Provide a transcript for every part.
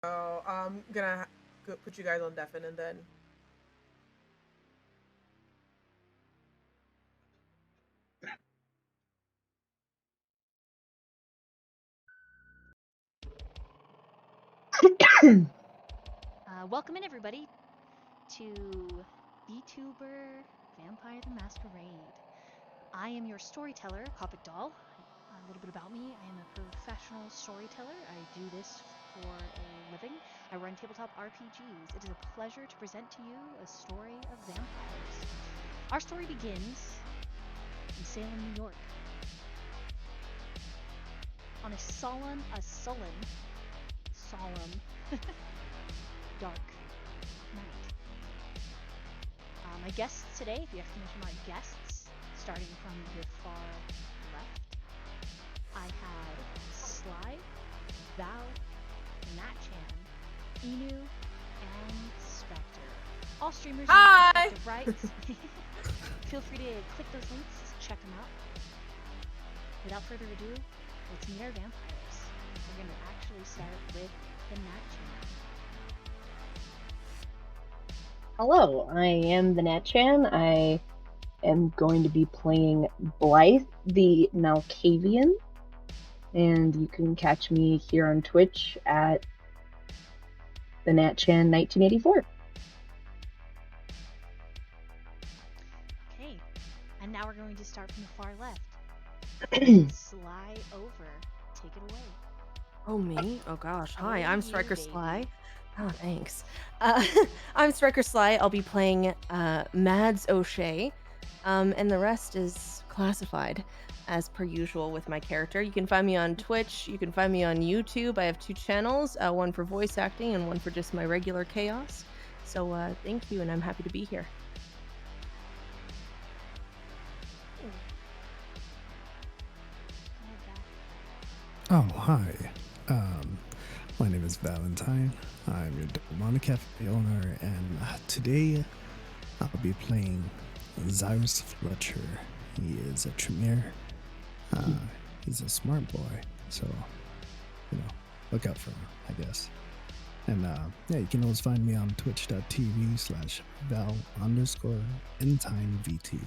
So I'm gonna put you guys on deafen and then. Welcome in, everybody, to VTuber Vampire the Masquerade. I am your storyteller, Copic Doll. A little bit about me: I am a professional storyteller. I do this for a living. I run tabletop RPGs. It is a pleasure to present to you a story of vampires. Our story begins in Salem, New York, on a sullen, dark night. My guests today, if you exclamation mark guests, starting from the far left, I have Sly, Val, Natchan, Inu, and Spectre. All streamers in Hi! their respective rights. Feel free to click those links, check them out. Without further ado, let's meet our vampires. We're going to actually start with the Natchan. Hello, I am the Natchan. I am going to be playing Blythe, the Malkavian, and you can catch me here on Twitch at the Natchan 1984. Okay, and now we're going to start from the far left. Sly over. Take it away. Oh, me? Oh, gosh. Hi, Oh, I'm you, Striker baby. Sly. Oh, thanks. I'm Striker Sly. I'll be playing Mads O'Shea, and the rest is classified as per usual with my character. You can find me on Twitch. You can find me on YouTube. I have 2 channels, one for voice acting and one for just my regular chaos. So thank you, and I'm happy to be here. Oh, hi. My name is Valentine. I'm your Demonic Cafe owner, and today I'll be playing Xirus Fletcher. He is a Tremere. He's a smart boy, so, look out for him, I guess. And, yeah, you can always find me on twitch.tv/Val_NTimeVT.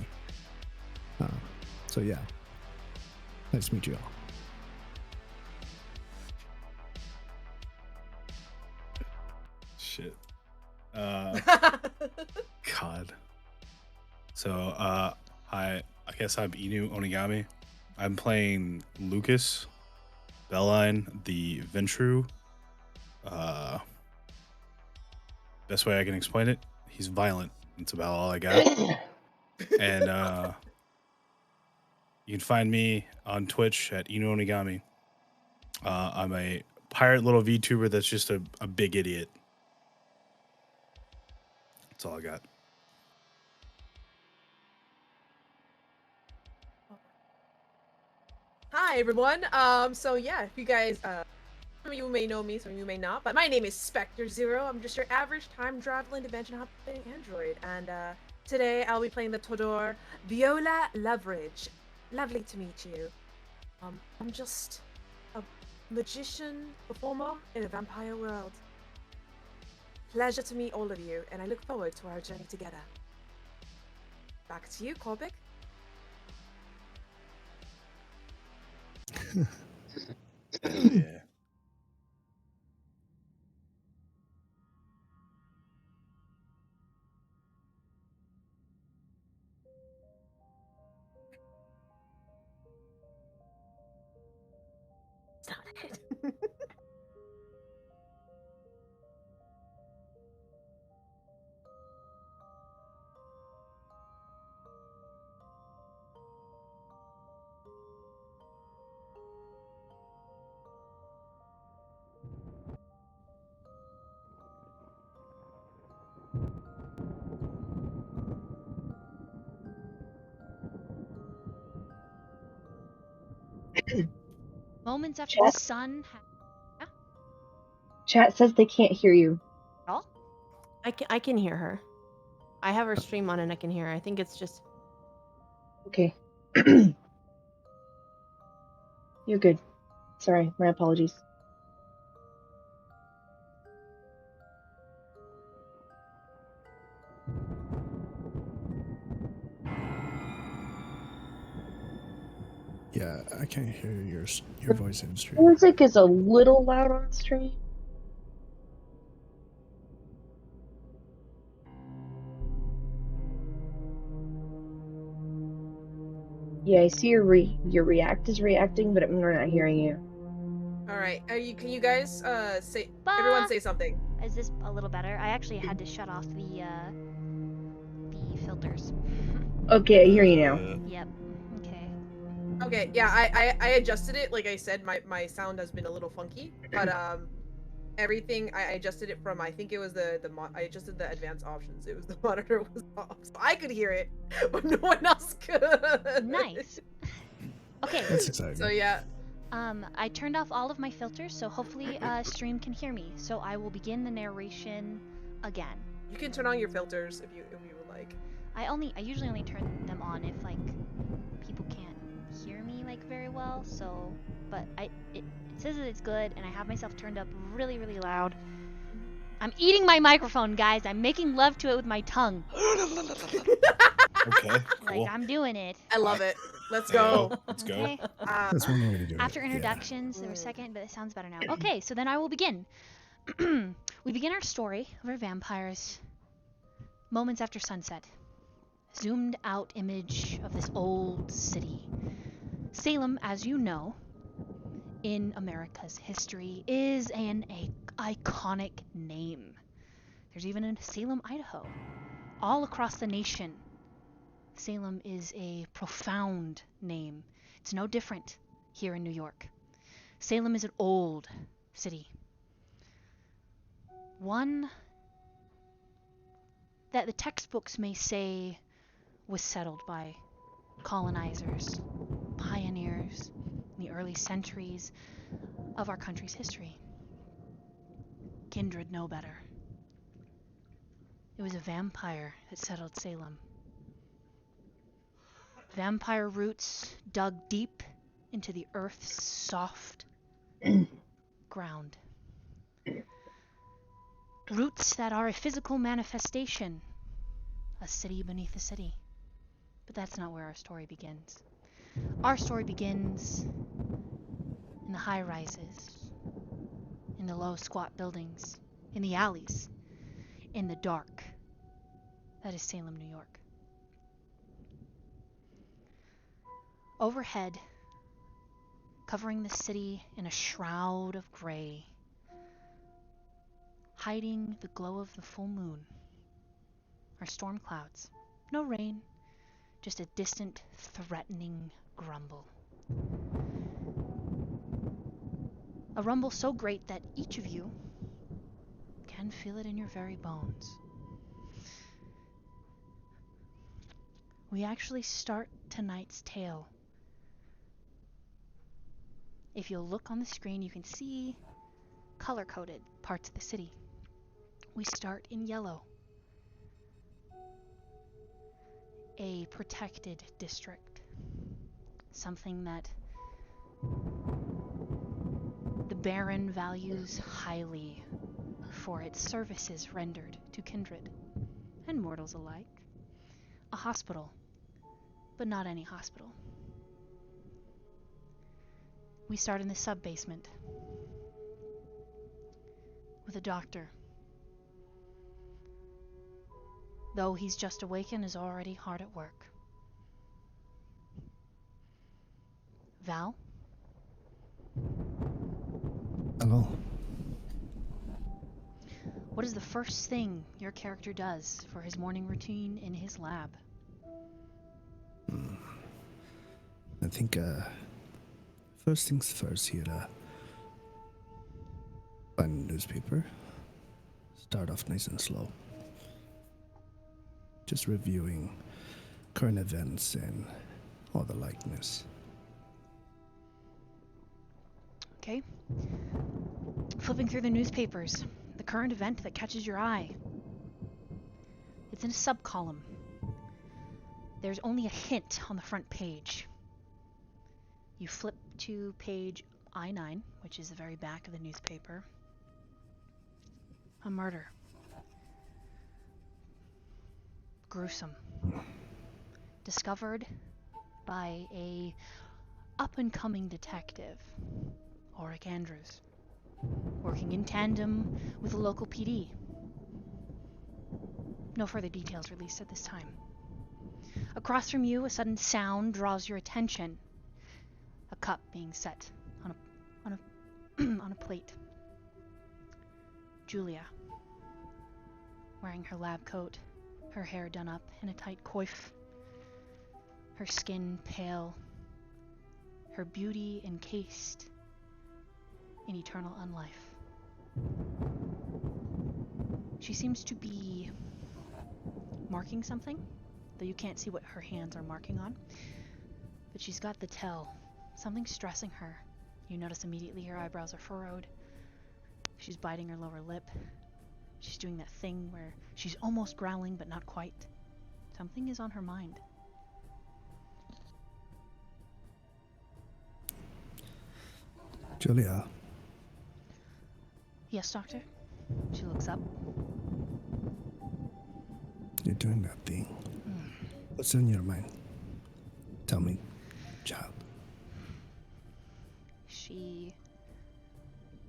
So, yeah. Nice to meet you all. Shit. God. So, I guess I'm Inu Onigami. I'm playing Lukas, Belline, the Ventru. Best way I can explain it, he's violent. That's about all I got. And you can find me on Twitch at Inu Onigami. I'm a pirate little VTuber that's just a big idiot. That's all I got. Hi everyone. So yeah, if you guys, some of you may know me, some of you may not, but my name is Spectre Zero. I'm just your average time traveling dimension hopping android, and today I'll be playing the Todor Viola Loveridge. Lovely to meet you. I'm just a magician performer in a vampire world. Pleasure to meet all of you, and I look forward to our journey together. Back to you, Corbett. Yeah. Stop it. Moments after Chat, the sun. chat says they can't hear you. All? I can hear her. I have her stream on and I can hear her. I think it's just... Okay. You're good. Sorry, my apologies. Yeah, I can't hear your voice in stream. Music is a little loud on stream. Yeah, I see your react is reacting, but we're not hearing you. All right. Can you guys say Bah! everyone say something? Is this a little better? I actually had to shut off the filters. Okay, I hear you now. Yep. Okay. Okay, yeah, I adjusted it. Like I said, my sound has been a little funky, but everything I adjusted it from. I think it was I adjusted the advanced options. It was the monitor was off, so I could hear it, but no one else could. Nice. Okay. That's exciting. So yeah. I turned off all of my filters, so hopefully stream can hear me. So I will begin the narration again. You can turn on your filters if you would like. I usually only turn them on if like people can't hear me like very well. So, but it says that it's good, and I have myself turned up really loud. I'm eating my microphone, guys. I'm making love to it with my tongue. Okay, cool. Like I'm doing it. I love it. Let's go. Let's go. Okay. That's one way to do it. After introductions, there were second, but it sounds better now. Okay, so then I will begin. We begin our story of our vampires moments after sunset. Zoomed out image of this old city. Salem, as you know, in America's history, is an iconic name. There's even a Salem, Idaho. All across the nation, Salem is a profound name. It's no different here in New York. Salem is an old city. One that the textbooks may say was settled by colonizers, pioneers in the early centuries of our country's history. Kindred know better. It was a vampire that settled Salem. Vampire roots dug deep into the earth's soft ground. Roots that are a physical manifestation, a city beneath a city. But that's not where our story begins. Our story begins in the high rises, in the low squat buildings, in the alleys, in the dark. That is Salem, New York. Overhead, covering the city in a shroud of gray, hiding the glow of the full moon, are storm clouds. No rain, just a distant, threatening grumble. A rumble so great that each of you can feel it in your very bones. We actually start tonight's tale. If you'll look on the screen, you can see color-coded parts of the city. We start in yellow. A protected district. Something that the Baron values highly for its services rendered to kindred and mortals alike. A hospital, but not any hospital. We start in the sub-basement with a doctor. Though he's just awakened, is already hard at work. Val? Hello. What is the first thing your character does for his morning routine in his lab? I think, first things first, he'd, find a newspaper. Start off nice and slow. Just reviewing current events and all the likeness. Okay. Flipping through the newspapers, the current event that catches your eye. It's in a sub-column. There's only a hint on the front page. You flip to page I-9, which is the very back of the newspaper. A murder. Gruesome. Discovered by a up-and-coming detective, Auric Andrews, working in tandem with the local PD. No further details released at this time. Across from you, a sudden sound draws your attention. A cup being set on a plate. Julia, wearing her lab coat, her hair done up in a tight coif, her skin pale, her beauty encased in eternal unlife. She seems to be marking something, though you can't see what her hands are marking on. But she's got the tell. Something's stressing her. You notice immediately her eyebrows are furrowed. She's biting her lower lip. She's doing that thing where she's almost growling, but not quite. Something is on her mind. Julia, Yes, Doctor? She looks up. you're doing that thing. What's on your mind? Tell me, child. She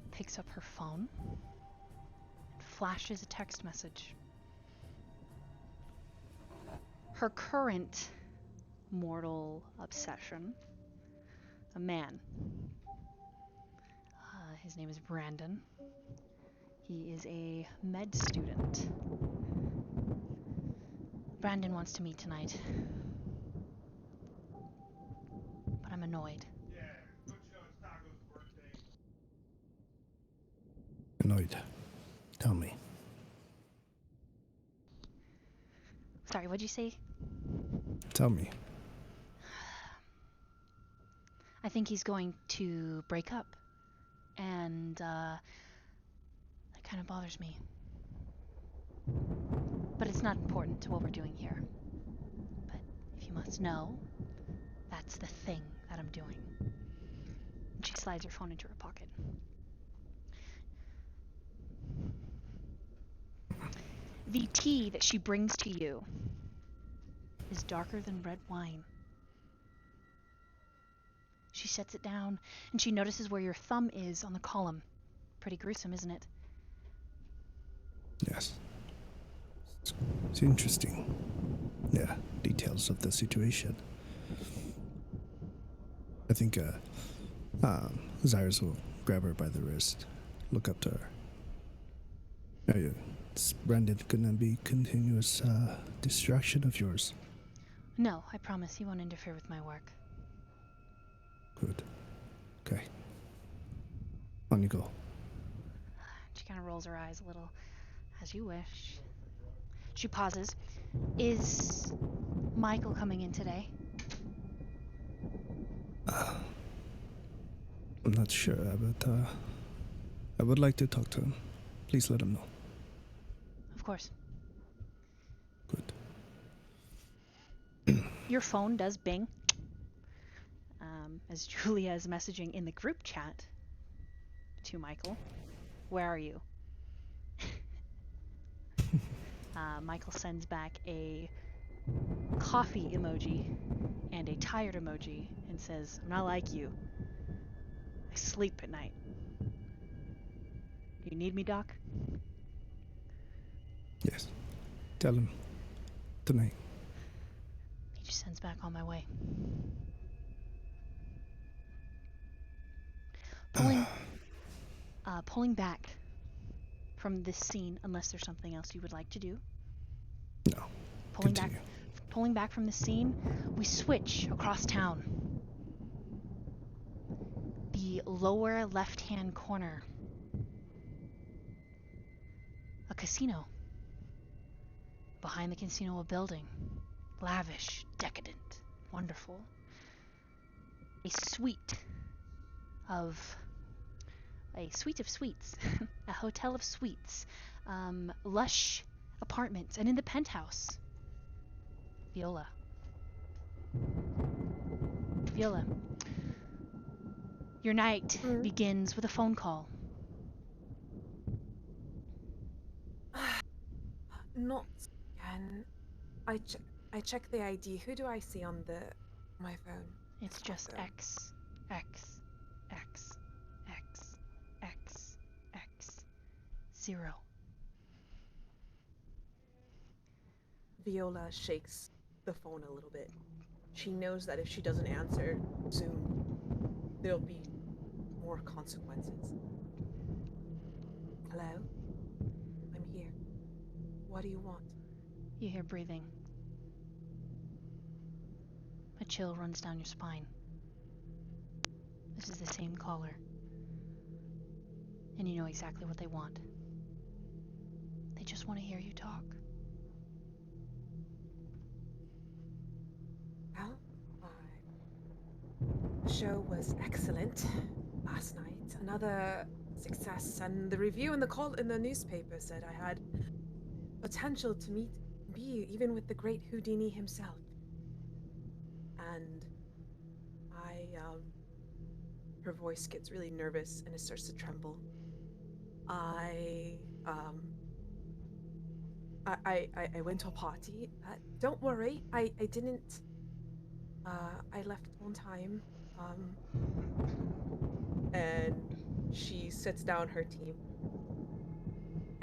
picks up her phone and flashes a text message. Her current mortal obsession, a man. His name is Brandon. He is a med student. Brandon wants to meet tonight. But I'm annoyed. Annoyed. Tell me. Sorry, what'd you say? Tell me. I think he's going to break up. And, that kind of bothers me. But it's not important to what we're doing here. But if you must know, that's the thing that I'm doing. And she slides her phone into her pocket. The tea that she brings to you is darker than red wine. She sets it down, and she notices where your thumb is on the column. Pretty gruesome, isn't it? Yes. It's interesting. Yeah, details of the situation. I think Xirus will grab her by the wrist, look up to her. Brandon couldn't be continuous distraction of yours. No, I promise he won't interfere with my work. Good. Okay. On you go. She kind of rolls her eyes a little. As you wish. She pauses. Is Michael coming in today? I'm not sure, but I would like to talk to him. Please let him know. Of course. Good. Your phone does bing. As Julia is messaging in the group chat to Michael. Where are you? Michael sends back a coffee emoji and a tired emoji and says, I'm not like you. I sleep at night. You need me, Doc? Yes. Tell him. Tonight. He just sends back on my way. Pulling back from this scene, unless there's something else you would like to do. No. Pulling back from the scene, we switch across town. The lower left-hand corner. A casino. Behind the casino, a building. Lavish, decadent, wonderful. A suite of suites. A hotel of suites. Lush apartments. And in the penthouse, Viola. Viola, your night begins with a phone call. Not again. I check the ID. Who do I see on my phone? It's just phone. X, X, X, X, X, 0. Viola shakes the phone a little bit. She knows that if she doesn't answer soon, there'll be more consequences. Hello? I'm here. What do you want? You hear breathing. A chill runs down your spine. This is the same caller. And you know exactly what they want. They just want to hear you talk. Well, the show was excellent last night. Another success, and the review in the newspaper said I had potential to be even with the great Houdini himself. And her voice gets really nervous and it starts to tremble. I went to a party. Don't worry, I didn't. I left on time. And she sets down her team.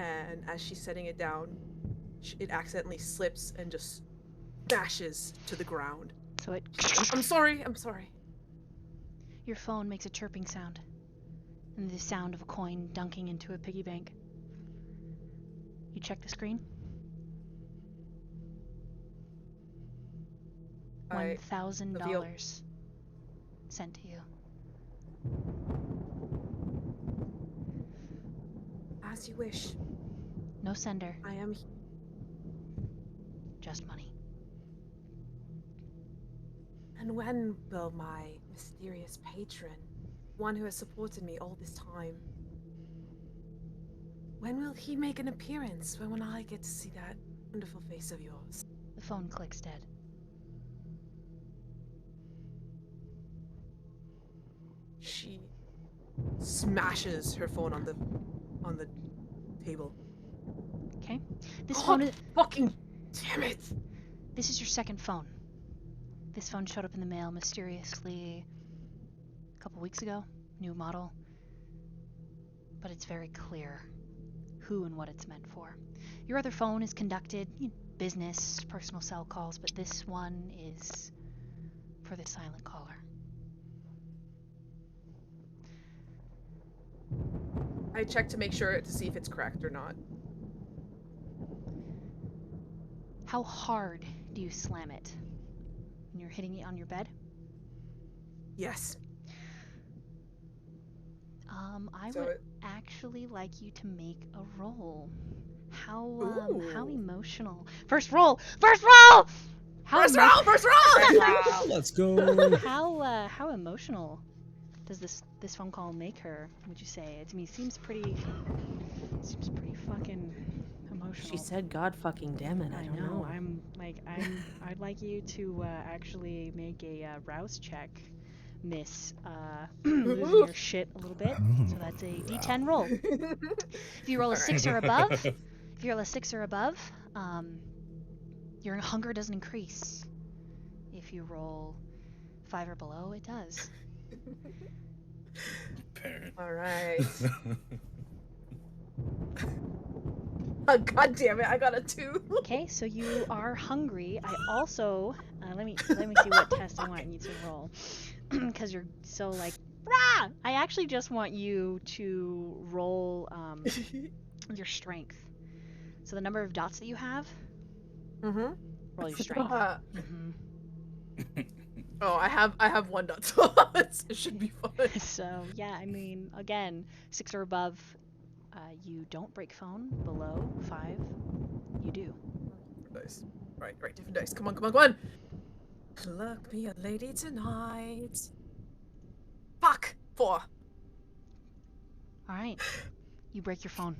And as she's setting it down, it accidentally slips and just dashes to the ground. So it... I'm sorry. Your phone makes a chirping sound. And the sound of a coin dunking into a piggy bank. You check the screen. $1,000 sent to you. As you wish. No sender. I am just money. And when will my mysterious patron, one who has supported me all this time, when will he make an appearance? When will I get to see that wonderful face of yours? The phone clicks dead. She smashes her phone on the table. Okay. This God phone is... fucking damn it! This is your second phone. This phone showed up in the mail mysteriously a couple weeks ago. New model. But it's very clear who and what it's meant for. Your other phone is conducted business, personal cell calls, but this one is for the silent caller. I check to make sure to see if it's correct or not. How hard do you slam it? When you're hitting it on your bed? Yes. I would actually like you to make a roll. How emotional? First roll! First roll! First roll! Let's go. How emotional does this phone call make her? Would you say? To me, seems pretty fucking emotional. She said, "God fucking damn it!" I don't know. I'd like you to actually make a rouse check, Miss losing your shit a little bit. So that's a D10 roll. If you roll a 6 or above, your hunger doesn't increase. If you roll 5 or below, it does. Parent. All right. Oh, God damn it! I got a 2. Okay, so you are hungry. I also let me see what test I want you to roll, because you're so like rah! I actually just want you to roll your strength. So the number of dots that you have. Mm-hmm. Roll your strength. Oh, I have 1 dot, so it should be fun. So yeah, I mean, again, 6 or above, you don't break phone. Below 5, you do. Dice. Right, different dice. Come on. Look me a lady tonight. Fuck! 4. All right, you break your phone.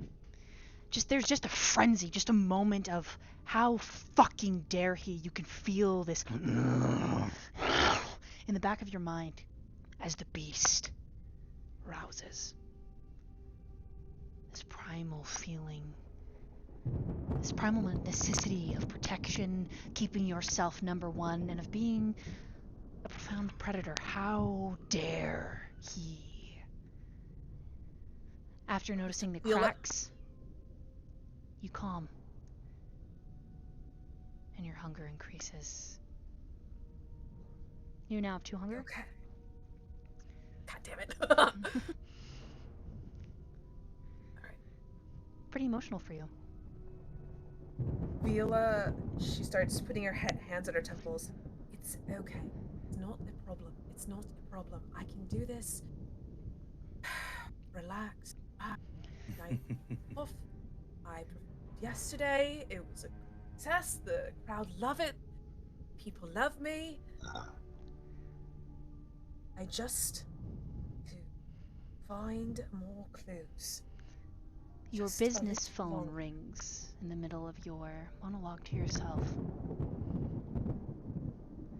There's just a frenzy, just a moment of how fucking dare he. You can feel this in the back of your mind as the beast rouses. This primal feeling, this primal necessity of protection, keeping yourself number one, and of being A profound predator. How dare he? After noticing the Viola- cracks, you calm. And your hunger increases. You now have 2 hunger. Okay. God damn it. Pretty emotional for you. Viola, she starts putting her hands at her temples. It's okay. It's not a problem. It's not a problem. I can do this. Relax. Night off. I performed yesterday. It was a success. The crowd love it. People love me. I just to find more clues. Your Just a business little phone longer. rings in the middle of your monologue to yourself.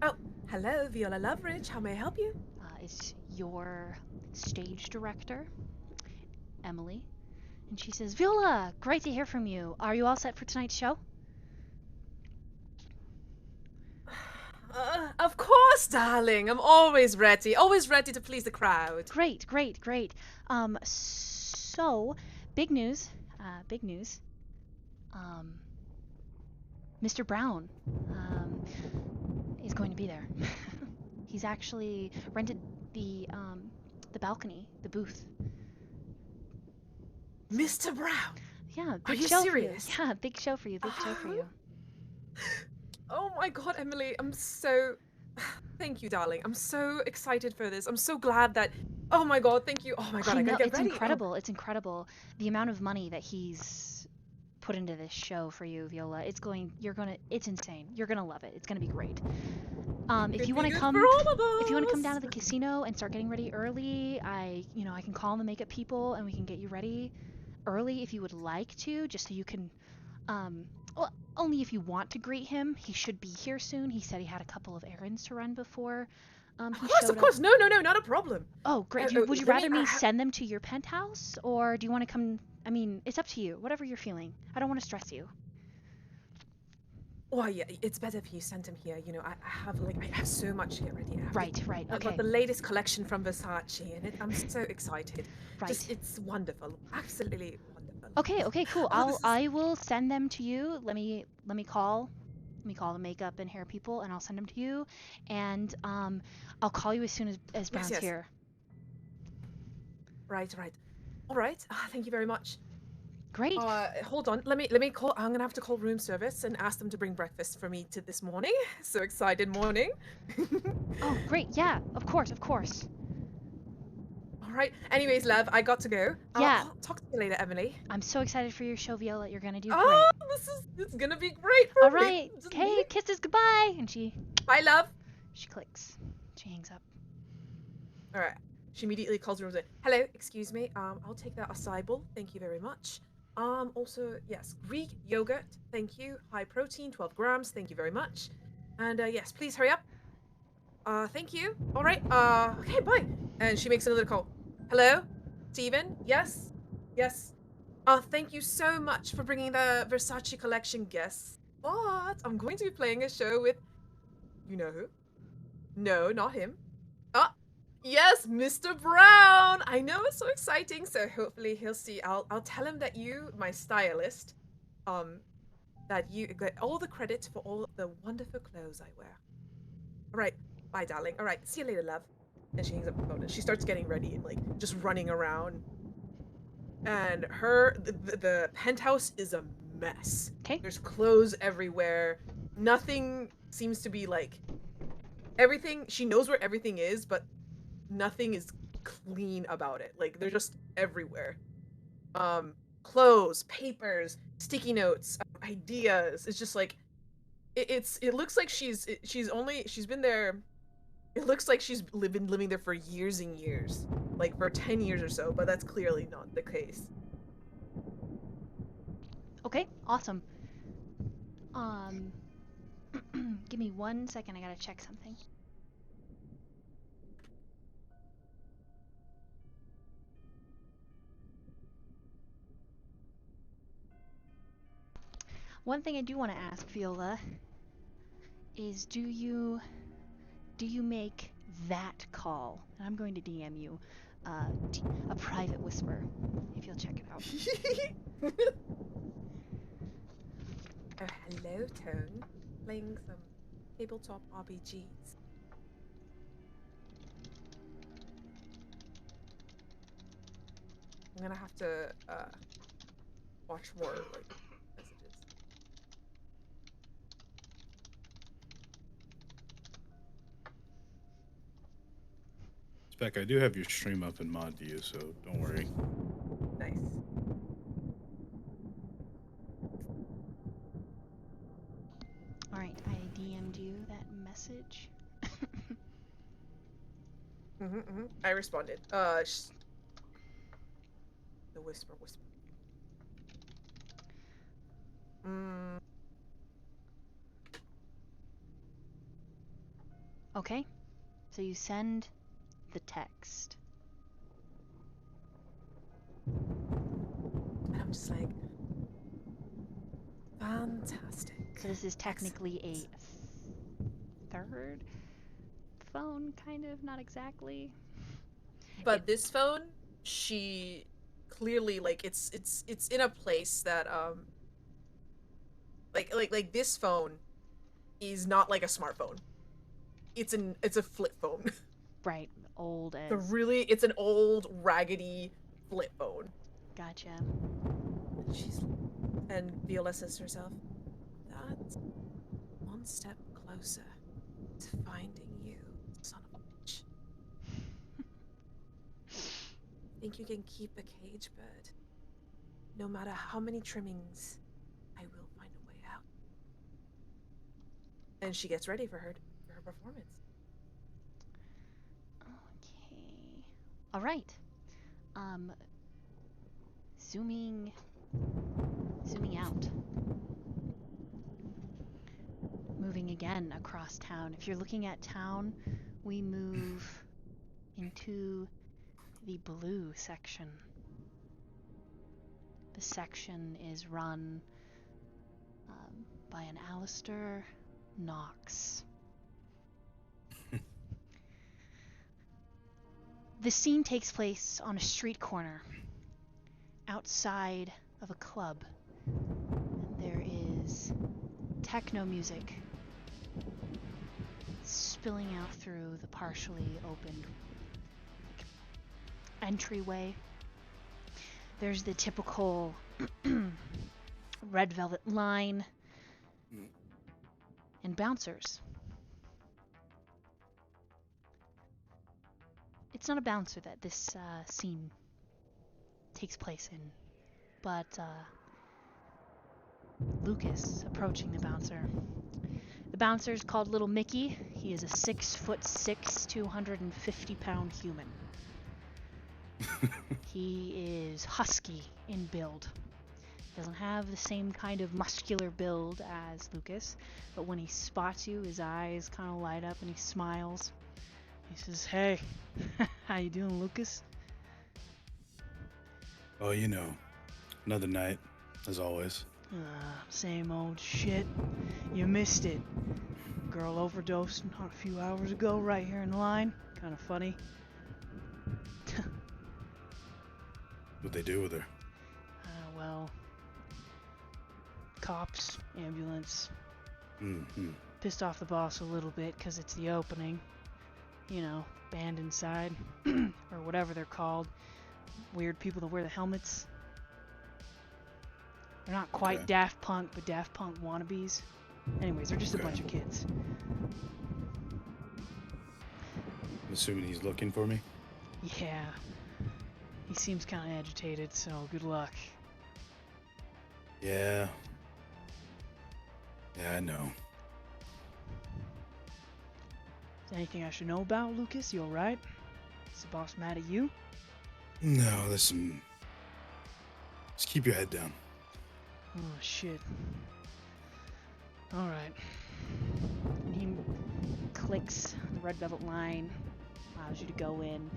Oh, hello, Viola Loveridge. How may I help you? It's your stage director, Emily. And she says, Viola, great to hear from you. Are you all set for tonight's show? Of course, darling. I'm always ready to please the crowd. Great, great, great. So, big news, big news. Mr. Brown, is going to be there. He's actually rented the balcony, the booth. Mr. Brown. Yeah, Are big you show serious? for you. Yeah, big show for you, big show for you. Oh my god, Emily, I'm so... Thank you, darling. I'm so excited for this. I'm so glad that... Oh my god, thank you. Oh my god, I I know, gotta get it's ready. incredible. It's incredible. The amount of money that he's put into this show for you, Viola. It's insane. You're gonna love it. It's gonna be great. If you want to Good come, for all of if you want to come down us. to the casino and start getting ready early, I can call the makeup people and we can get you ready early if you would like to, just so you can, well, only if you want to greet him. He should be here soon. He said he had a couple of errands to run before he showed Of up. course. No, not a problem. Oh, great. Would you rather me send them to your penthouse, or do you want to come? I mean, it's up to you. Whatever you're feeling. I don't want to stress you. Oh yeah, it's better if you send him here. You know, I have so much to get ready. Right, I okay. got the latest collection from Versace, and I'm so excited. Right. It's wonderful, absolutely wonderful. Okay, cool. Oh, I will send them to you. Let me call the makeup and hair people, and I'll send them to you. And I'll call you as soon as Brown's yes. here. Right. All right. Thank you very much. Great. Hold on. Let me call. I'm gonna have to call room service and ask them to bring breakfast for me to this morning. So excited morning. Oh, great. Yeah, of course. All right. Anyways, love, I got to go. Yeah. I'll talk to you later, Emily. I'm so excited for your show, Viola. You're gonna do great. Oh, it's gonna be great for All me. right. Okay, kisses goodbye. And Bye, love. She clicks. She hangs up. All right. She immediately calls room. Hello, excuse me. I'll take that acai bowl. Thank you very much. Also, yes, Greek yogurt. Thank you. High protein, 12 grams. Thank you very much. And yes, please hurry up. Thank you. All right. Okay, bye. And she makes another call. Hello, Steven? Yes. Thank you so much for bringing the Versace collection guests. But I'm going to be playing a show with, you know who? No, not him. Yes, Mr. Brown. I know, it's so exciting. So hopefully he'll see. I'll tell him that you, my stylist, that you get all the credit for all the wonderful clothes I wear. All right, bye, darling. All right, see you later, love. And she hangs up the phone and she starts getting ready and like just running around. And the penthouse is a mess. Okay. There's clothes everywhere. Nothing seems to be like everything. She knows where everything is, but nothing is clean about it. Like they're just everywhere. Clothes, papers, sticky notes, ideas. It's just like it looks like she's been there. It looks like she's been living there for years and years, like for 10 years or so, but that's clearly not the case. Okay, awesome. Give me 1 second. I gotta check something. One thing I do want to ask, Viola, is do you do you make that call? And I'm going to DM you a private whisper, if you'll check it out. Oh, hello, Tone. Playing some tabletop RPGs. I'm gonna have to watch more like messages. Spec, I do have your stream up in mod view, so don't worry. Nice. Alright, I DM'd you that message. I responded. The whisper. Okay, so you send the text. And I'm just like, fantastic. So this is technically a third phone, kind of, not exactly. But this phone, she clearly like it's in a place that like this phone is not like a smartphone. It's a flip phone. Right, old as. It's an old raggedy flip phone. Gotcha. And Viola says to herself, "That's one step closer to finding you, son of a bitch. Think you can keep a cage bird? No matter how many trimmings, I will find a way out." And she gets ready for her performance. Okay. All right. Zooming out. Moving again across town. If you're looking at town, we move into the blue section. The section is run by an Alistair Knox. The scene takes place on a street corner outside of a club. There is techno music spilling out through the partially opened entryway. There's the typical red velvet line and bouncers. It's not a bouncer that this scene takes place in, but Lukas approaching the bouncer. The bouncer is called Little Mickey. He is a 6'6", 250-pound human. He is husky in build. Doesn't have the same kind of muscular build as Lukas, but when he spots you, his eyes kind of light up and he smiles. He says, "Hey, how you doing, Lukas?" Oh, you know, another night, as always. Same old shit. You missed it. Girl overdosed not a few hours ago right here in line. Kind of funny. What'd they do with her? Well, cops, ambulance. Mm-hmm. Pissed off the boss a little bit because it's the opening. You know, band inside, or whatever they're called. Weird people that wear the helmets. They're not quite Daft Punk, but Daft Punk wannabes. Anyways, they're just a bunch of kids. I'm assuming he's looking for me? Yeah. He seems kind of agitated, so good luck. Yeah. Yeah, I know. Is there anything I should know about, Lukas? You alright? Is the boss mad at you? No, listen. Just keep your head down. Oh, shit. Alright. And he clicks the red velvet line, allows you to go in.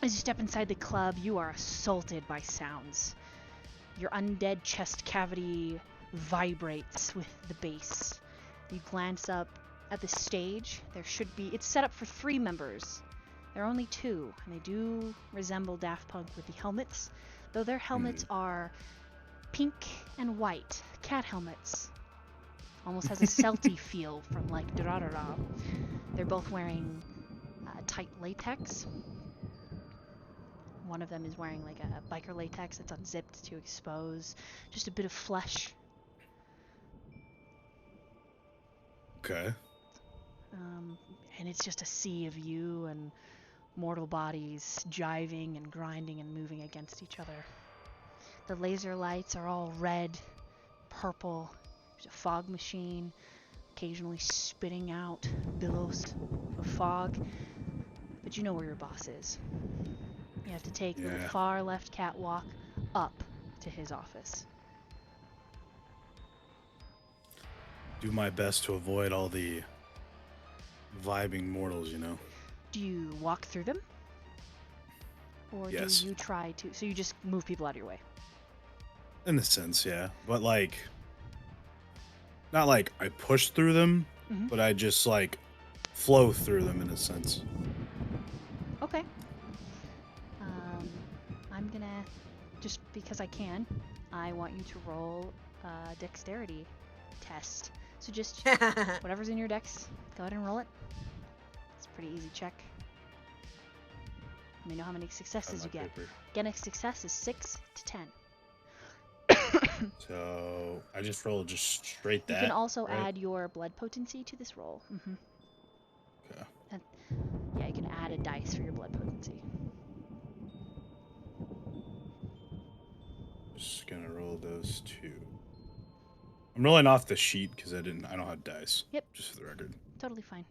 As you step inside the club, you are assaulted by sounds. Your undead chest cavity vibrates with the bass. You glance up at the stage, there should be... It's set up for 3 members. There are only 2, and they do resemble Daft Punk with the helmets, though their helmets are pink and white, cat helmets. Almost has a Celty feel from, like, da-da-da-da. They're both wearing tight latex. One of them is wearing, like, a biker latex that's unzipped to expose just a bit of flesh. Okay. And it's just a sea of you and mortal bodies jiving and grinding and moving against each other. The laser lights are all red, purple. There's a fog machine occasionally spitting out billows of fog. But you know where your boss is. You have to take the far left catwalk up to his office. Do my best to avoid all the vibing mortals, you know. Do you walk through them? Or Yes. do you try to... So you just move people out of your way? In a sense, yeah. But, like, not like I push through them, but I just, like, flow through them in a sense. Okay. I'm gonna... Just because I can, I want you to roll a dexterity test. So just whatever's in your dex, go ahead and roll it. It's a pretty easy check. Let me know how many successes you get. Getting a success is 6 to 10. So I just roll just straight that. You can also right? add your blood potency to this roll. Okay. And, yeah, you can add a dice for your blood potency. Just gonna roll those 2. I'm rolling off the sheet because I don't have dice. Yep. Just for the record. Totally fine.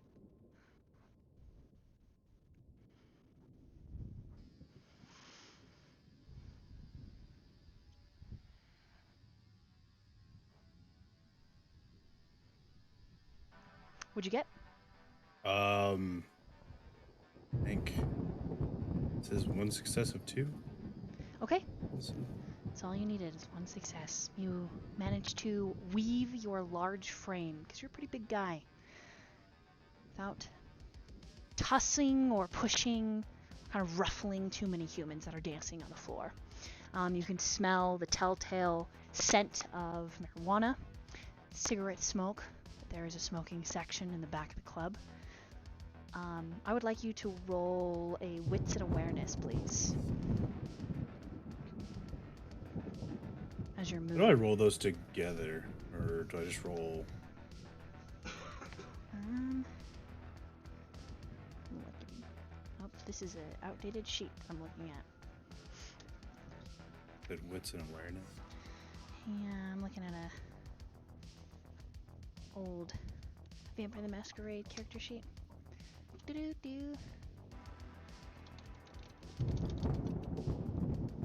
What'd you get? I think it says 1 success of 2. Okay. So, That's all you needed is 1 success. You managed to weave your large frame, because you're a pretty big guy, without tussling or pushing, kind of ruffling too many humans that are dancing on the floor. You can smell the telltale scent of marijuana, cigarette smoke. There is a smoking section in the back of the club. I would like you to roll a wits and awareness, please. As you're moving. do I roll those together, or do I just roll? Oh, this is an outdated sheet I'm looking at. Good wits and awareness. Yeah, I'm looking at a old Vampire the Masquerade character sheet. Doo-doo-doo.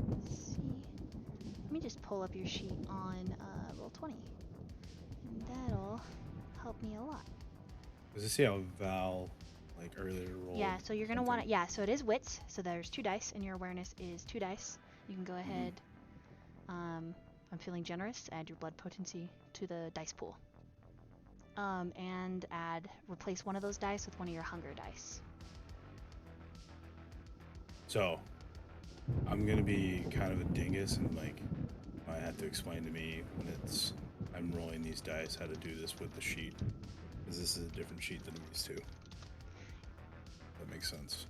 Let's see. Let me just pull up your sheet on Roll20. And that'll help me a lot. Does it see how Val, like, earlier rolled? Yeah, so you're going to want to... Yeah, so it is wits. So there's 2 dice, and your awareness is 2 dice. You can go ahead... I'm feeling generous. Add your blood potency to the dice pool. And replace one of those dice with one of your hunger dice. So, I'm gonna be kind of a dingus and like, I have to explain to me when I'm rolling these dice how to do this with the sheet, because this is a different sheet than these 2. That makes sense.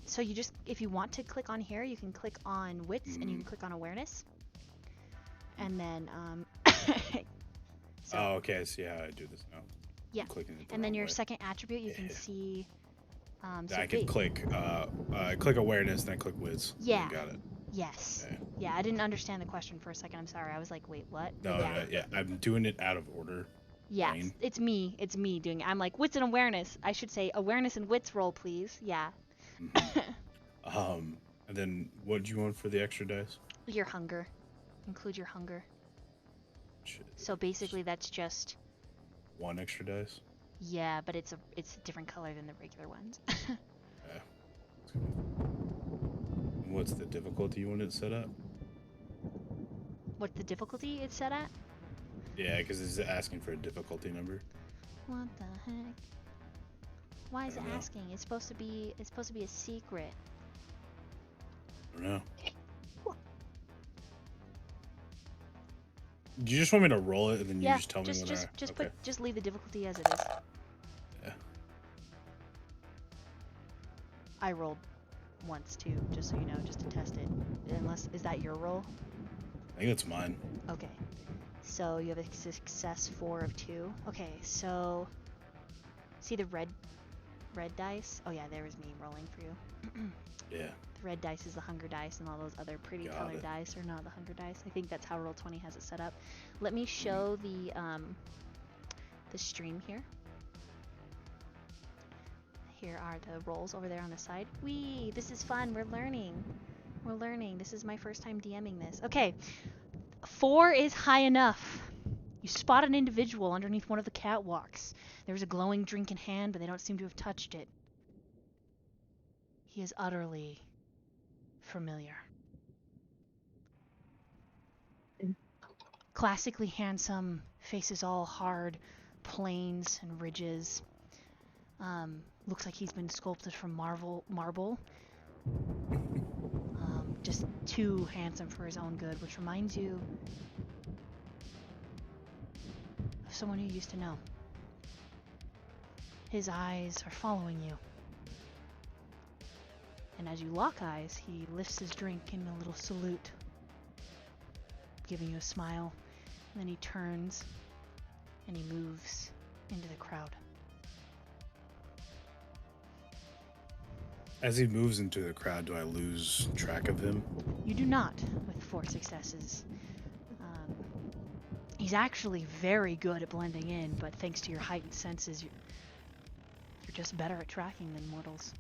So you just, if you want to click on here, you can click on wits and you can click on awareness. And then, so, oh, okay, I see how I do this now. yeah. I'm clicking it the And then wrong your way. second attribute, you can see, so I can click awareness, then click wits. Yeah. Got it. Yes. Okay. Yeah, I didn't understand the question for a second. I'm sorry. I was like, wait, what? No, yeah, I'm doing it out of order. Yeah, Brain. it's me doing it. I'm like, wits and awareness. I should say awareness and wits roll, please. Yeah. And then what do you want for the extra dice? Your hunger. Include your hunger. Shit. So basically that's just... 1 extra dice? Yeah, but it's a different color than the regular ones. Yeah. And what's the difficulty you want it set at? What's the difficulty it's set at? Yeah, because it's asking for a difficulty number. What the heck? Why is I it don't know. asking? It's supposed to be a secret. I don't know. Do you just want me to roll it and then you Yeah, just tell me just what just I... just okay. just leave the difficulty as it is. Yeah. I rolled once too, just so you know, just to test it. Unless, is that your roll? I think it's mine. Okay. So you have a success 4 of 2. Okay, so see the red dice? Oh yeah, there was me rolling for you. Yeah. The red dice is the hunger dice, and all those other pretty Got colored it. dice are not the hunger dice. I think that's how Roll20 has it set up. Let me show the stream here. Here are the rolls over there on the side. Whee! This is fun. We're learning. We're learning. This is my first time DMing this. Okay. 4 is high enough. You spot an individual underneath one of the catwalks. There's a glowing drink in hand, but they don't seem to have touched it. He is utterly familiar. Classically handsome, faces all hard planes and ridges. Looks like he's been sculpted from marble. Just too handsome for his own good, which reminds you of someone you used to know. His eyes are following you. And as you lock eyes, he lifts his drink in a little salute, giving you a smile. And then he turns and he moves into the crowd. As he moves into the crowd, do I lose track of him? You do not, with 4 successes. He's actually very good at blending in, but thanks to your heightened senses, you're just better at tracking than mortals.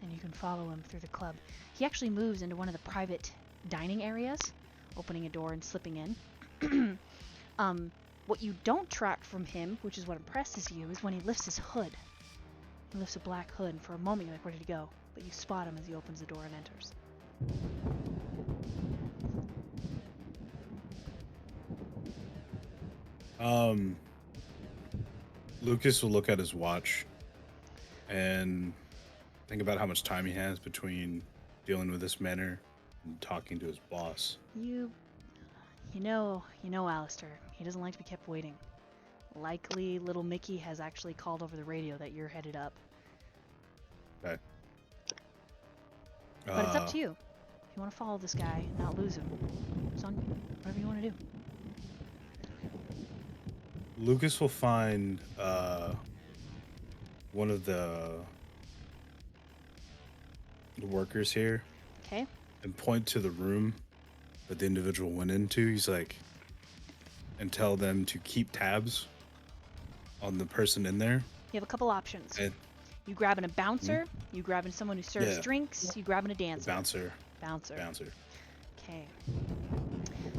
And you can follow him through the club. He actually moves into one of the private dining areas, opening a door and slipping in. What you don't track from him, which is what impresses you, is when he lifts his hood. He lifts a black hood, and for a moment you're like, where did he go? But you spot him as he opens the door and enters. Lukas will look at his watch and think about how much time he has between dealing with this manor and talking to his boss. You know, Alistair, he doesn't like to be kept waiting. Likely little Mickey has actually called over the radio that you're headed up. Okay. But it's up to you. If you want to follow this guy and not lose him, it's on you. Whatever you want to do. Lukas will find one of the workers here Okay? and point to the room that the individual went into. He's like, and tell them to keep tabs on the person in there. You have a couple options. And You grabbing a bouncer, you grabbing someone who serves Yeah. drinks, you grabbing a dancer. bouncer. Bouncer. Okay.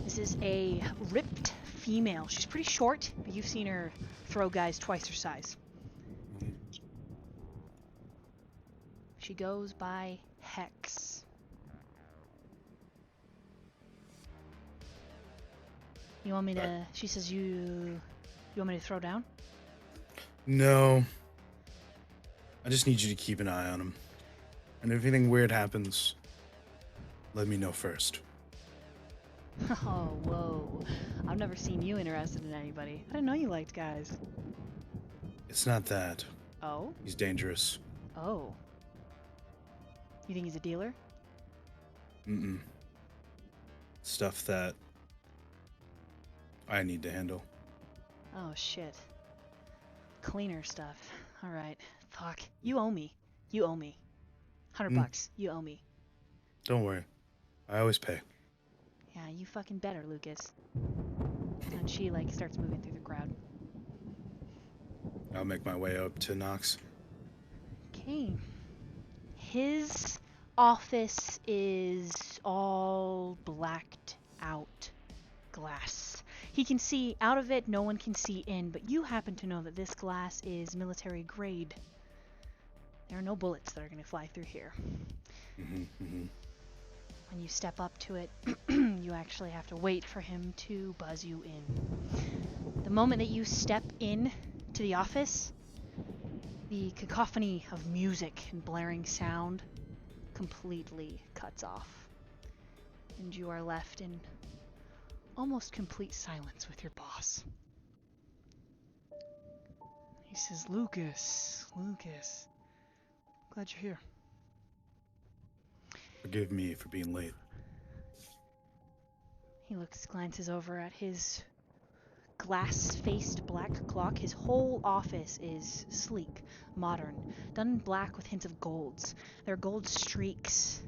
This is a ripped female. She's pretty short, but you've seen her throw guys twice her size. She goes by Hex. You want me to... She says you want me to throw down? No. I just need you to keep an eye on him. And if anything weird happens, let me know first. Oh, whoa. I've never seen you interested in anybody. I didn't know you liked guys. It's not that. Oh? He's dangerous. Oh. You think he's a dealer? Mm-mm. Stuff that I need to handle. Oh, shit. Cleaner stuff. Alright. Fuck. You owe me. You owe me. $100. You owe me. Don't worry. I always pay. Yeah, you fucking better, Lukas. And she, like, starts moving through the crowd. I'll make my way up to Knox. Okay. His office is all blacked out glass. He can see out of it, no one can see in, but you happen to know that this glass is military grade. There are no bullets that are going to fly through here. When you step up to it, you actually have to wait for him to buzz you in. The moment that you step in to the office, the cacophony of music and blaring sound completely cuts off. And you are left in almost complete silence with your boss. He says, Lucas, glad you're here. Forgive me for being late. He glances over at his glass-faced black clock. His whole office is sleek, modern, done in black with hints of golds. There are gold streaks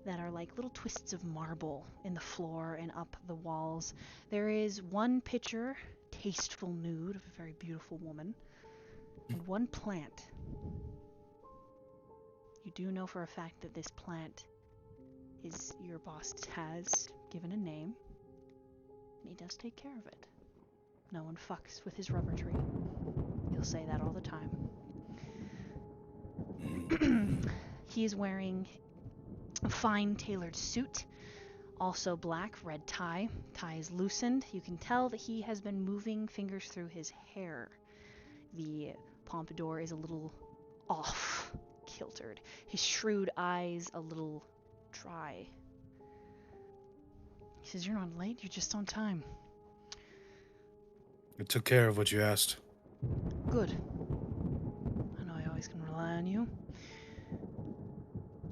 that are like little twists of marble in the floor and up the walls. There is one picture, tasteful nude of a very beautiful woman, and one plant. You do know for a fact that this plant is your boss has given a name, and he does take care of it. No one fucks with his rubber tree. He'll say that all the time. He is wearing a fine tailored suit, also black, red tie. Tie is loosened. You can tell that he has been moving fingers through his hair. The pompadour is a little off kiltered. His shrewd eyes a little dry. He says, "You're not late, you're just on time." I took care of what you asked. Good. I know I always can rely on you.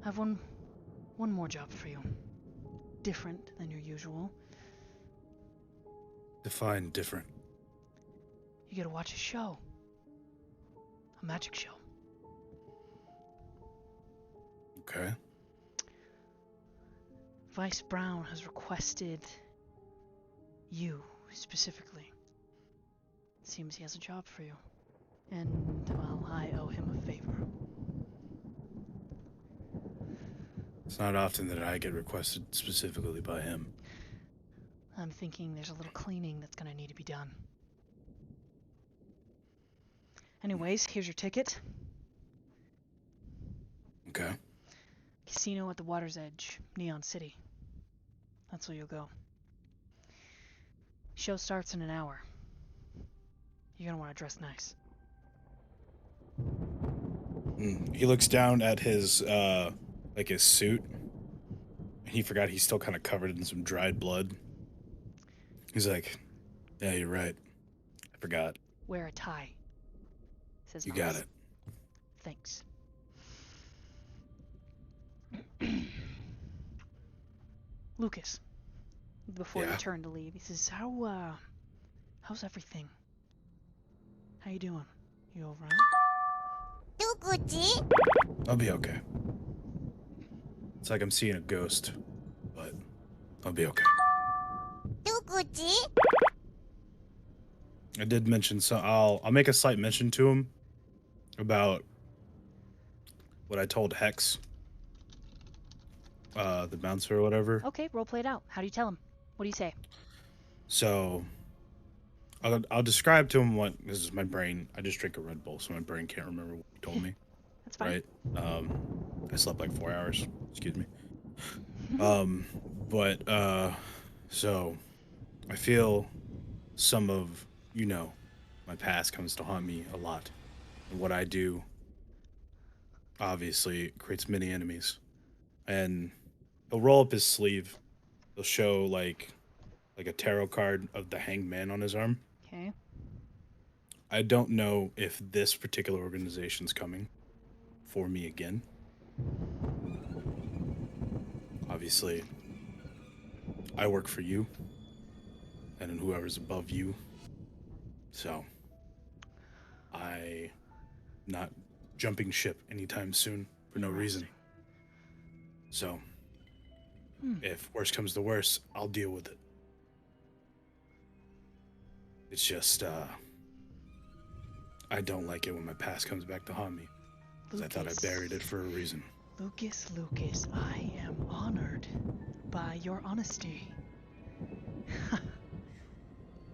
I have one more job for you. Different than your usual. Define different. You gotta watch a show. A magic show. Okay. Vice Brown has requested you specifically. Seems he has a job for you. And, well, I owe him a favor. It's not often that I get requested specifically by him. I'm thinking there's a little cleaning that's gonna need to be done. Anyways, here's your ticket. Okay. Casino at the water's edge, Neon City. That's where you'll go. Show starts in an hour. You're gonna want to dress nice. He looks down at his his suit. He forgot he's still kind of covered in some dried blood. He's like, "Yeah, you're right. I forgot." Wear a tie. Says You boss. got it. Thanks. Lucas, before you Yeah? turn to leave, he says, how's everything? How you doing? You alright? I'll be okay. It's like I'm seeing a ghost, but I'll be okay. I did mention I'll make a slight mention to him about what I told Hex, the bouncer or whatever. Okay, role play it out. How do you tell him? What do you say? So I'll describe to him what this is. My brain. I just drink a Red Bull, so my brain can't remember what he told me. That's fine. Right? I slept like 4 hours. Excuse me. So I feel some of my past comes to haunt me a lot, and what I do obviously creates many enemies. And he'll roll up his sleeve. He'll show like a tarot card of the Hanged Man on his arm. Okay. I don't know if this particular organization's coming for me again. Obviously, I work for you, and then whoever's above you. So, I'm not jumping ship anytime soon for no reason. So, if worse comes to worse, I'll deal with it. It's just, I don't like it when my past comes back to haunt me. Because I thought I buried it for a reason. Lucas, I am honored by your honesty.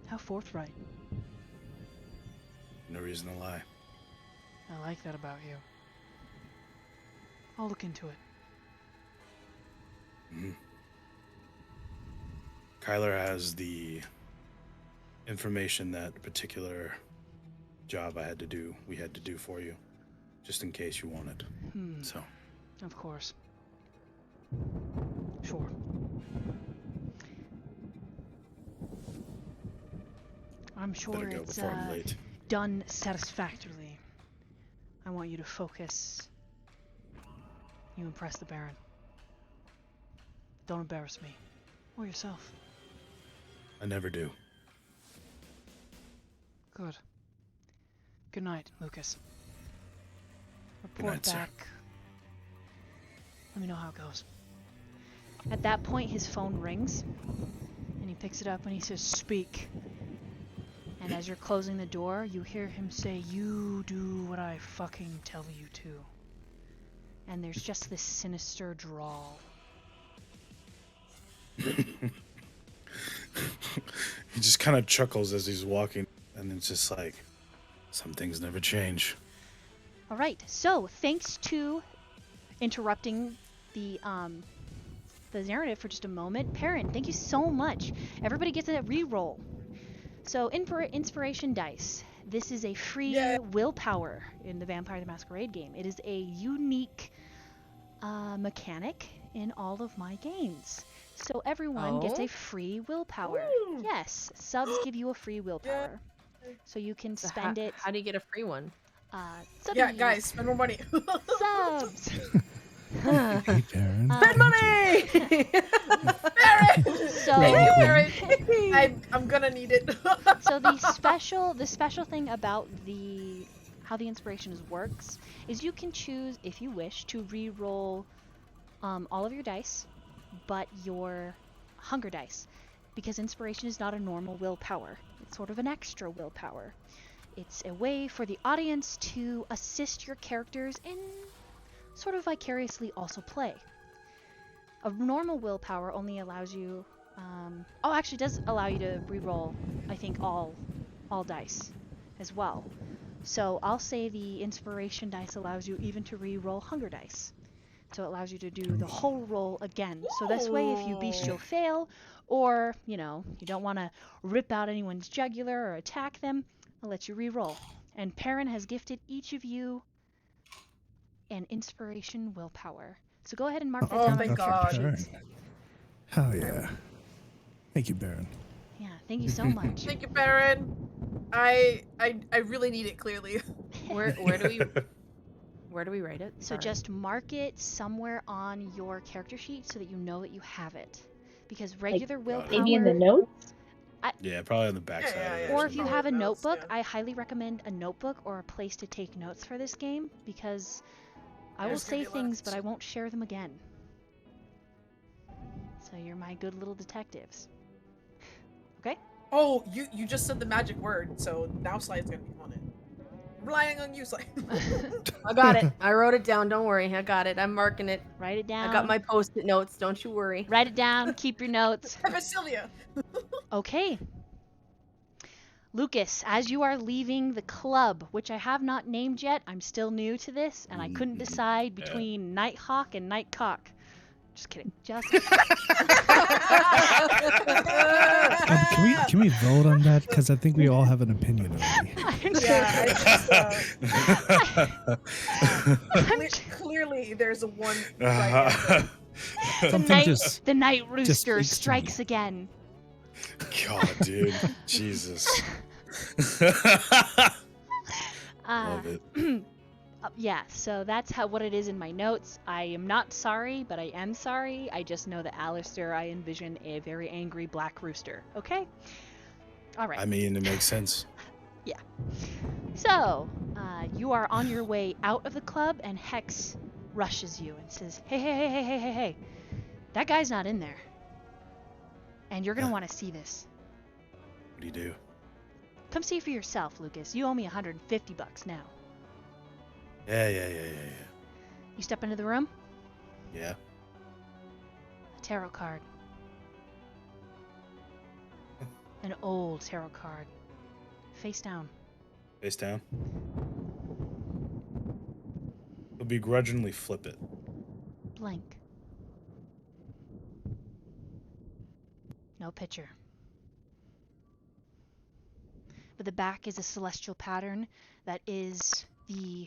How forthright. No reason to lie. I like that about you. I'll look into it. Kyler has the information that particular job we had to do for you, just in case you wanted. So. Of course. Sure. I'm sure Better go it's before I'm late. done satisfactorily. I want you to focus. You impress the Baron. Don't embarrass me. Or yourself. I never do. Good. Good night, Lukas. Good Report night, sir. back. Let me know how it goes. At that point, his phone rings, and he picks it up and he says, "Speak." And as you're closing the door, you hear him say, "You do what I fucking tell you to." And there's just this sinister drawl. He just kind of chuckles as he's walking, and it's just like, some things never change. All right, so thanks to interrupting the narrative for just a moment, Perrin, thank you so much. Everybody gets a re-roll. So inspiration dice. This is a free willpower in the Vampire the Masquerade game. It is a unique mechanic in all of my games. So everyone gets a free willpower. Ooh. Yes, subs give you a free willpower. So you can So spend it. How do you get a free one? Yeah, guys, spend more money. Subs! Hey, Baron. Spend money! Baron! So, Thank you, Baron. I'm gonna need it. so the special thing about how the inspirations works is you can choose, if you wish, to re-roll all of your dice, but your hunger dice, because inspiration is not a normal willpower. It's sort of an extra willpower. It's a way for the audience to assist your characters in sort of vicariously also play. A normal willpower only allows you, actually does allow you to re-roll, I think, all dice as well. So I'll say the inspiration dice allows you even to re-roll hunger dice. So it allows you to do the whole roll again. So this way, if you bestial fail, or, you don't want to rip out anyone's jugular or attack them, I'll let you re-roll. And Perrin has gifted each of you an inspiration willpower. So go ahead and mark that down on thank your God. character sheets. Hell yeah. Thank you, Baron. Yeah, thank you so much. Thank you, Baron. I really need it, clearly. Where do we write it? So Sorry. just mark it somewhere on your character sheet so that you know that you have it. Because regular willpower... Maybe in the notes? Yeah, probably on the backside. Yeah. Or if you have a Notes, notebook, yeah. I highly recommend a notebook or a place to take notes for this game, because I will There's gonna say be a lot of things, but I shit. won't share them again. So you're my good little detectives. Okay? Oh, you just said the magic word, so now Slide's gonna be on it. Relying on you, Slide. I got it. I wrote it down. Don't worry. I got it. I'm marking it. Write it down. I got my post-it notes. Don't you worry. Write it down. Keep your notes. Vasilia. Okay. Lukas, as you are leaving the club, which I have not named yet, I'm still new to this, and I couldn't decide between Nighthawk and Nightcock. Just kidding. Just kidding. Can we vote on that? Because I think we all have an opinion already. Clearly, there's a one right answer. The night rooster speaks to strikes me. again. God, dude. Jesus. Love it. Yeah, so that's what it is in my notes. I am not sorry, but I am sorry. I just know that Alistair, I envision a very angry black rooster. Okay? All right. I mean, it makes sense. Yeah. So, you are on your way out of the club, and Hex rushes you and says, Hey. That guy's not in there. And you're going to want to see this. What do you do? Come see for yourself, Lukas. You owe me $150 now. Yeah. You step into the room? Yeah. A tarot card. An old tarot card. Face down. Face down. He'll begrudgingly flip it. Blank. No picture. But the back is a celestial pattern that is the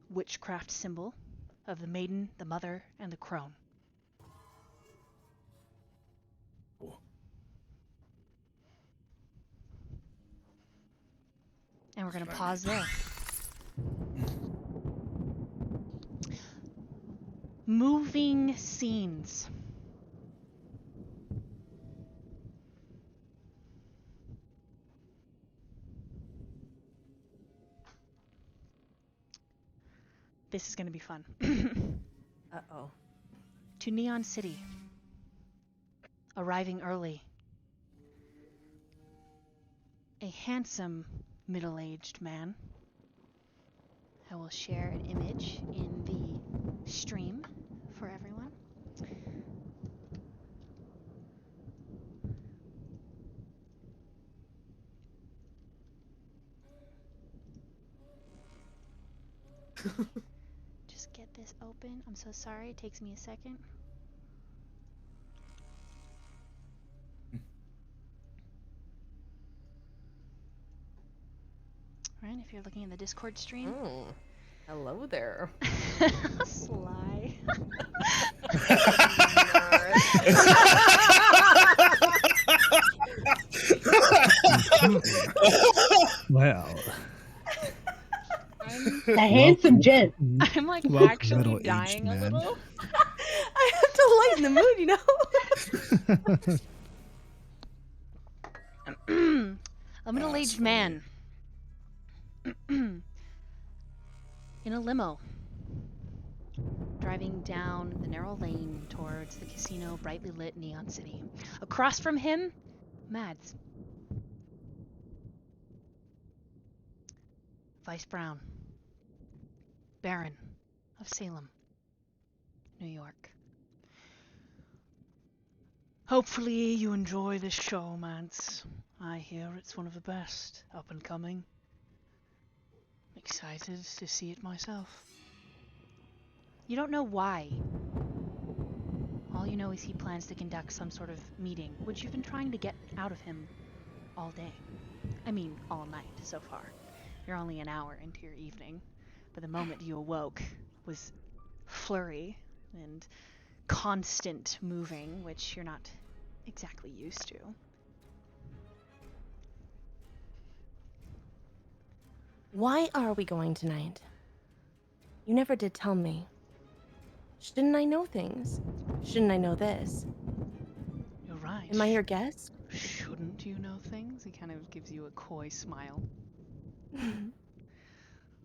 witchcraft symbol of the maiden, the mother, and the crone. Cool. And we're going to pause there. Moving scenes. This is going to be fun. Uh-oh. To Neon City. Arriving early. A handsome, middle-aged man. I will share an image in the stream for everyone. Just get this open. I'm so sorry, it takes me a second. Right, if you're looking in the Discord stream. Hello there. Sly. Well, A handsome gent. I'm like welcome, actually middle-aged dying a man. little. I have to lighten the mood, you know? A middle-aged man. In a limo. Driving down the narrow lane towards the casino brightly lit Neon City. Across from him, Mads. Vice Brown. Baron of Salem, New York. Hopefully you enjoy this show, Mads. I hear it's one of the best, up and coming. Excited to see it myself. You don't know why. All you know is he plans to conduct some sort of meeting, which you've been trying to get out of him all day. I mean, all night so far. You're only an hour into your evening, but the moment you awoke was flurry and constant moving, which you're not exactly used to. Why are we going tonight? You never did tell me. Shouldn't I know things? Shouldn't I know this? You're right. Am I your guest? Shouldn't you know things? He kind of gives you a coy smile.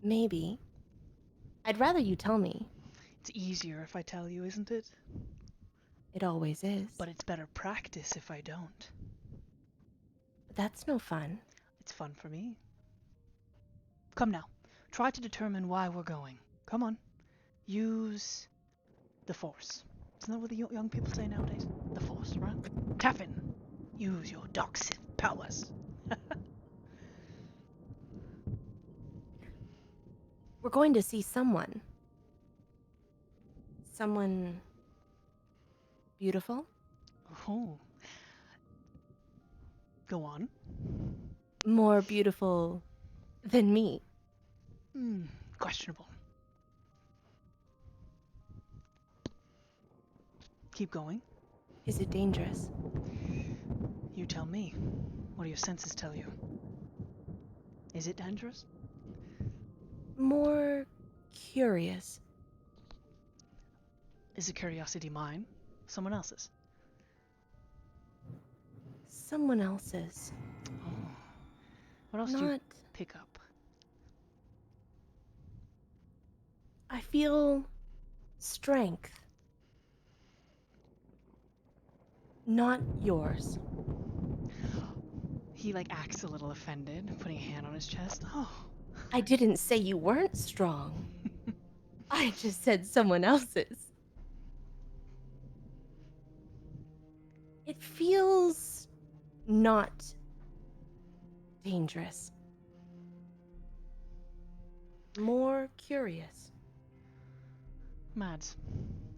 Maybe. I'd rather you tell me. It's easier if I tell you, isn't it? It always is. But it's better practice if I don't. But that's no fun. It's fun for me. Come now. Try to determine why we're going. Come on. Use the Force. Isn't that what the young people say nowadays? The Force, right? Tap in. Use your dark Sith powers. We're going to see someone. Someone beautiful? Oh. Go on. More beautiful than me. Questionable. Keep going. Is it dangerous? You tell me. What do your senses tell you? Is it dangerous? More curious. Is the curiosity mine? Someone else's? Someone else's. Oh. What else do you pick up? I feel strength. Not yours. He acts a little offended, putting a hand on his chest. Oh. I didn't say you weren't strong. I just said someone else's. It feels not dangerous. More curious. Mads.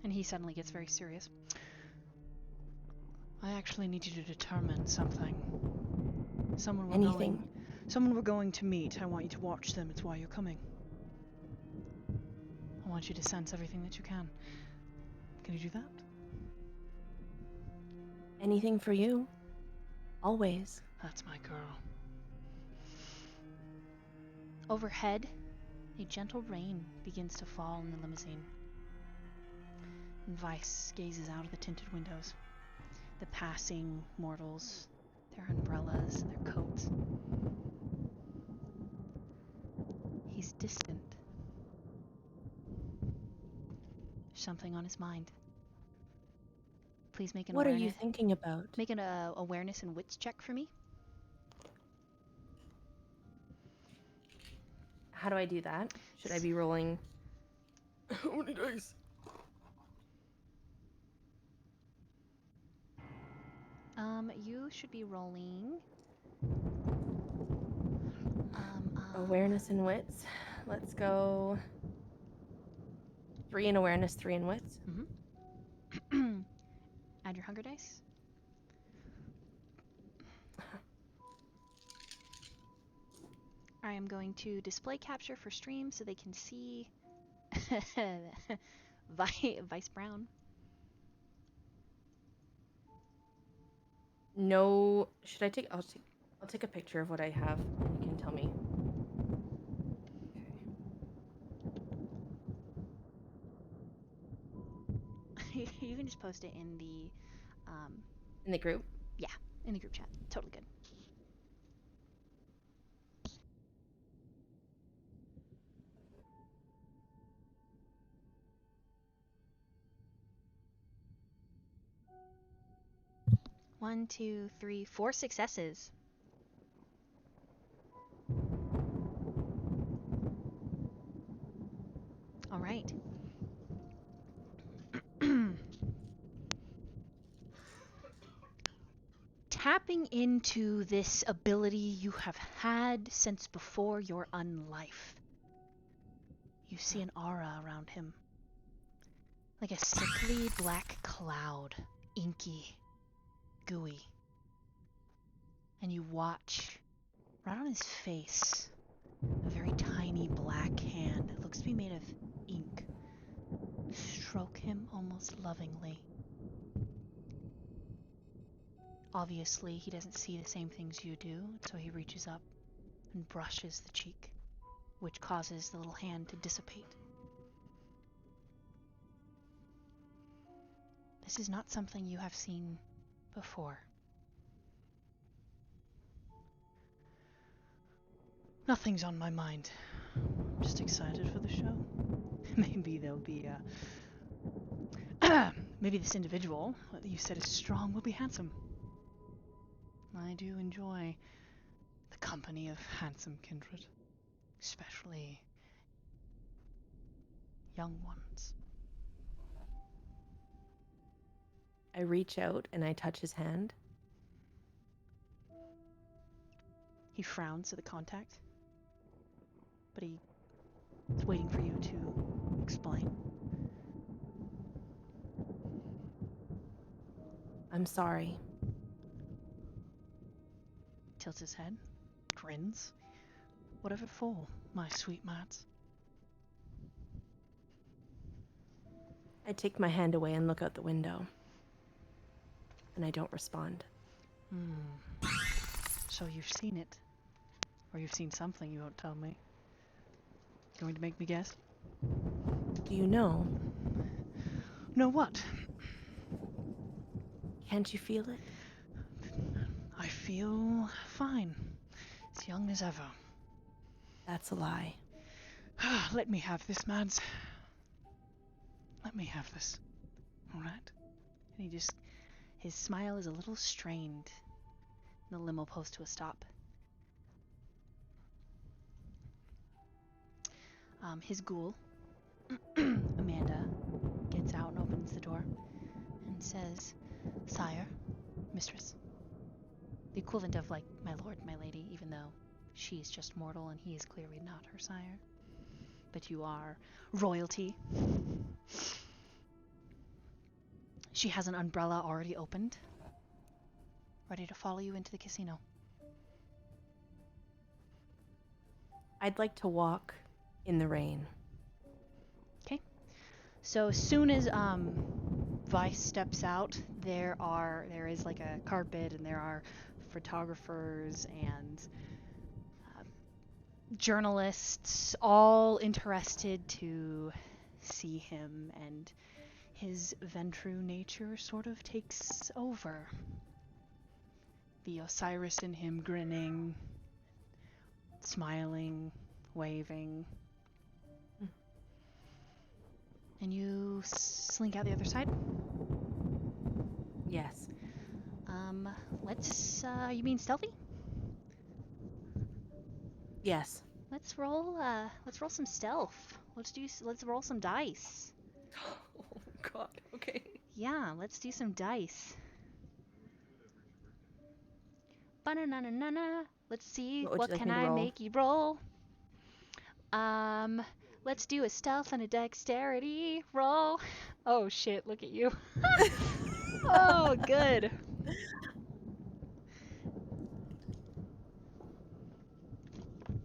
And he suddenly gets very serious. I actually need you to determine something. Anything? Someone we're going to meet. I want you to watch them. It's why you're coming. I want you to sense everything that you can. Can you do that? Anything for you. Always. That's my girl. Overhead, a gentle rain begins to fall in the limousine. And Vice gazes out of the tinted windows. The passing mortals, their umbrellas, their coats. He's distant. Something on his mind. Please make an What are awareness. you thinking about? Make an awareness and wits check for me. How do I do that? Should I be rolling? How many dice? You should be rolling. Awareness and wits. Let's go. 3 in awareness, 3 in wits. Mm-hmm. Add your hunger dice. I am going to display capture for stream so they can see Vice Brown. No. Should I take? I'll take a picture of what I have, and you can tell me. You can just post it in the In the group. yeah, in the group chat. Totally good. One, two, three, 4 successes. All right. Tapping into this ability you have had since before your unlife. You see an aura around him. Like a sickly black cloud. Inky. Gooey. And you watch, right on his face, a very tiny black hand that looks to be made of ink. Stroke him almost lovingly. Obviously, he doesn't see the same things you do, so he reaches up and brushes the cheek, which causes the little hand to dissipate. This is not something you have seen before. Nothing's on my mind. I'm just excited for the show. Maybe there'll be maybe this individual that you said is strong will be handsome. I do enjoy the company of handsome kindred, especially young ones. I reach out and I touch his hand. He frowns at the contact, but he's waiting for you to explain. I'm sorry. Tilts his head, grins. Whatever for, my sweet Mads. I take my hand away and look out the window. And I don't respond. So you've seen it. Or you've seen something you won't tell me. Going to make me guess? Do you know? Know what? Can't you feel it? I feel fine. As young as ever. That's a lie. Let me have this, Mads. Let me have this. Alright? And his smile is a little strained. The limo pulls to a stop. His ghoul, Amanda, gets out and opens the door and says, Sire, mistress. The equivalent of like, my lord, my lady, even though she is just mortal and he is clearly not her sire. But you are royalty. She has an umbrella already opened ready to follow you into the casino. I'd like to walk in the rain. Okay. So as soon as Vice steps out, there is like a carpet, and there are photographers and journalists all interested to see him, and his Ventru nature sort of takes over. The Osiris in him grinning, smiling, waving. And you slink out the other side? Yes. You mean stealthy? Yes. Let's roll some stealth. Let's roll some dice. Oh God. Okay. Yeah, let's do some dice. Ba-na-na-na-na-na. Let's see, What would what you like can me to I roll? make you roll? Let's do a stealth and a dexterity roll. Oh shit, look at you. Oh, good.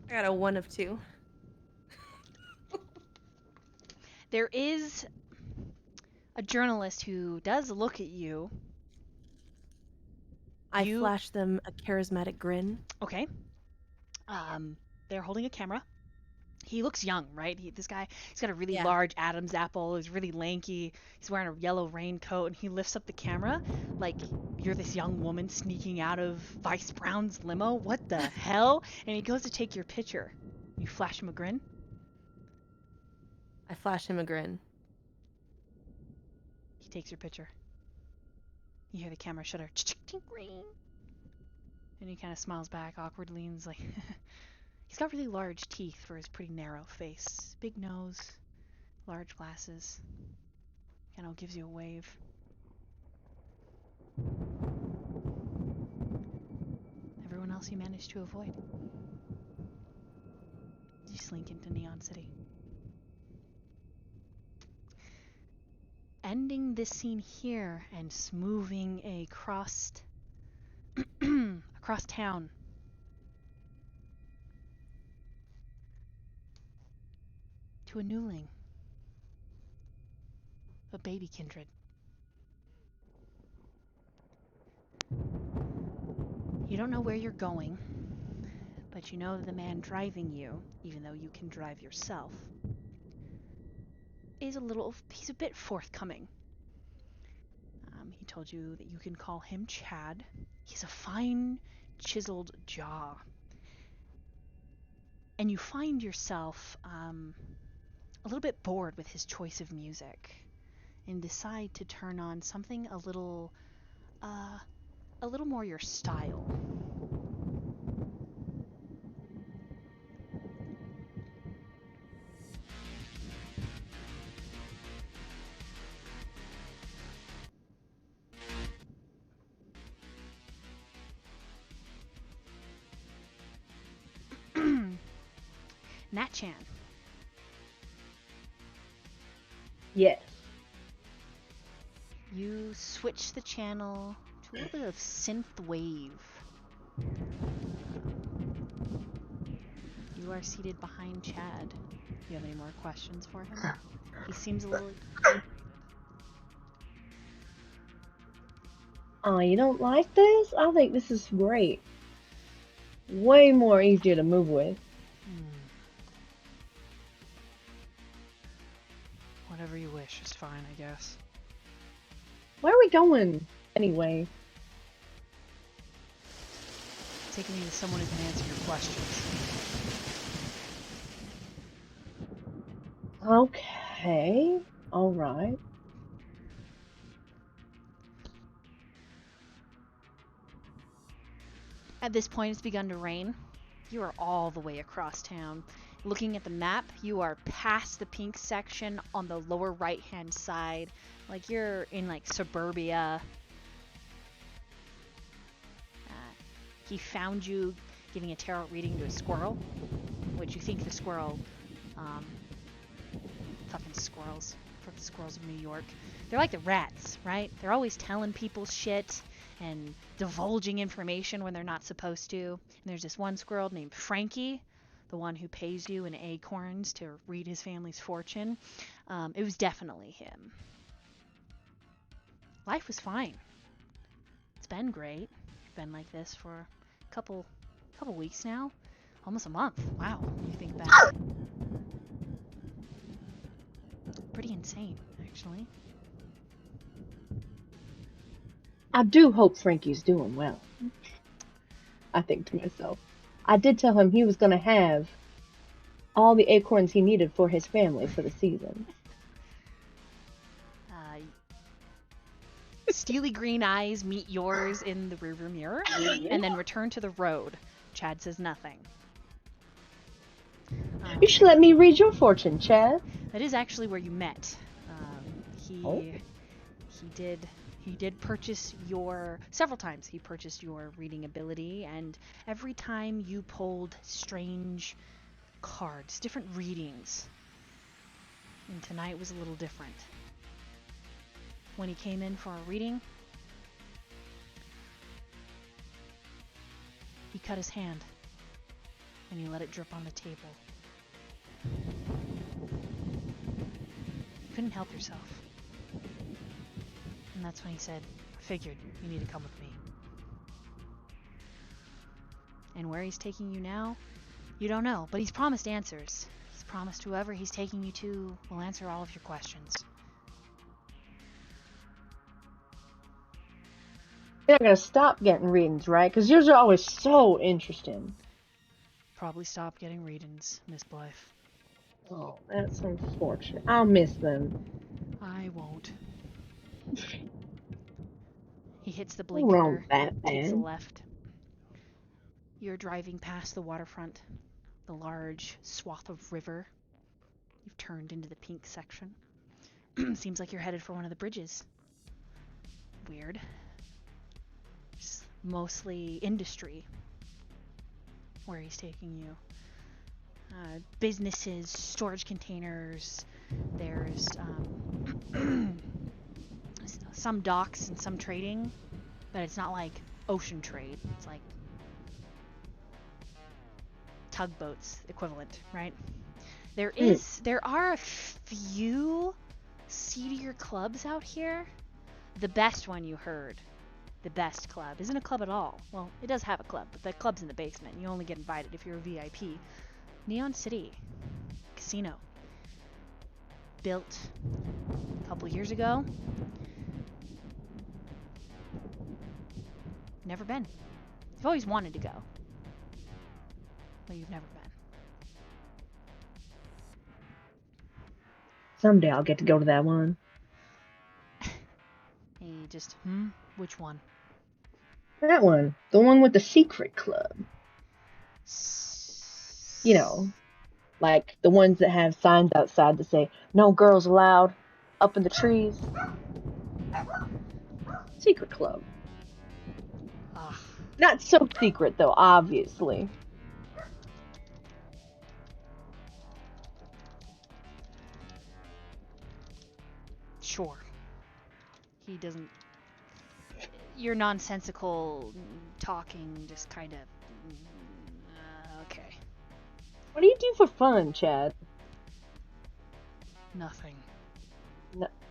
I got a 1 of 2. There is a journalist who does look at you. I flash them a charismatic grin. Okay. They're holding a camera. He looks young, right? This guy, he's got a really large Adam's apple. He's really lanky. He's wearing a yellow raincoat, and he lifts up the camera like you're this young woman sneaking out of Vice Brown's limo. What the hell? And he goes to take your picture. You flash him a grin. I flash him a grin. He takes your picture. You hear the camera shutter. And he kind of smiles back awkwardly and is like, he's got really large teeth for his pretty narrow face. Big nose, large glasses. Kind of gives you a wave. Everyone else you managed to avoid. You slink into Neon City. Ending this scene here and moving across town. To a newling. A baby kindred. You don't know where you're going, but you know that the man driving you, even though you can drive yourself, he's a bit forthcoming. He told you that you can call him Chad. He has a fine, chiseled jaw. And you find yourself a little bit bored with his choice of music and decide to turn on something a little more your style. Nat-chan. Yes. You switch the channel to a little bit of synth wave. You are seated behind Chad. Do you have any more questions for him? He seems a little... Oh, you don't like this? I think this is great. Way more easier to move with. Whatever you wish is fine, I guess. Where are we going, anyway? Taking you to someone who can answer your questions. Okay. Alright. At this point, it's begun to rain. You are all the way across town. Looking at the map, you are past the pink section on the lower right-hand side. Like you're in like suburbia. He found you giving a tarot reading to a squirrel, which you think the squirrel, fucking squirrels, for the squirrels of New York. They're like the rats, right? They're always telling people shit, and divulging information when they're not supposed to. And there's this one squirrel named Frankie, the one who pays you in acorns to read his family's fortune. It was definitely him. Life was fine. It's been great. Been like this for a couple weeks now. Almost a month. Wow, when you think back. Pretty insane, actually. I do hope Frankie's doing well. I think to myself. I did tell him he was going to have all the acorns he needed for his family for the season. Steely green eyes meet yours in the rearview mirror, and then return to the road. Chad says nothing. You should let me read your fortune, Chad. That is actually where you met. He did purchase several times he purchased your reading ability, and every time you pulled strange cards, different readings. And tonight was a little different. When he came in for a reading, he cut his hand and he let it drip on the table. You couldn't help yourself. And that's when he said, I figured you need to come with me. And where he's taking you now, you don't know, but he's promised answers. He's promised whoever he's taking you to will answer all of your questions. You're not going to stop getting readings, right? Because yours are always so interesting. Probably stop getting readings, Miss Blythe. Oh, that's unfortunate. I'll miss them. I won't. He hits the What's wrong blinker, with that, takes a man? left. You're driving past the waterfront, the large swath of river. You've turned into the pink section. Seems like you're headed for one of the bridges. Weird. It's mostly industry where he's taking you. Businesses, storage containers. There's some docks and some trading, but it's not like ocean trade. It's like tugboats equivalent, right? There are a few seedier clubs out here. The best one you heard, the best club, isn't a club at all. Well, it does have a club, but the club's in the basement. You only get invited if you're a VIP. Neon City Casino. Built a couple years ago. Never been. You've always wanted to go, but you've never been. Someday I'll get to go to that one. He just, which one? That one. The one with the secret club. You know, like the ones that have signs outside that say, no girls allowed, up in the trees. Secret club. Ah, Not so secret, though, obviously. sure. He doesn't. Your nonsensical talking just kind of. Okay. What do you do for fun, Chad? Nothing.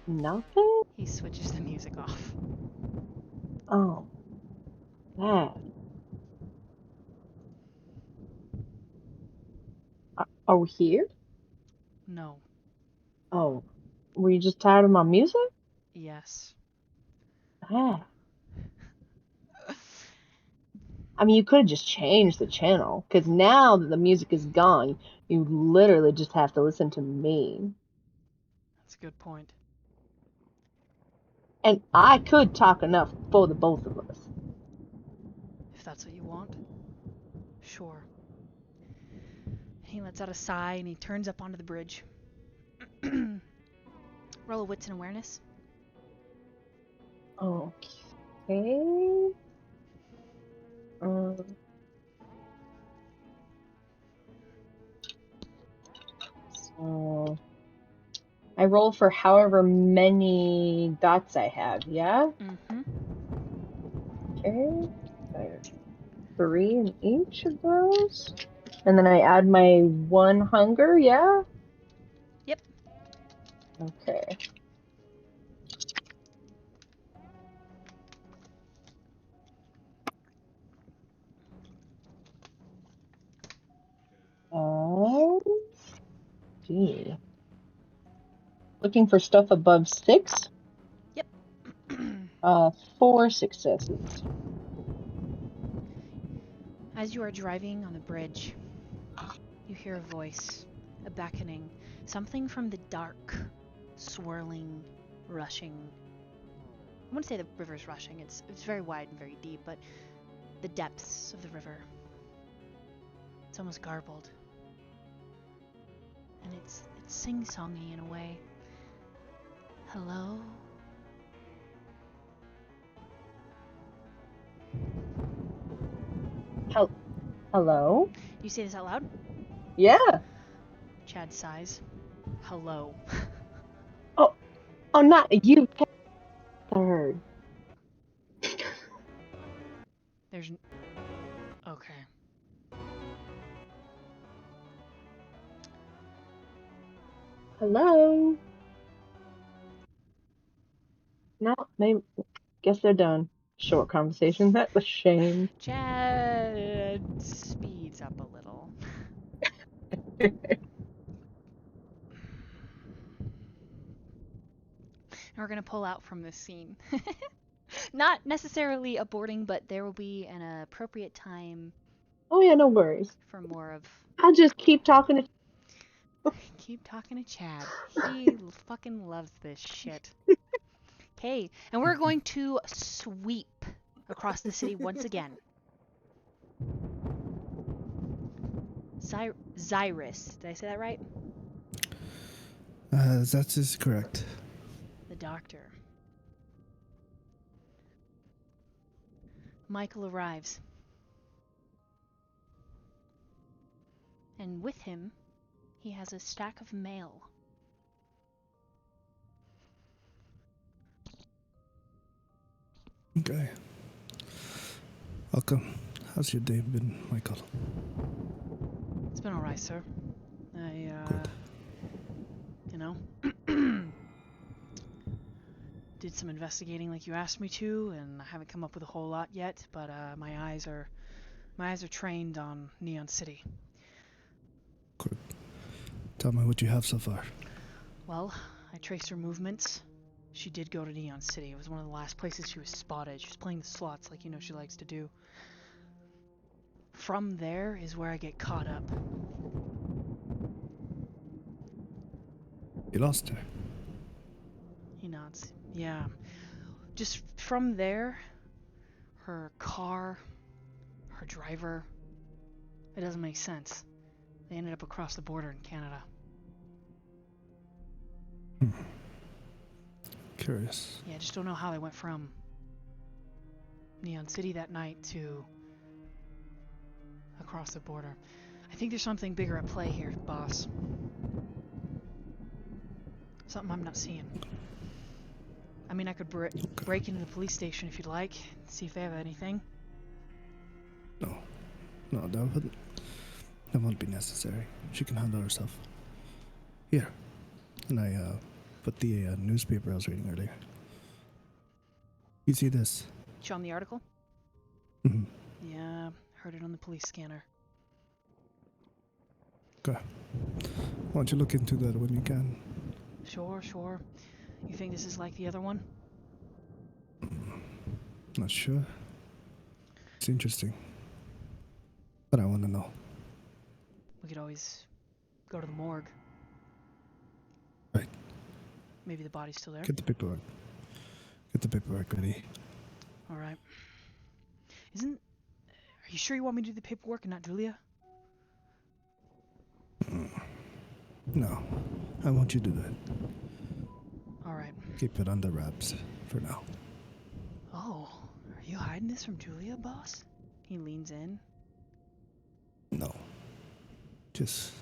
Nothing? He switches the music off. Oh. That. Are we here? No. Oh. Were you just tired of my music? Yes. Ah. I mean, you could have just changed the channel, because now that the music is gone, you literally just have to listen to me. That's a good point. And I could talk enough for the both of us. If that's what you want. Sure. He lets out a sigh and he turns up onto the bridge. Roll a wits and awareness. Okay. So I roll for however many dots I have, yeah? Mm-hmm. Okay. There's 3 in each of those. And then I add my 1 hunger, yeah? Yep. Okay. Gee. Looking for stuff above 6? Yep. 4 successes. As you are driving on the bridge, you hear a voice, a beckoning, something from the dark, swirling, rushing. I wouldn't say the river's rushing, it's very wide and very deep, but the depths of the river. It's almost garbled. And it's sing-songy in a way. Hello? Hello? You say this out loud? Yeah. Chad sighs. Hello. Oh, not you. Third. There's... Okay. Hello? No, they guess they're done. Short conversation. That's a shame. Chad speeds up a little. And we're going to pull out from this scene. Not necessarily aborting, but there will be an appropriate time Oh yeah, no worries. for more of... I'll just keep talking to... Keep talking to Chad. He fucking loves this shit. Okay, and we're going to sweep across the city once again. Xirus, did I say that right? That is correct. The doctor. Michael arrives. And with him, he has a stack of mail. Okay. Welcome. How's your day been, Michael? It's been alright, sir. Good. You know, did some investigating like you asked me to, and I haven't come up with a whole lot yet, but my eyes are trained on Neon City. Good. Tell me what you have so far. Well, I traced her movements. She did go to Neon City. It was one of the last places she was spotted. She was playing the slots like you know she likes to do. From there is where I get caught up. You lost her. He nods. Yeah. Just from there, her car, her driver, it doesn't make sense. They ended up across the border in Canada. Curious. Yeah, I just don't know how they went from Neon City that night to across the border. I think there's something bigger at play here, boss. Something I'm not seeing. I mean, I could break into the police station if you'd like, see if they have anything. No, that won't be necessary. She can handle herself. Here. And I put the newspaper I was reading earlier. You see this? Show him the article? Mm-hmm. Yeah, heard it on the police scanner. Okay. Why don't you look into that when you can? Sure. You think this is like the other one? Not sure. It's interesting. But I want to know. We could always go to the morgue. Right. Maybe the body's still there. Get the paperwork. Get the paperwork ready. Alright. Are you sure you want me to do the paperwork and not Julia? No. I want you to do it. Alright. Keep it under wraps for now. Oh, are you hiding this from Julia, boss? He leans in. No. Just...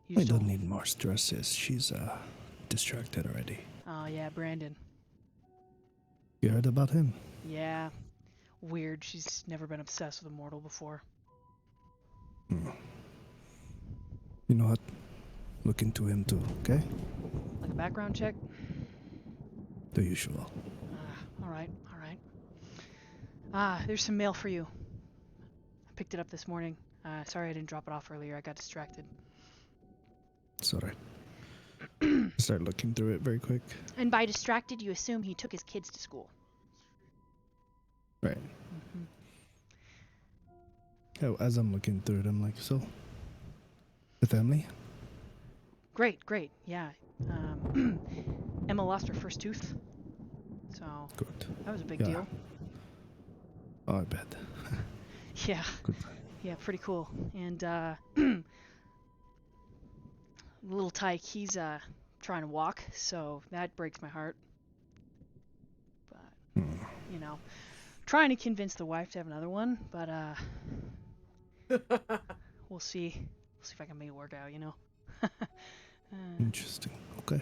You I just don't need more stresses. She's distracted already. Oh, yeah, Brandon. You heard about him? Yeah. weird. She's never been obsessed with a mortal before. You know what? Look into him too, okay? Like a background check? The usual. All right. There's some mail for you. I picked it up this morning. Sorry I didn't drop it off earlier. I got distracted. It's alright. Start looking through it very quick. And by distracted, you assume he took his kids to school. Right. Mm-hmm. Oh, as I'm looking through it, I'm like, so, the family? Great. Yeah. Emma lost her first tooth. So, Good. that was a big Yeah. deal. Oh, I bet. Yeah. Good. Yeah, pretty cool. And, little Tyke, he's, trying to walk, so that breaks my heart. But, you know, trying to convince the wife to have another one, but, we'll see. We'll see if I can make it work out, you know? Interesting. Okay.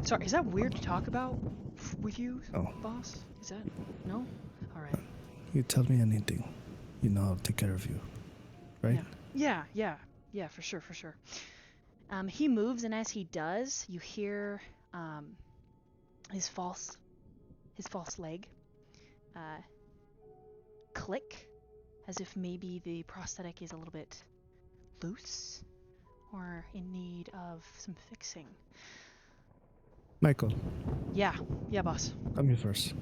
Sorry, is that weird to talk about with you, Oh. boss? Is that... No? Alright. You tell me anything. You know I'll take care of you. Right? Yeah, for sure. He moves, and as he does, you hear his false leg click, as if maybe the prosthetic is a little bit loose or in need of some fixing. Michael, Yeah, boss. come here first.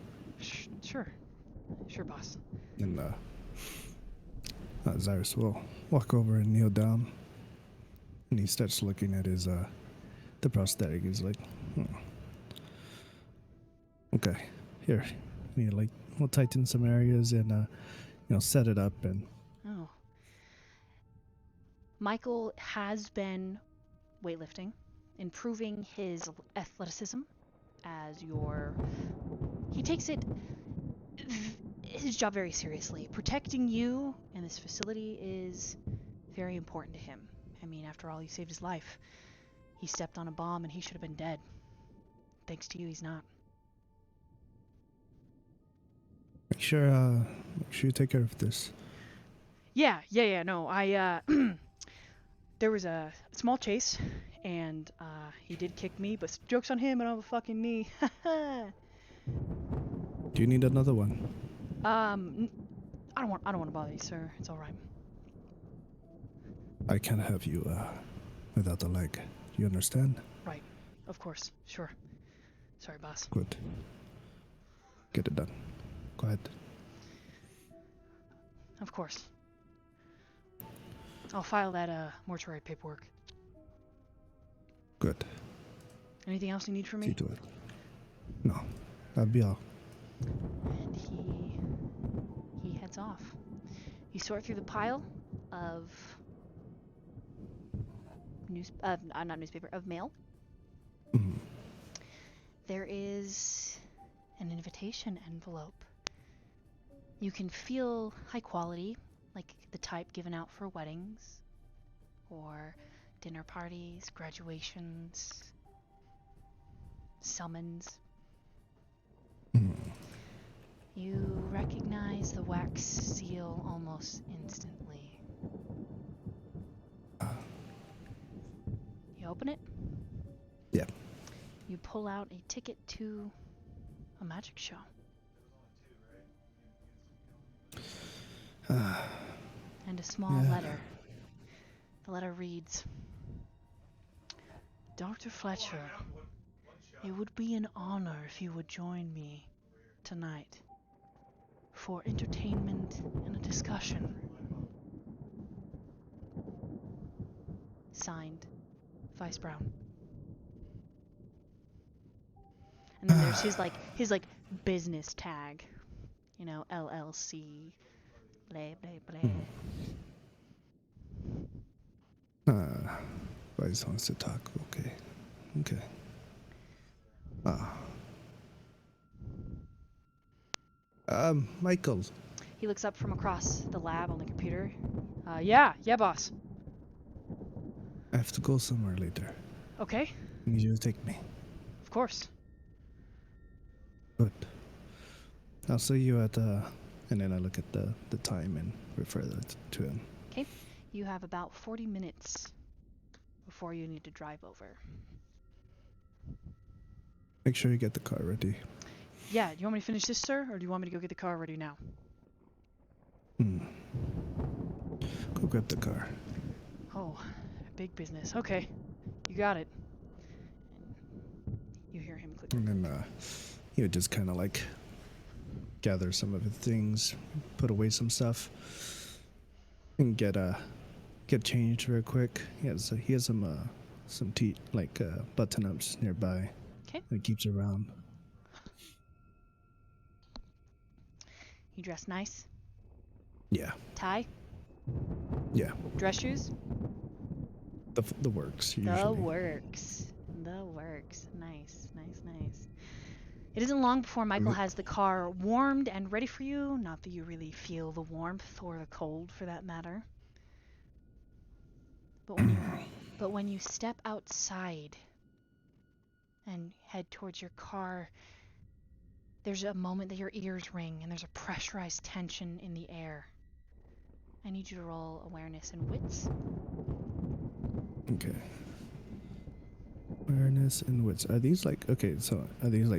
Sure, boss. And, Xirus will walk over and kneel down. And he starts looking at his, the prosthetic. He's like, okay, here. We'll tighten some areas and, set it up and... Oh. Michael has been weightlifting, improving his athleticism as he takes his job very seriously. Protecting you and this facility is very important to him. I mean, after all, you saved his life. He stepped on a bomb and he should have been dead. Thanks to you, he's not. Make sure you take care of this. Yeah, no, there was a small chase, and, he did kick me, but joke's on him, I don't have a fucking knee. Do you need another one? I don't want to bother you, sir. It's alright. I can't have you, without a leg. You understand? Right. Of course. Sure. Sorry, boss. Good. Get it done. Go ahead. Of course. I'll file that, mortuary paperwork. Good. Anything else you need from See me? to it. No. That'd be all. And he heads off. You sort through the pile of of mail. Mhm. There is an invitation envelope. You can feel high quality, like the type given out for weddings, or dinner parties, graduations, summons. You recognize the wax seal almost instantly. You open it? Yeah. You pull out a ticket to a magic show. And a small letter. The letter reads, Dr. Fletcher, it would be an honor if you would join me tonight for entertainment and a discussion. Signed, Vice Brown. And then there's his business tag, LLC, blah blah blah. Vice wants to talk. Okay. Michael. He looks up from across the lab on the computer. Yeah, boss. I have to go somewhere later. Okay, I need you to take me. of course. Good. I'll see you at and then I look at the time and refer that to him. Okay. You have about 40 minutes before you need to drive over. Make sure you get the car ready. Yeah, do you want me to finish this, sir, or do you want me to go get the car ready now? Go grab the car. Oh, big business. Okay, you got it. And you hear him click. And then he would just kind of like gather some of his things, put away some stuff, and get changed real quick. He has some button ups nearby. Okay. That he keeps around. You dress nice? Yeah. Tie? Yeah. Dress shoes? The works usually. The works. The works. Nice, nice, nice. It isn't long before Michael has the car warmed and ready for you. Not that you really feel the warmth or the cold for that matter. But when you step outside and head towards your car, there's a moment that your ears ring and there's a pressurized tension in the air. I need you to roll awareness and wits. Okay. Awareness and wits. Are these like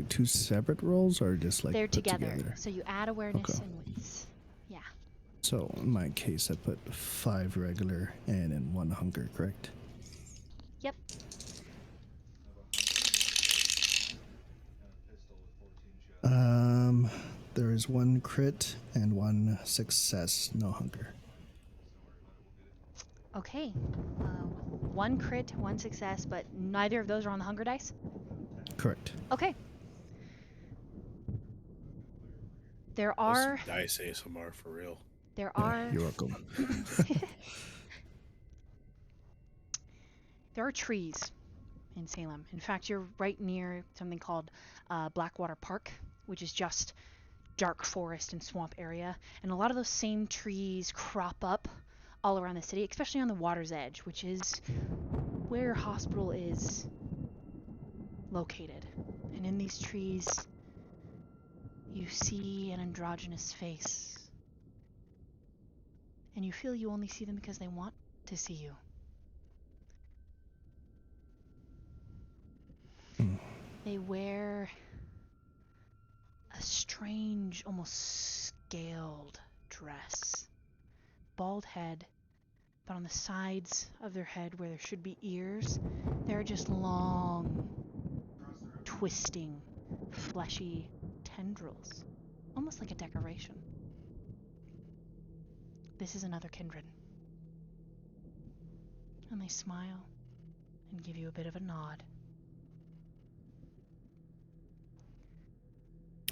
two separate rolls or just like They're put together. So you add awareness and wits. Yeah. So in my case, I put 5 regular and then 1 hunger, correct? Yep. There is 1 crit and 1 success, no hunger. Okay. 1 crit, 1 success, but neither of those are on the hunger dice? Correct. Okay. There are... Dice ASMR for real. There are... You're welcome. There are trees in Salem. In fact, you're right near something called Blackwater Park, which is just dark forest and swamp area. And a lot of those same trees crop up all around the city, especially on the water's edge, which is where your hospital is located. And in these trees, you see an androgynous face. And you feel you only see them because they want to see you. They wear a strange, almost scaled dress. Bald head, but on the sides of their head where there should be ears, there are just long, twisting, fleshy tendrils. Almost like a decoration. This is another kindred. And they smile and give you a bit of a nod.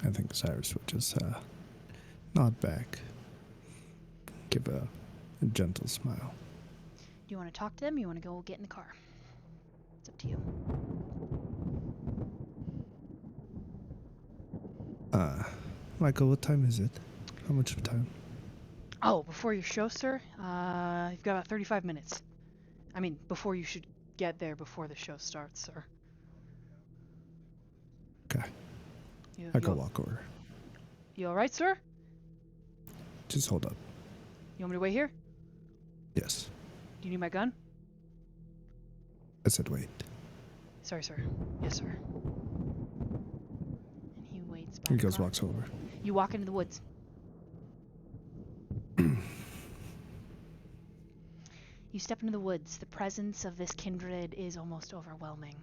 I think Xirus would just nod back, give a gentle smile. Do you want to talk to them? Or you want to go get in the car? It's up to you. Michael, what time is it? How much of time? Oh, before your show, sir? You've got about 35 minutes. I mean, before you should get there before the show starts, sir. Okay. I go walk over. You alright, sir? Just hold up. You want me to wait here? Yes. Do you need my gun? I said wait. Sorry, sir. Yes, sir. And he waits by He the goes, car. walks over. You walk into the woods. You step into the woods. The presence of this kindred is almost overwhelming.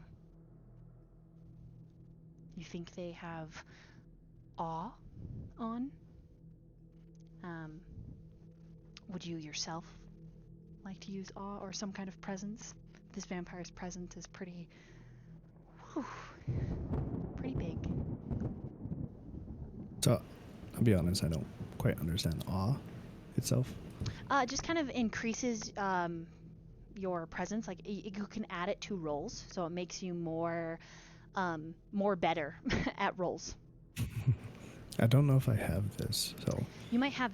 You think they have awe on? Would you yourself like to use awe or some kind of presence? This vampire's presence is pretty big. So, I'll be honest, I don't quite understand awe itself. It just kind of increases your presence. Like you can add it to rolls, so it makes you more better at rolls. I don't know if I have this, so... You might have...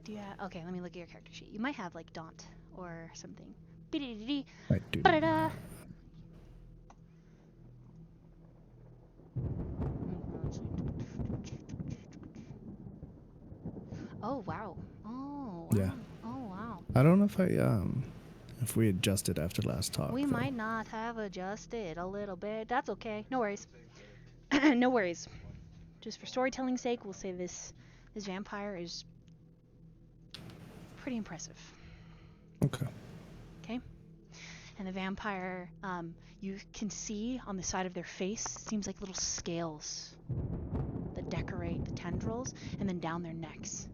do you have... Okay, let me look at your character sheet. You might have, like, Daunt or something. I do. Ba-da-da. Oh, wow. Oh, wow. Yeah. Oh, wow. I don't know if we adjusted after last talk. We though. might not have adjusted a little bit. That's okay. No worries. No worries. Just for storytelling's sake, we'll say this vampire is pretty impressive. Okay. Okay? And the vampire, you can see on the side of their face, seems like little scales that decorate the tendrils, and then down their necks.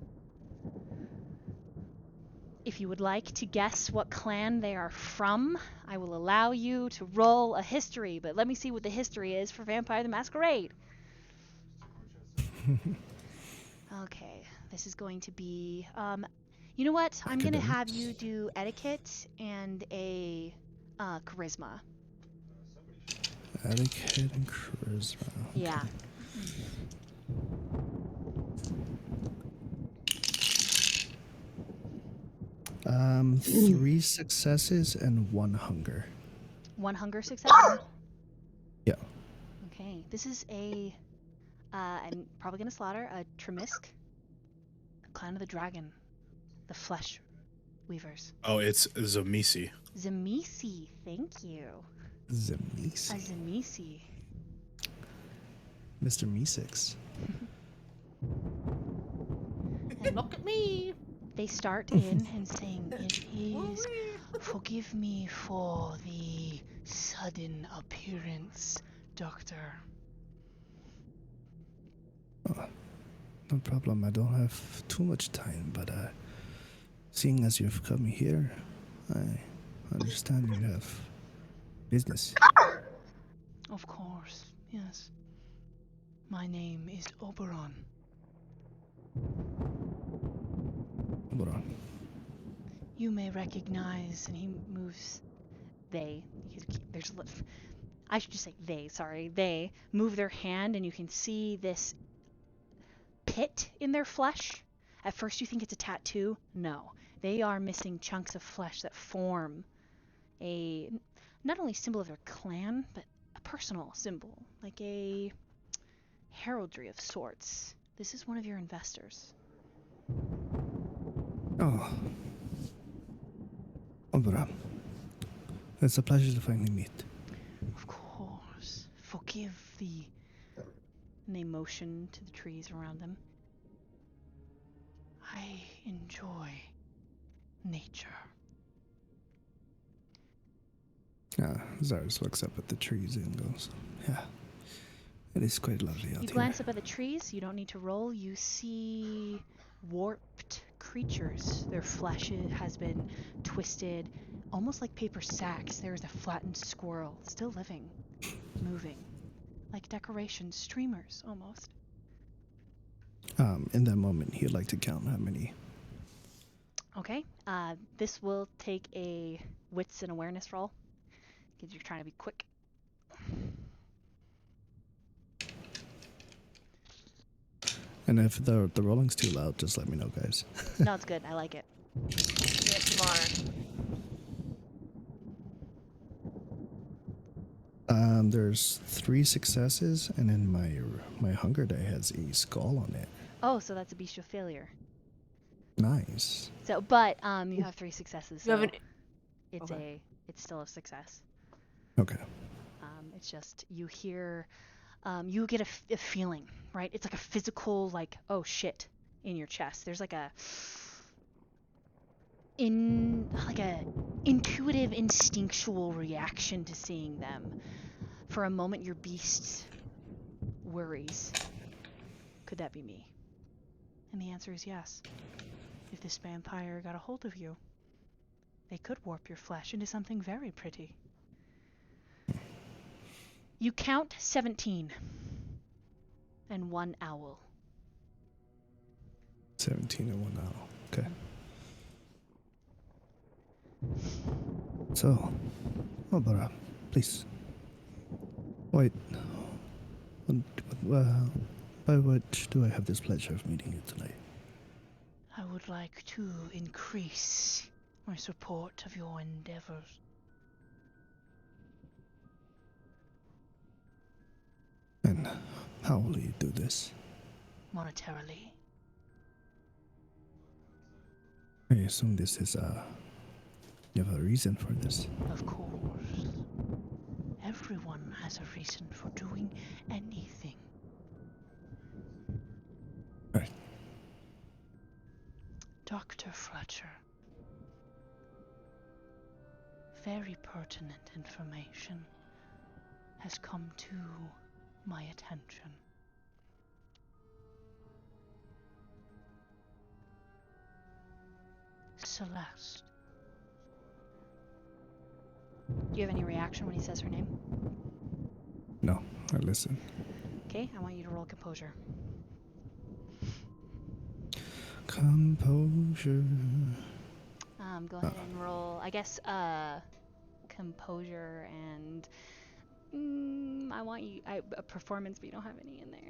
If you would like to guess what clan they are from, I will allow you to roll a history, but let me see what the history is for Vampire the Masquerade. Okay, this is going to be, you know what? I'm going to have you do etiquette and a charisma. Etiquette and charisma. Okay. Yeah. 3 successes and 1 hunger. 1 hunger success? Yeah. Okay, this is I'm probably going to slaughter a Tremisk, clan of the dragon, the flesh weavers. Oh, it's Zamisi. Zamisi, thank you. A Zamisi. Zamisi. Mr. Meesix. And look at me. They start in and saying, "It is forgive me for the sudden appearance, Doctor." Oh, no problem. I don't have too much time, but seeing as you've come here, I understand you have business. Of course, yes. My name is Oberon. Hold on. You may recognize, and he moves. I should just say they. Sorry, they move their hand, and you can see this pit in their flesh. At first, you think it's a tattoo. No, they are missing chunks of flesh that form a not only symbol of their clan, but a personal symbol, like a heraldry of sorts. This is one of your investors. Oh. Obra. It's a pleasure to finally meet. Of course. Forgive the... And they motion to the trees around them. I enjoy nature. Xirus looks up at the trees and goes, yeah, it is quite lovely out You here. glance up at the trees. You don't need to roll. You see warped creatures. Their flesh has been twisted, almost like paper sacks. There is a flattened squirrel, still living, moving, like decorations, streamers, almost. In that moment, he'd like to count how many. Okay. This will take a wits and awareness roll, because you're trying to be quick. And if the rolling's too loud, just let me know, guys. No, it's good. I like it. ASMR. There's 3 successes, and then my hunger die has a skull on it. Oh, so that's a bestial failure. Nice. So, but you have 3 successes. So it's Okay. it's still a success. Okay. It's just you hear, you get a feeling, right? It's like a physical, like, oh shit, in your chest. There's like a intuitive, instinctual reaction to seeing them. For a moment, your beast worries. Could that be me? And the answer is yes. If this vampire got a hold of you, they could warp your flesh into something very pretty. You count 17 and 1 owl. 17 and 1 owl. Okay. So, Obra, please. Wait. By which do I have this pleasure of meeting you tonight? I would like to increase my support of your endeavors. And how will you do this? Monetarily. I assume this is you have a reason for this. Of course. Everyone has a reason for doing anything. Right. Dr. Fletcher. Very pertinent information has come to my attention. Celeste. Do you have any reaction when he says her name? No, I listen. Okay, I want you to roll composure. Composure. Go ahead and roll, I guess, composure and I want you a performance, but you don't have any in there.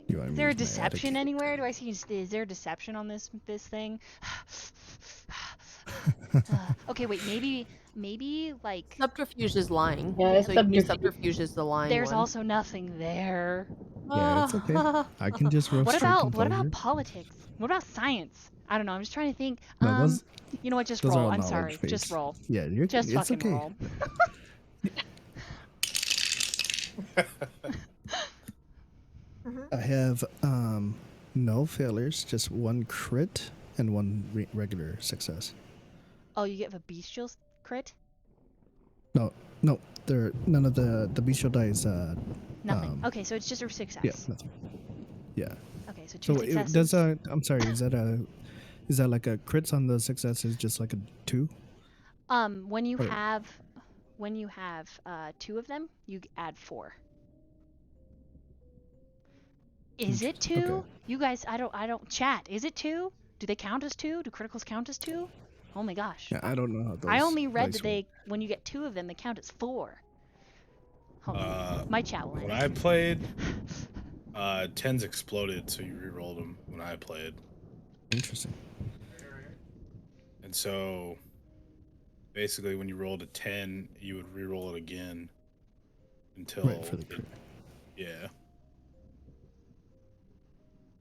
You want Is me there a to use my deception etiquette? anywhere? Do I see? Is there deception on this thing? Okay, wait. Maybe like Subterfuge is lying. Yeah, So you can use subterfuge. subterfuge is the lying there's one. also nothing there. Yeah, it's okay. I can just roll What straight about composure. politics? What about science? I don't know. I'm just trying to think. No, those You know what? Just those are roll. all I'm knowledge sorry. Just based. roll. Yeah, you're Just it's fucking okay. roll. I have no failures, just one crit and one regular success. Oh, you get a bestial crit? No, there none of the bestial die is Nothing. Okay, so it's just a success. yeah, nothing. Yeah. Okay, so two So successes. does I'm sorry, is that like a crits on the successes just like a 2? When you Or- have two of them, you add 4. Is it 2? Okay. You guys, I don't chat. Is it 2? Do they count as 2? Do criticals count as 2? Oh my gosh. Yeah, I don't know how those I only read dice that when you get 2 of them, they count as 4. Hold on. My chat will When end. I played, 10s exploded, so you re-rolled them when I played. Interesting. And so, basically, when you rolled a 10, you would re-roll it again until Right, for the crit. yeah.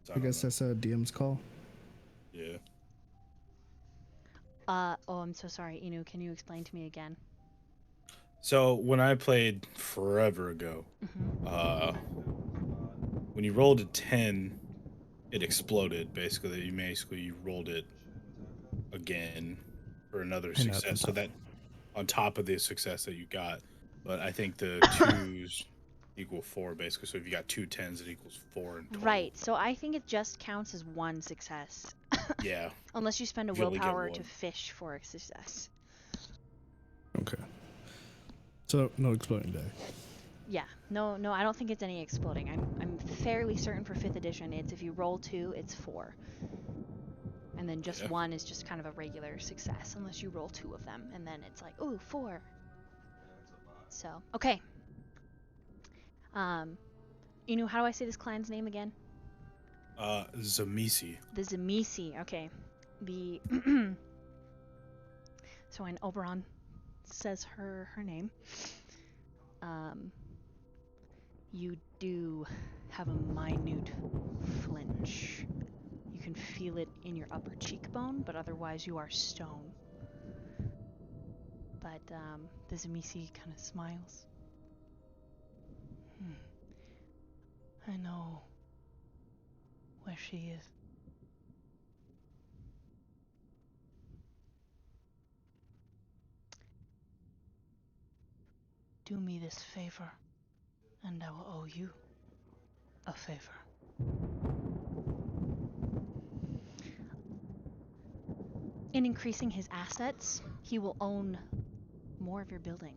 So I guess that's a DM's call. yeah. Oh, I'm so sorry. Inu, can you explain to me again? So when I played forever ago, when you rolled a 10, it exploded. Basically, you rolled it again for another And on success. So top. that on top of the success that you got, but I think the 2s equal 4 basically. So if you got 2 10s, it equals 4 in total. Right, so I think it just counts as 1 success. Yeah. Unless you spend a You only get willpower to one. fish for a success. Okay. So no exploding die. Yeah, no, I don't think it's any exploding. I'm fairly certain for 5th edition, it's if you roll 2, it's 4. And then just 1 is just kind of a regular success, unless you roll 2 of them, and then it's like, ooh, 4. So, okay. Inu, how do I say this clan's name again? Zamisi. The Zamisi, okay. The so when Oberon says her name, you do have a minute flinch. You can feel it in your upper cheekbone, but otherwise you are stone. But the Zamisi kind of smiles. I know where she is. Do me this favor, and I will owe you a favor. In increasing his assets, he will own more of your building.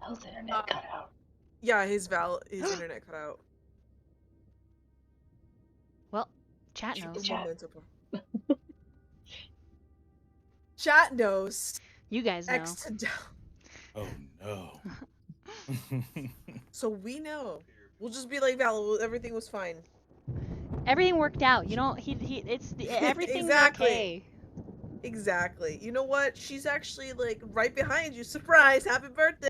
How's the internet cut out? Yeah, his internet cut out. Well, chat knows. Chat. Chat knows. You guys know. X to down. Oh no. So we know. We'll just be like Val. Everything was fine. Everything worked out. You know, everything's Exactly. okay. Exactly. You know what? She's actually like right behind you. Surprise! Happy birthday.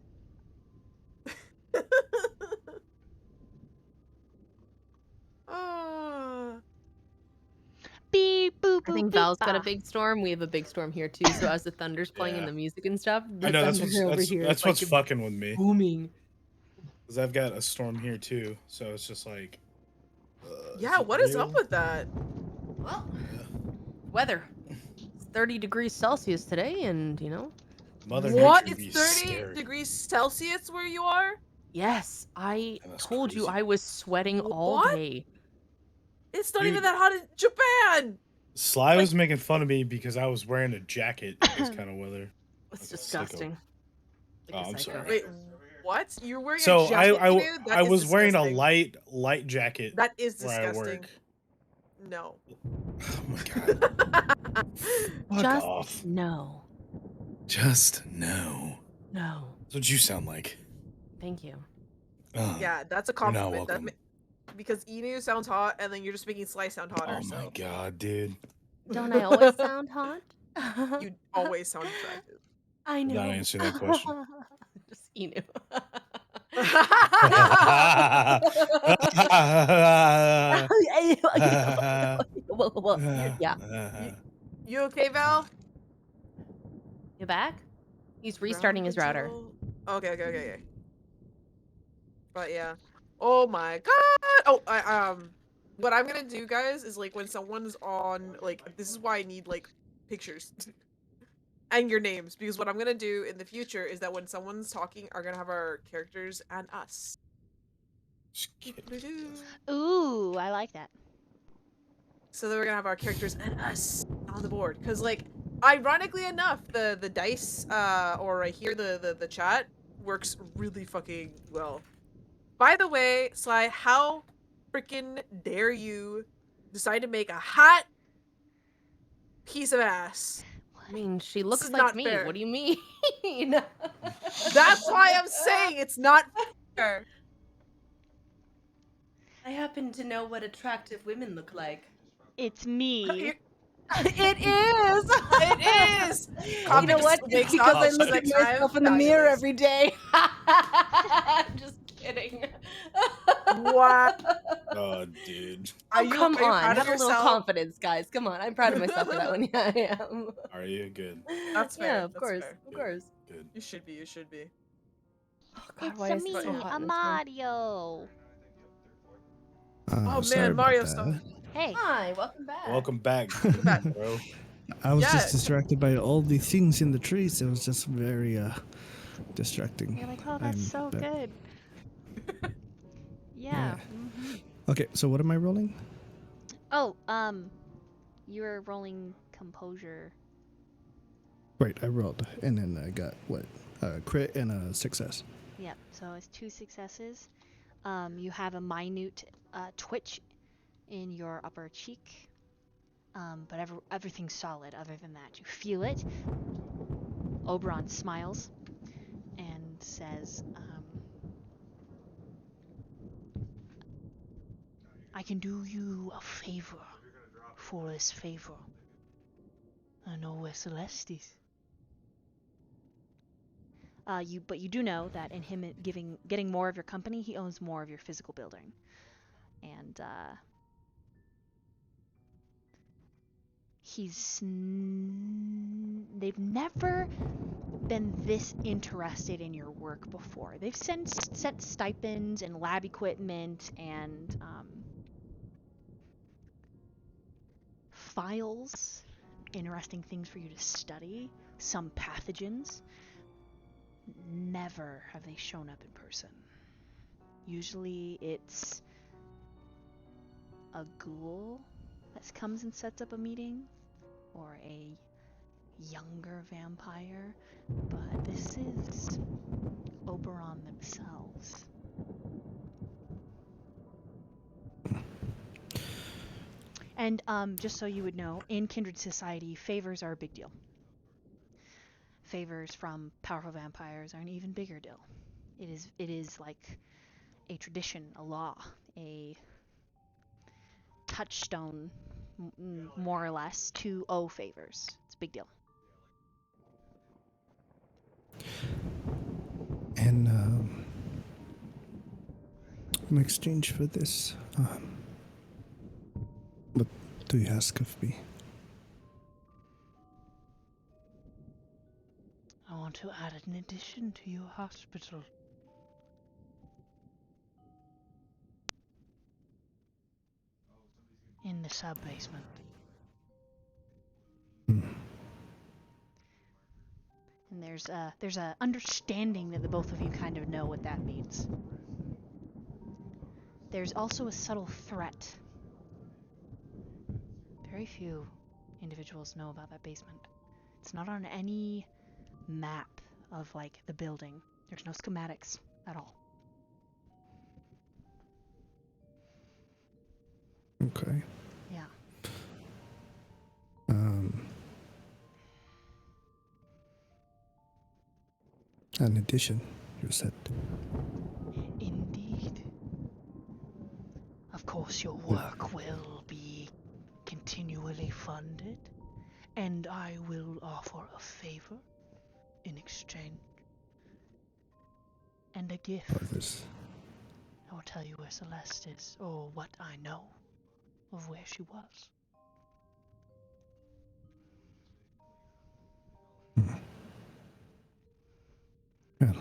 Ah. Beep boop I think Val's got a big storm. We have a big storm here too. So as the thunder's playing and Yeah. the music and stuff, the I know thunder over here is that's like what's fucking with me. booming. Because I've got a storm here too, so it's just like. Yeah, what is up with that? Well, weather. It's 30 degrees Celsius today, and Mother What? Nature It's be 30 scary. degrees Celsius where you are? yes, I Yeah, that's told you crazy. I was sweating all What? day. It's not Dude. even that hot in Japan. Sly Like- was making fun of me because I was wearing a jacket this kind of weather. It's Like a disgusting. Oh, I'm psycho. sorry. Wait, what? You're wearing So a jacket, Inu? That I is was wearing a disgusting. light jacket That is where I disgusting. work. No. Oh my god. Fuck Just off. no. Just no. No. That's what you sound like. Thank you. Yeah, that's a You're not compliment. welcome. Because Inu sounds hot, and then you're just making Sly sound hotter. Oh my so. god, dude. Don't I always sound hot? You always sound attractive. I know. Not answer that question. Just Inu. Well, yeah. You okay, Val? You back? He's restarting his router. Okay. But yeah. Oh my god! Oh, what I'm gonna do, guys, is like when someone's on, like, this is why I need, like, pictures. And your names, because what I'm gonna do in the future is that when someone's talking, are gonna have our characters and us. Ooh, I like that. So then we're gonna have our characters and us on the board. Cause like, ironically enough, the dice, or right here, the chat works really fucking well. By the way, Sly, how freaking dare you decide to make a hot piece of ass? I mean, she This looks is like not me. fair. What do you mean? That's why I'm saying it's not fair. I happen to know what attractive women look like. It's me. It is. It is. You know what? It's because I look at myself in the mirror every day. I'm just kidding. Wow. Oh, dude. Oh, come on. proud of Have a little yourself? confidence, guys. Come on. I'm proud of myself for that one. Yeah, I am. Are you good? That's fair. Yeah, of That's course. fair. Of Good. course. Good. You should be. Oh, God, It's why a is it me, so hot a in this room? Mario. Oh, Sorry man, about Mario that. stuff. Hey. Hi, welcome back. Welcome back, bro. I was Yeah. just distracted by all the things in the trees. It was just very distracting. You're like, oh, that's I'm so back. good. Yeah. Okay, so what am I rolling? Oh, you're rolling composure. Right, I rolled, and then I got what? A crit and a success. Yep. So it's 2 successes. You have a minute twitch in your upper cheek. But everything's solid other than that. You feel it. Oberon smiles and says, I can do you a favor for this favor. I know where Celeste is. But you do know that in him getting more of your company, he owns more of your physical building. And they've never been this interested in your work before. They've sent stipends and lab equipment and files, interesting things for you to study, some pathogens. Never have they shown up in person. Usually it's a ghoul that comes and sets up a meeting, or a younger vampire, but this is Oberon themselves. And just so you would know, in Kindred Society, favors are a big deal. Favors from powerful vampires are an even bigger deal. It is like a tradition, a law, a touchstone, more or less, to owe favors. It's a big deal. And in exchange for this, what do you ask of me? added an addition to your hospital. In the sub-basement. And there's a understanding that the both of you kind of know what that means. There's also a subtle threat. Very few individuals know about that basement. It's not on any map of, like, the building. There's no schematics at all. Okay. Yeah. An addition, you said. Indeed. Of course, your work will be continually funded, and I will offer a favor in exchange. And a gift. For this. I will tell you where Celeste is, or what I know of where she was. Well.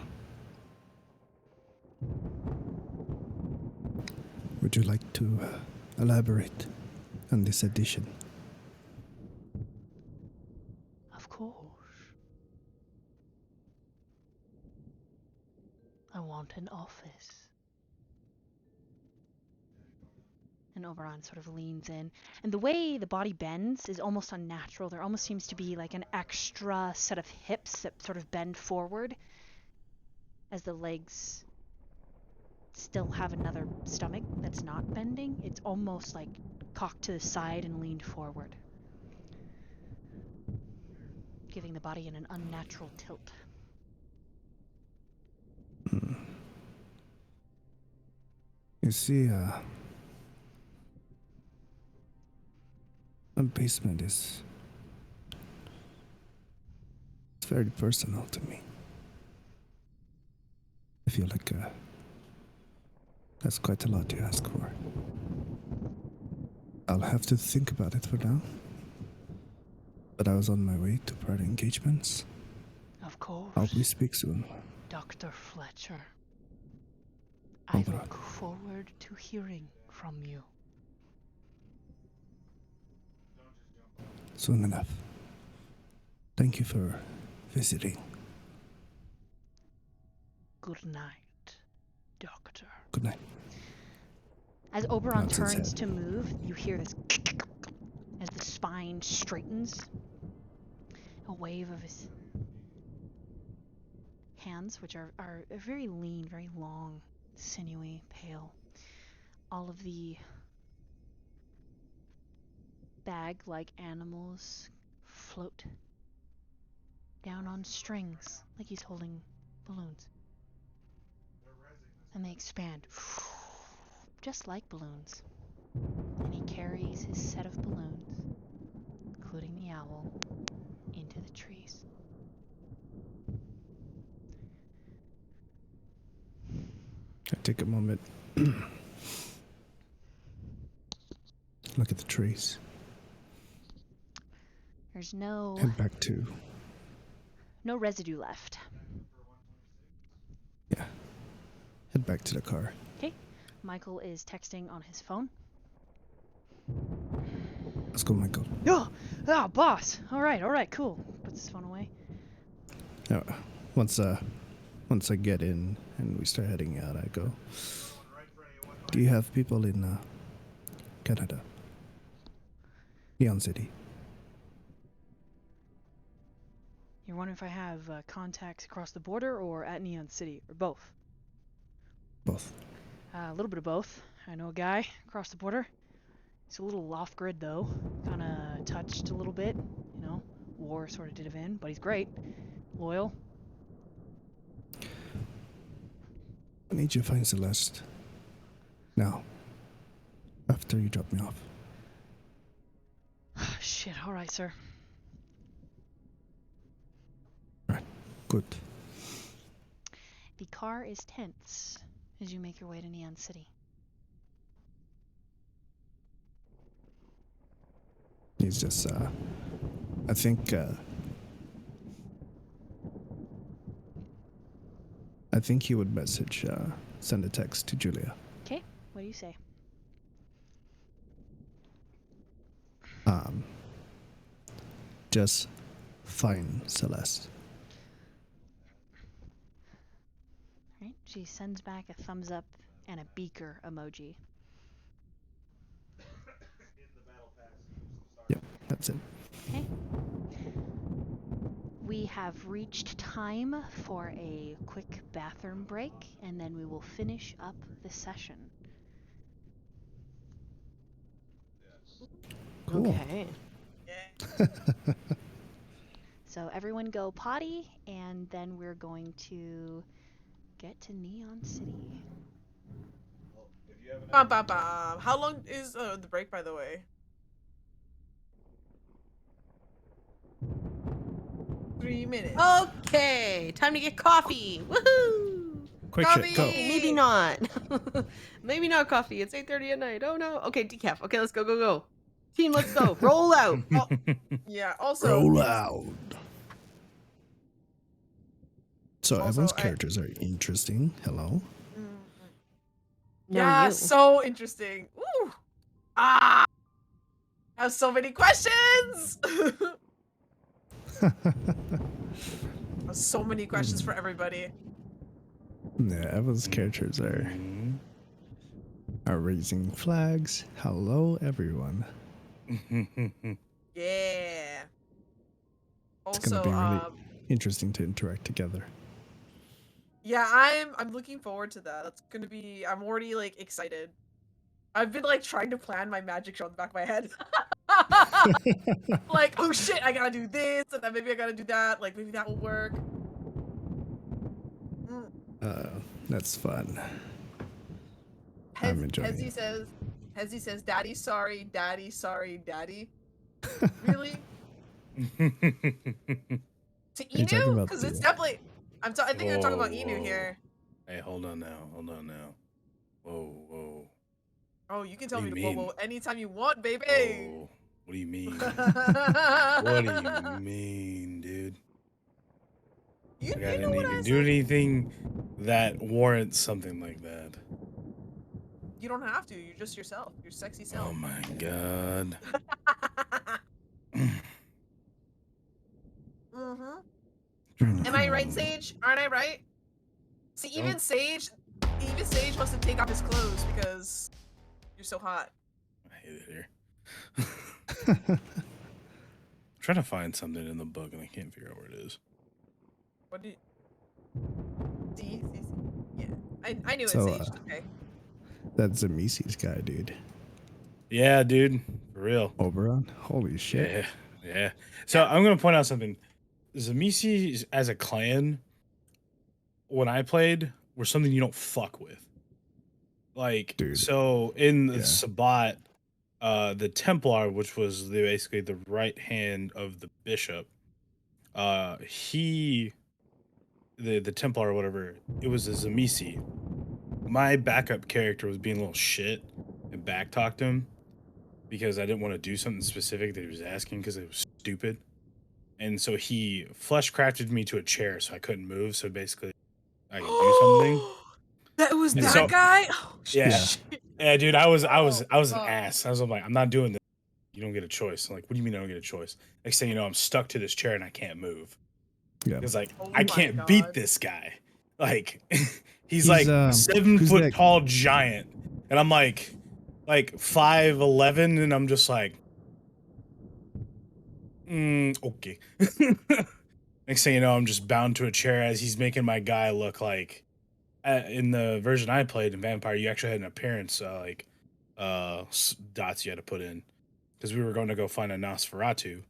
Would you like to elaborate on this addition? Of course. I want an office. And Oberon sort of leans in. And the way the body bends is almost unnatural. There almost seems to be like an extra set of hips that sort of bend forward as the legs still have another stomach that's not bending. It's almost like cocked to the side and leaned forward, giving the body an unnatural tilt. You see, a basement is... It's very personal to me. I feel like that's quite a lot to ask for. I'll have to think about it for now. But I was on my way to prior engagements. Of course. I'll we speak soon. Dr. Fletcher. I Oberon. look forward to hearing from you. Soon enough. Thank you for visiting. Good night, Doctor. Good night. As Oberon Nods his turns head. to move, you hear this as the spine straightens. A wave of his hands, which are very lean, very long, sinewy, pale. All of the bag-like animals float down on strings, like he's holding balloons. And they expand, just like balloons. And he carries his set of balloons, including the owl, into the trees. I take a moment. Look at the trees. There's no Head back to... residue left. Yeah. Head back to the car. Okay. Michael is texting on his phone. Let's go, Michael. Oh, boss. All right, cool. Puts his phone away. Once I get in and we start heading out, I go, do you have people in Canada? Neon City. You're wondering if I have contacts across the border or at Neon City, or both? Both. A little bit of both. I know a guy across the border. He's a little off-grid, though. Kind of touched a little bit. You know, war sort of did him in, but he's great. Loyal. I need you to find Celeste. Now. After you drop me off. Shit, alright, sir. Right. Good. The car is tense as you make your way to Neon City. He's just, I think, I think he would send a text to Julia. Okay, what do you say? Just find Celeste. Right? She sends back a thumbs up and a beaker emoji. Yep, that's it. Okay. We have reached time for a quick bathroom break, and then we will finish up the session. Cool. Okay. So everyone go potty, and then we're going to get to Neon City. Bum, bum, bum. How long is the break, by the way? 3 minutes. Okay, time to get coffee. Woohoo! Quick Coffee! shit, go. Maybe not. Maybe not coffee. It's 8:30 at night. Oh no. Okay, decaf. Okay, let's go, go, go. Team, let's go. Roll out. Oh, yeah, also... Roll out. So Also, everyone's characters are interesting. Hello. No, yeah, you. so interesting. Ooh. Ah! I have so many questions! I have so many questions for everybody. Yeah, everyone's characters are raising flags. Hello, everyone. Yeah. It's Also, gonna be really interesting to interact together. yeah, I'm looking forward to that. That's gonna be... I'm already, like, excited. I've been, like, trying to plan my magic show in the back of my head. Like, oh shit, I gotta do this, and then maybe I gotta do that. Like, maybe that will work. That's fun. I'm enjoying it. Hezzy says, Daddy, sorry, Daddy, sorry, Daddy. Really? To Are you talking Inu? about Because the- it's definitely... I think you're talking about Inu Whoa. here. Hey, hold on now. Whoa, whoa. Oh, you can tell What me do to you whoa mean? whoa anytime you want, baby. Whoa. What do you mean? What do you mean, dude? You I know didn't what I even do said? anything that warrants something like that. You don't have to. You're just yourself. Your sexy self. Oh my god. Am I right, Sage? Aren't I right? See, even Sage wants to take off his clothes because you're so hot. I hate it here. I'm trying to find something in the book and I can't figure out where it is. What do you... See? Yeah. I knew it, So, Sage. Okay. That's Zamisi's guy, dude. Yeah, dude. For real. Oberon? Holy shit. Yeah. So I'm gonna point out something. Zamisi as a clan, when I played, were something you don't fuck with. Like, Dude. so in the Yeah. Sabbat, the Templar, which was basically the right hand of the bishop, the Templar or whatever, it was a Zamisi. My backup character was being a little shit and backtalked him because I didn't want to do something specific that he was asking because it was stupid. And so he flesh crafted me to a chair so I couldn't move. So basically, I could do something. That was And that so- guy? Oh, Yeah. shit. Yeah, dude, I was an fuck. ass. I was like, I'm not doing this. You don't get a choice. I'm like, what do you mean I don't get a choice? Next thing you know, I'm stuck to this chair and I can't move. Yeah. It's like, Oh I my can't beat God. this guy. Like, he's He's, like 7 who's foot that- tall giant. And I'm like 5'11", and I'm just like, okay. Next thing you know, I'm just bound to a chair as he's making my guy look like, in the version I played in Vampire, you actually had an appearance, dots you had to put in. Because we were going to go find a Nosferatu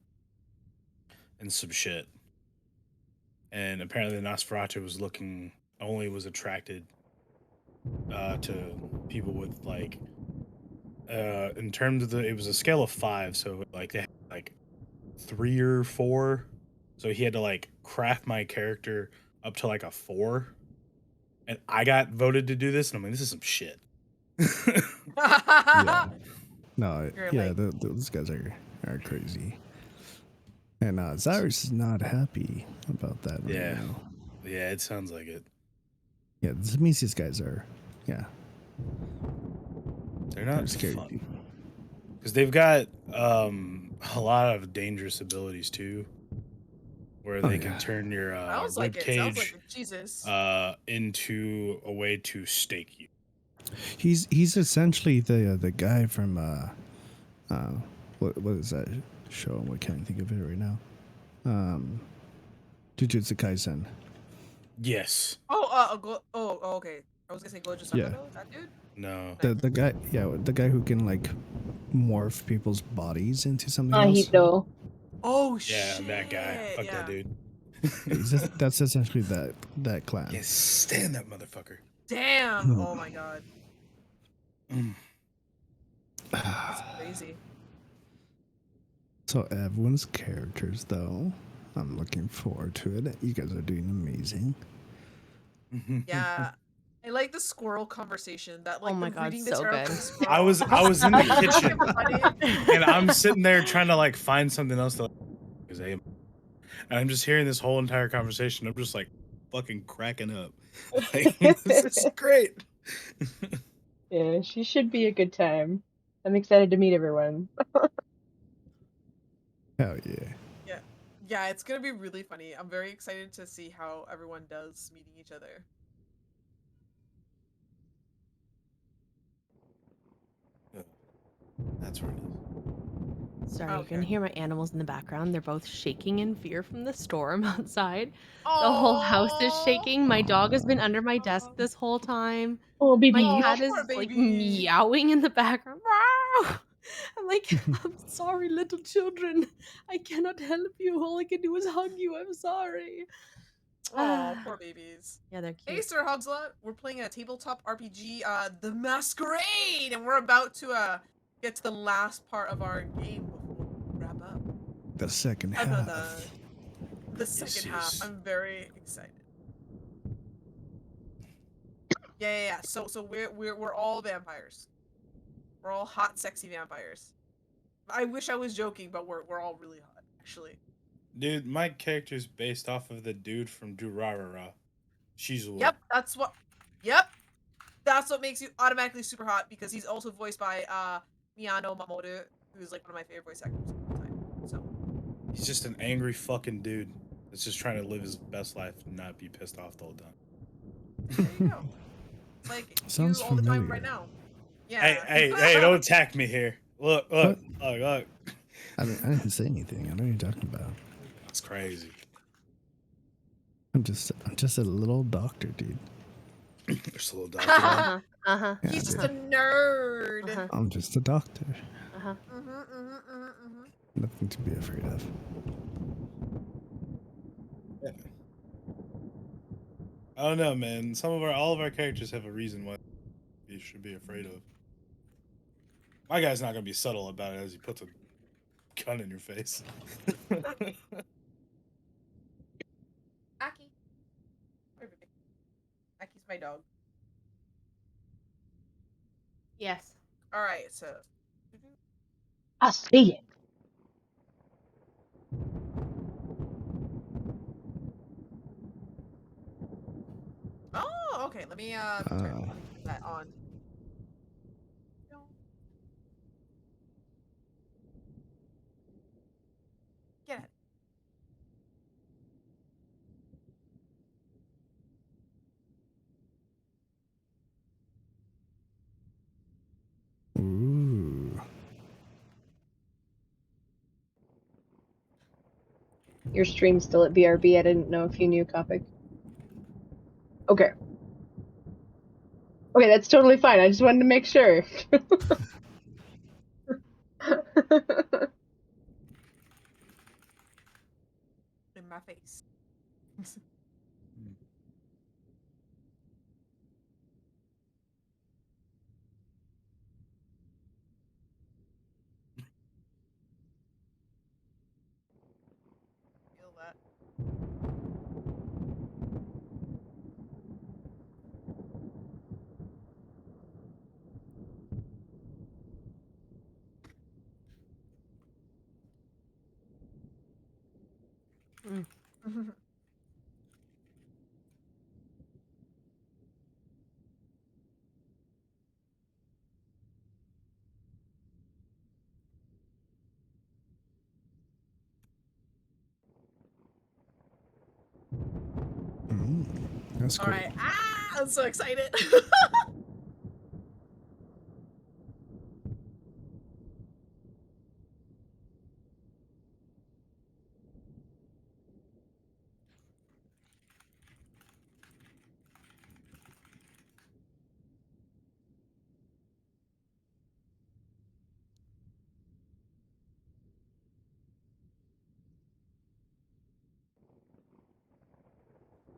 and some shit. And apparently the Nosferatu was attracted to people with like, in terms of it was a scale of 5, so like they had like 3 or 4. So he had to like craft my character up to like a 4. And I got voted to do this, and I'm like, this is some shit. Yeah. No, You're yeah, like- those guys are crazy. And Xirus is not happy about that right Yeah. now. Yeah, it sounds like it. Yeah, this means these guys are, yeah, They're they're not scary fun. people. Because they've got a lot of dangerous abilities too, where Oh, they yeah. can turn your Sounds like rib it. Sounds like cage it. Jesus. into a way to stake you. He's essentially the guy from what is that show? What can't I think of it right now? Jujutsu Kaisen. Yes. Okay. I was gonna say Gojo Yeah. Satoru, that dude. No. The guy, yeah, the guy who can like morph people's bodies into something else. Ahito. Oh Yeah, shit. that guy. Fuck Yeah. that dude. That's essentially that clan. Can't stand that motherfucker. Damn. Oh my god. That's crazy. So everyone's characters, though, I'm looking forward to it. You guys are doing amazing. Yeah. I like the squirrel conversation. That like Oh my the God, reading the so tarot good. for the squirrel. I was in the kitchen Funny. and I'm sitting there trying to like find something else to say, and I'm just hearing this whole entire conversation. I'm just like fucking cracking up. Like, this is great. Yeah, she should be a good time. I'm excited to meet everyone. Hell yeah. Yeah. Yeah, it's gonna be really funny. I'm very excited to see how everyone does meeting each other. That's where it is. Sorry, you Okay. can hear my animals in the background. They're both shaking in fear from the storm outside. Oh. The whole house is shaking. My dog has been under my desk this whole time. Oh, My baby. cat is poor like baby. meowing in the background. Meow! I'm like, I'm sorry, little children. I cannot help you. All I can do is hug you. I'm sorry. Oh, poor babies. Yeah, they're Hey, cute. Sir Hugslot. We're playing a tabletop RPG, The Masquerade, and we're about to get to the last part of our game before we wrap up. The second Uh, half. the second half. yes. I'm very excited. Yeah. So we're all vampires. We're all hot, sexy vampires. I wish I was joking, but we're all really hot, actually. Dude, my character's based off of the dude from Durarara. Shizuru. Yep, that's what. Yep, that's what makes you automatically super hot because he's also voiced by Miyano Mamoru, who's like one of my favorite voice actors of all time. So He's just an angry fucking dude that's just trying to live his best life and not be pissed off the whole time. there you go. Like Sounds you all the time familiar. right now. Yeah. Hey, don't attack me here. Look. What? Look. I didn't say anything. I know what you're talking about. That's crazy. I'm just a little doctor, dude. There's a little doctor. Uh-huh. Uh-huh. Yeah, He's just dude. a nerd. Uh-huh. I'm just a doctor. Uh-huh. Nothing to be afraid of. Yeah. I don't know, man. All of our characters have a reason why you should be afraid of. My guy's not gonna be subtle about it as he puts a gun in your face. Aki. Aki's my dog. Yes. All right, so. I see it. Oh, okay. Let me turn that on. Get it. Ooh. Your stream's still at BRB. I didn't know if you knew, Copic. Okay. Okay, that's totally fine. I just wanted to make sure. In my face. Feel that. Mm. That's All cool. right. I'm so excited.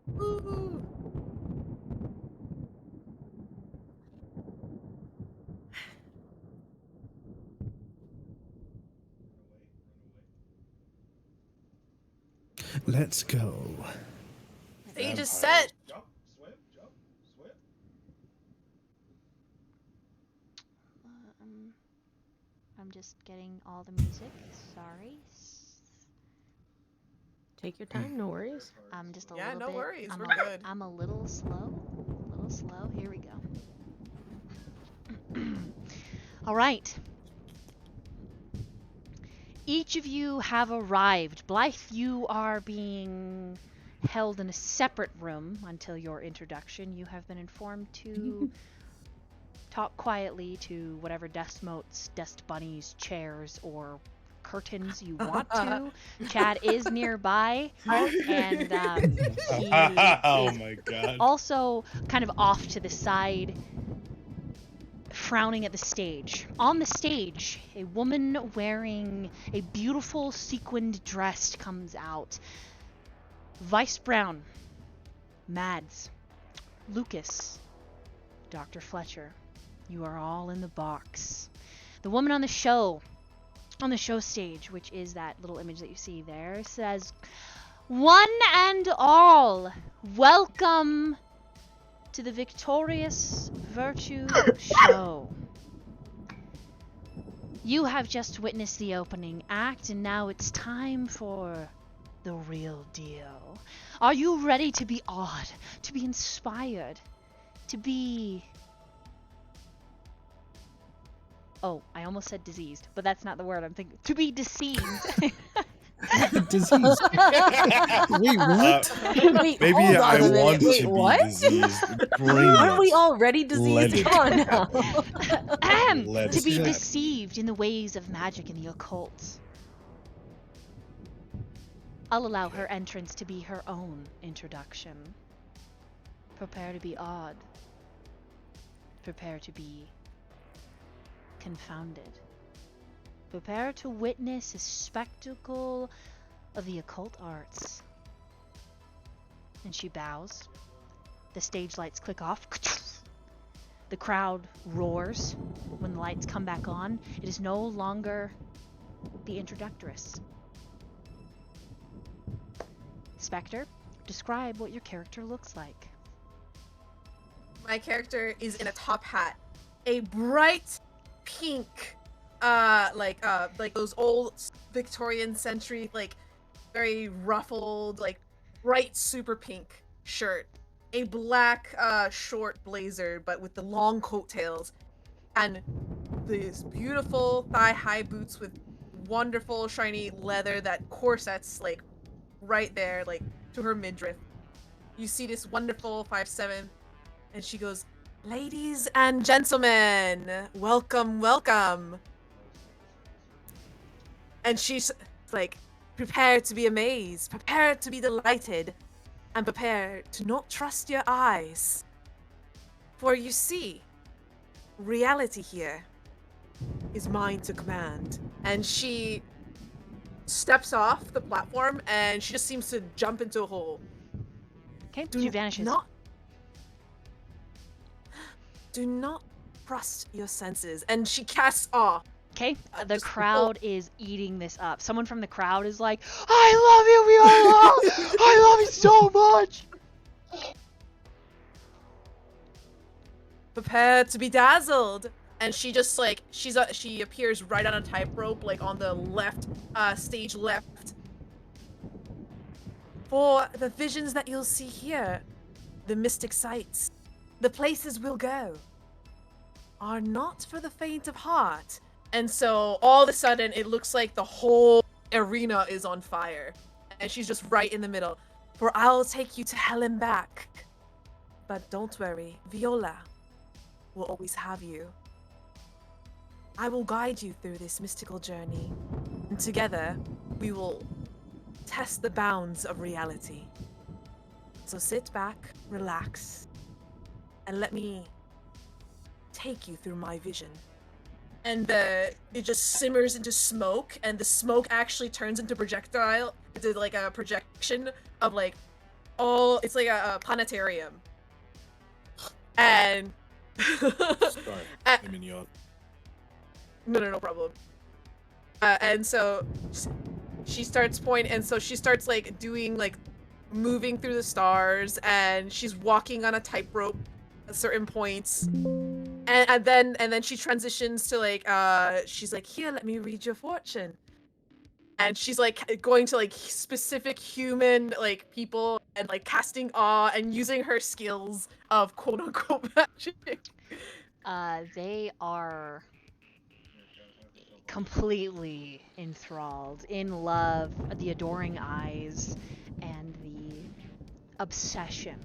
Woo. Let's go. Stage is Vampires. set. Jump, swim. I'm just getting all the music. Sorry. Take your time, no worries. I'm just a Yeah, little no bit. worries, I'm we're a, good. I'm a little slow. Here we go. All right. Each of you have arrived. Blythe, you are being held in a separate room until your introduction. You have been informed to talk quietly to whatever desk motes, desk bunnies, chairs, or curtains you want to. Chad is nearby, and he Oh is my god. also kind of off to the side, frowning at the stage. On the stage, a woman wearing a beautiful sequined dress comes out. Vice Brown, Mads, Lukas, Dr. Fletcher, you are all in the box. The woman on the show stage, which is that little image that you see there, says, "One and all, welcome to the Victorious Virtue Show. You have just witnessed the opening act, and now it's time for the real deal. Are you ready to be awed, to be inspired, to be..." Oh, I almost said diseased, but that's not the word I'm thinking. To be deceived. Disease. Wait, what? Wait, Maybe hold on I a minute. want Wait, to what? be diseased. Bring Aren't we it. already Let diseased? it Come on now. Let To it be happen. deceived in the ways of magic and the occult. I'll allow her entrance to be her own introduction. Prepare to be awed. Prepare to be confounded. Prepare to witness a spectacle of the occult arts. And she bows. The stage lights click off. The crowd roars when the lights come back on. It is no longer the introductress. Spectre, describe what your character looks like. My character is in a top hat, a bright pink, like those old Victorian century, like very ruffled, like bright super pink shirt, a black short blazer, but with the long coattails, and these beautiful thigh-high boots with wonderful shiny leather that corsets like right there, like to her midriff. You see this wonderful 5'7", and she goes, "Ladies and gentlemen, welcome, welcome." And she's like, "Prepare to be amazed, prepare to be delighted, and prepare to not trust your eyes. For you see, reality here is mine to command." And she steps off the platform, and she just seems to jump into a hole. Okay, she vanishes. Do not trust your senses. And she casts awe. Okay, the just- crowd is eating this up. Someone from the crowd is like, "I love you, Viola! I love you so much!" Prepare to be dazzled. And she just like, she appears right on a tightrope, like on the left, stage left. For the visions that you'll see here, the mystic sights, the places we'll go, are not for the faint of heart. And so all of a sudden it looks like the whole arena is on fire. And she's just right in the middle. For I'll take you to hell and back. But don't worry, Viola will always have you. I will guide you through this mystical journey, and together we will test the bounds of reality. So sit back, relax, and let me take you through my vision. And it just simmers into smoke, and the smoke actually turns into like a projection of like it's like a planetarium. And Sorry, I'm in yawn. no problem. And so she starts pointing, and so she starts like doing like moving through the stars, and she's walking on a tightrope at certain points. And then she transitions to like she's like, here, let me read your fortune. And she's like going to like specific human like people and like casting awe and using her skills of quote unquote magic. They are completely enthralled, in love, the adoring eyes, and the obsession.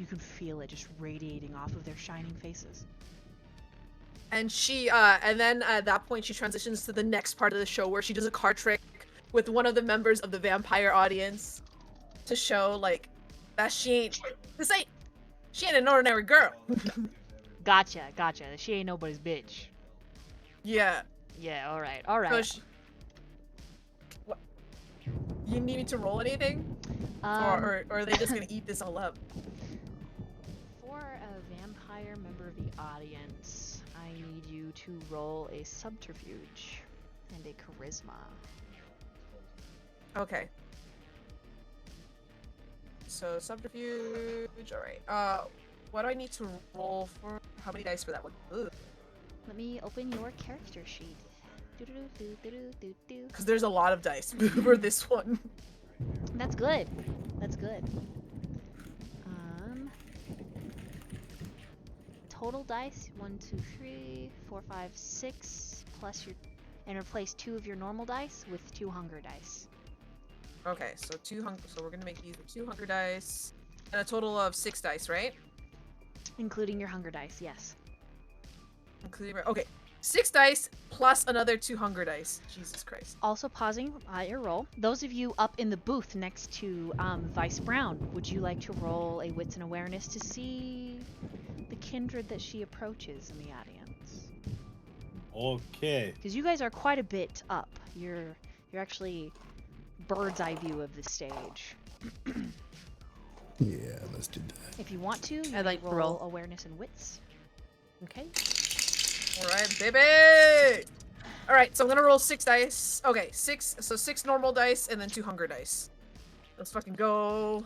You can feel it just radiating off of their shining faces. And she and then at that point she transitions to the next part of the show where she does a card trick with one of the members of the vampire audience to show like that she ain't an ordinary girl. Gotcha. She ain't nobody's bitch. Yeah. Yeah, alright. So what? You need me to roll anything? Or are they just gonna eat this all up? For a vampire member of the audience, I need you to roll a subterfuge and a charisma. Okay. So subterfuge, alright. What do I need to roll for? How many dice for that one? Ugh. Let me open your character sheet. Because there's a lot of dice for this one. That's good. Total dice 1, 2, 3, 4, 5, 6 plus your, and replace 2 of your normal dice with 2 hunger dice. Okay, so so we're gonna make these with 2 hunger dice and a total of 6 dice, right? Including your hunger dice, yes. Okay, 6 dice plus another 2 hunger dice. Jesus Christ. Also pausing your roll. Those of you up in the booth next to Vice Brown, would you like to roll a wits and awareness to see the kindred that she approaches in the audience? Okay. Because you guys are quite a bit up. You're actually bird's eye view of the stage. Yeah, let's do that. If you want to, you I'd like can to roll roll. awareness and wits. Okay. Alright, baby! Alright, so I'm gonna roll 6 dice. Okay, 6 normal dice and then 2 hunger dice. Let's fucking go.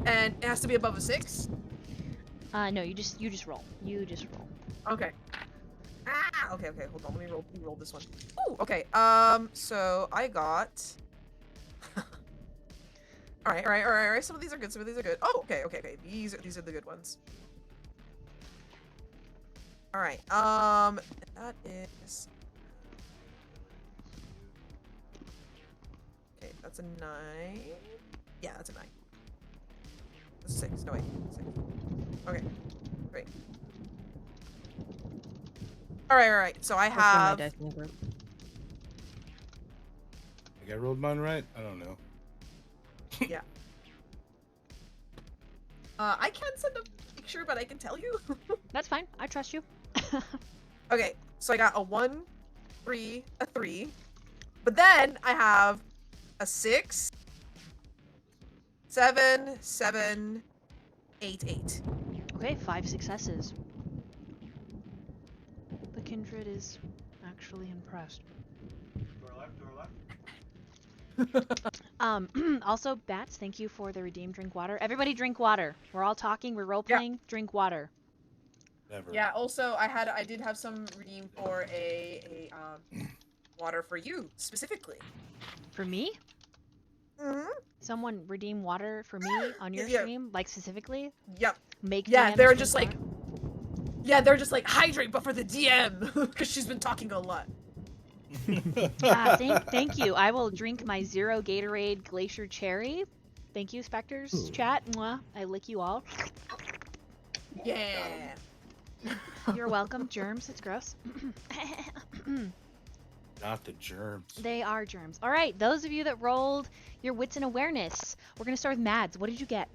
And it has to be above a 6? No, you just roll. Okay. Okay, hold on, let me roll this one. Ooh, okay, so I got... Alright, some of these are good, Oh, okay, these are the good ones. Alright, that is... Okay, that's a 9. Yeah, that's a 9. That's 6, no wait, 6. Okay, great. Alright, so I Let's run my have... dice in the group. I got rolled mine right? I don't know. Yeah. I can't send a picture, but I can tell you. That's fine. I trust you. Okay, so I got a 1, 3, a 3. But then I have a 6, 7, 7, 8, 8. Okay, 5 successes. The kindred is actually impressed. Also, Bats, thank you for the redeemed drink water. Everybody drink water. We're all talking, we're role-playing. Drink water. Never. Yeah, also I did have some redeemed for a water for you specifically. For me? Mm-hmm. Someone redeem water for me on your Yeah. stream, like specifically? Yep. Make Yeah, DMs they're drink just like water? they're just like hydrate but for the DM because she's been talking a lot. Thank you. I will drink my 0 Gatorade Glacier Cherry. Thank you, Spectres. Ooh. Chat. Mwah. I lick you all. Yeah. You're welcome. Germs. It's gross. Not the germs. They are germs. All right, those of you that rolled your wits and awareness, we're gonna start with Mads. What did you get?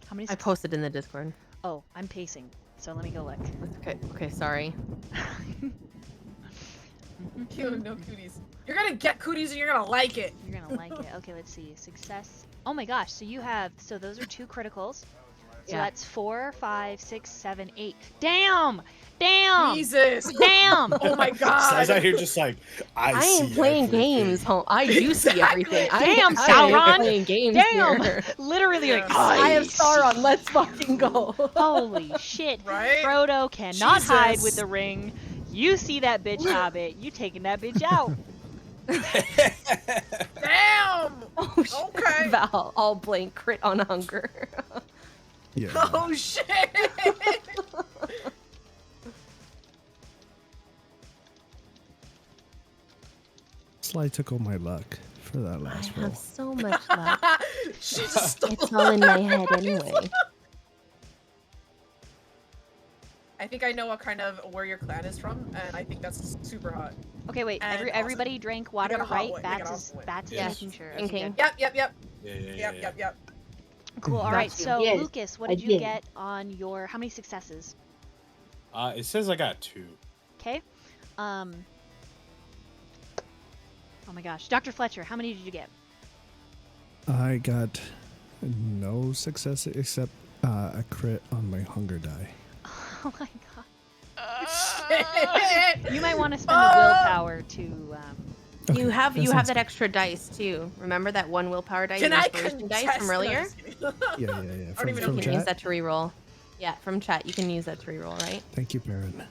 How many? I posted in the Discord. Oh, I'm pacing, so let me go look. Okay, okay, sorry. No cooties. You're gonna get cooties and you're gonna like it. You're gonna like it. Okay, let's see. Success. Oh my gosh. So you have. So those are 2 criticals. So Yeah. that's 4, 5, 6, 7, 8. Damn! Damn! Jesus. Damn! Oh my god. Sly's out here just like, I see ain't playing everything. games, home. I do see Exactly. everything. Damn, I Sauron! ain't playing games Damn! here. Literally like. I am see. Sauron. Let's fucking go. Holy shit! Right? Frodo cannot hide with Jesus. the ring. You see that bitch, Hobbit. You taking that bitch out. Damn. Oh shit. Okay. Val, all blank crit on hunger. Yeah. Oh shit. Sly took all my luck for that I last roll. have so much luck. She just stole It's all in my head anyway. I think I know what kind of where your clan is from, and I think that's super hot. Okay, wait. And Everybody drank water, got a hot right? one. They got a Bats is hot one. Bats is Yes. making sure. Thinking. Okay, good. Yep. Yeah. Cool. All Got right. you. So Yes, Lucas, what I did you did. get on your? How many successes? It says I got 2. Okay. Oh my gosh, Dr. Fletcher, how many did you get? I got no success except a crit on my hunger die. Oh my god. Shit. You might want to spend the willpower to. Okay, You have sounds that good. extra dice too. Remember that 1 willpower die, Can your I inspiration dice contest? from No, earlier? just kidding. Yeah. don't even From know You if can chat. use that to reroll. Yeah, from chat you can use that to reroll, right? Thank you, Baron.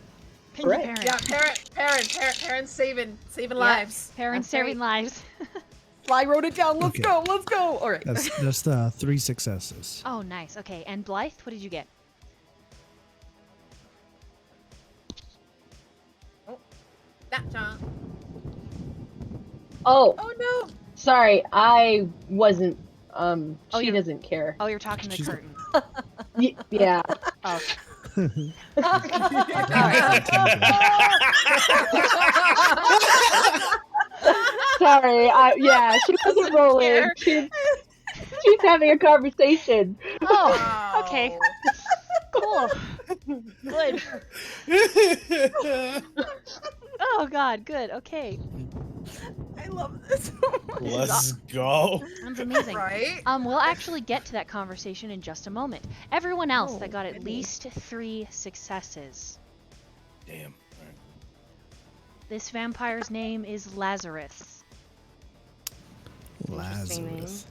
Pinky Correct. parent. Yeah, parents saving lives. Parents That's saving lives. Sly wrote it down. Let's Okay. go. Let's go. All right. That's 3 successes. Oh, nice. Okay, and Blythe, what did you get? That John. Oh, Oh no. sorry, I wasn't. Oh, She you're- doesn't care. Oh, you're talking to the She's- curtain. Yeah. Oh, Sorry. Yeah, she wasn't rolling. She's having a conversation. oh, okay, cool, good. Oh God, good. Okay, I love this. Let's go. that's amazing. Right? We'll actually get to that conversation in just a moment. Everyone else that Oh, got at goodness. least 3 successes. Damn. All right. This vampire's name is Lazarus. Interesting name. Lazarus.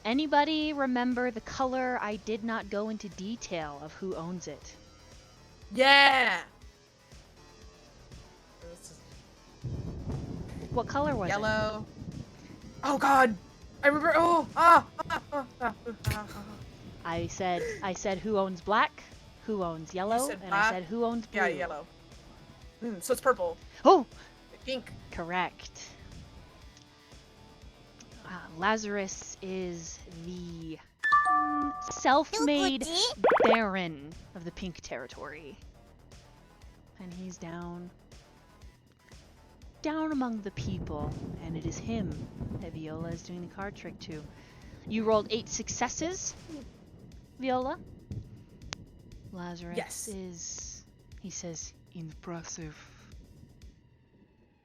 Anybody remember the color? I did not go into detail of who owns it. Yeah. This is What color was it? yellow. Oh God. I remember. I said who owns black, who owns yellow, said and I black? said who owns blue. Yeah, yellow. So it's purple. Oh, Pink. correct. Lazarus is the self-made baron of the pink territory. And he's down among the people, and it is him that Viola is doing the card trick to. You rolled 8 successes, Viola. Lazarus Yes. is, he says, impressive.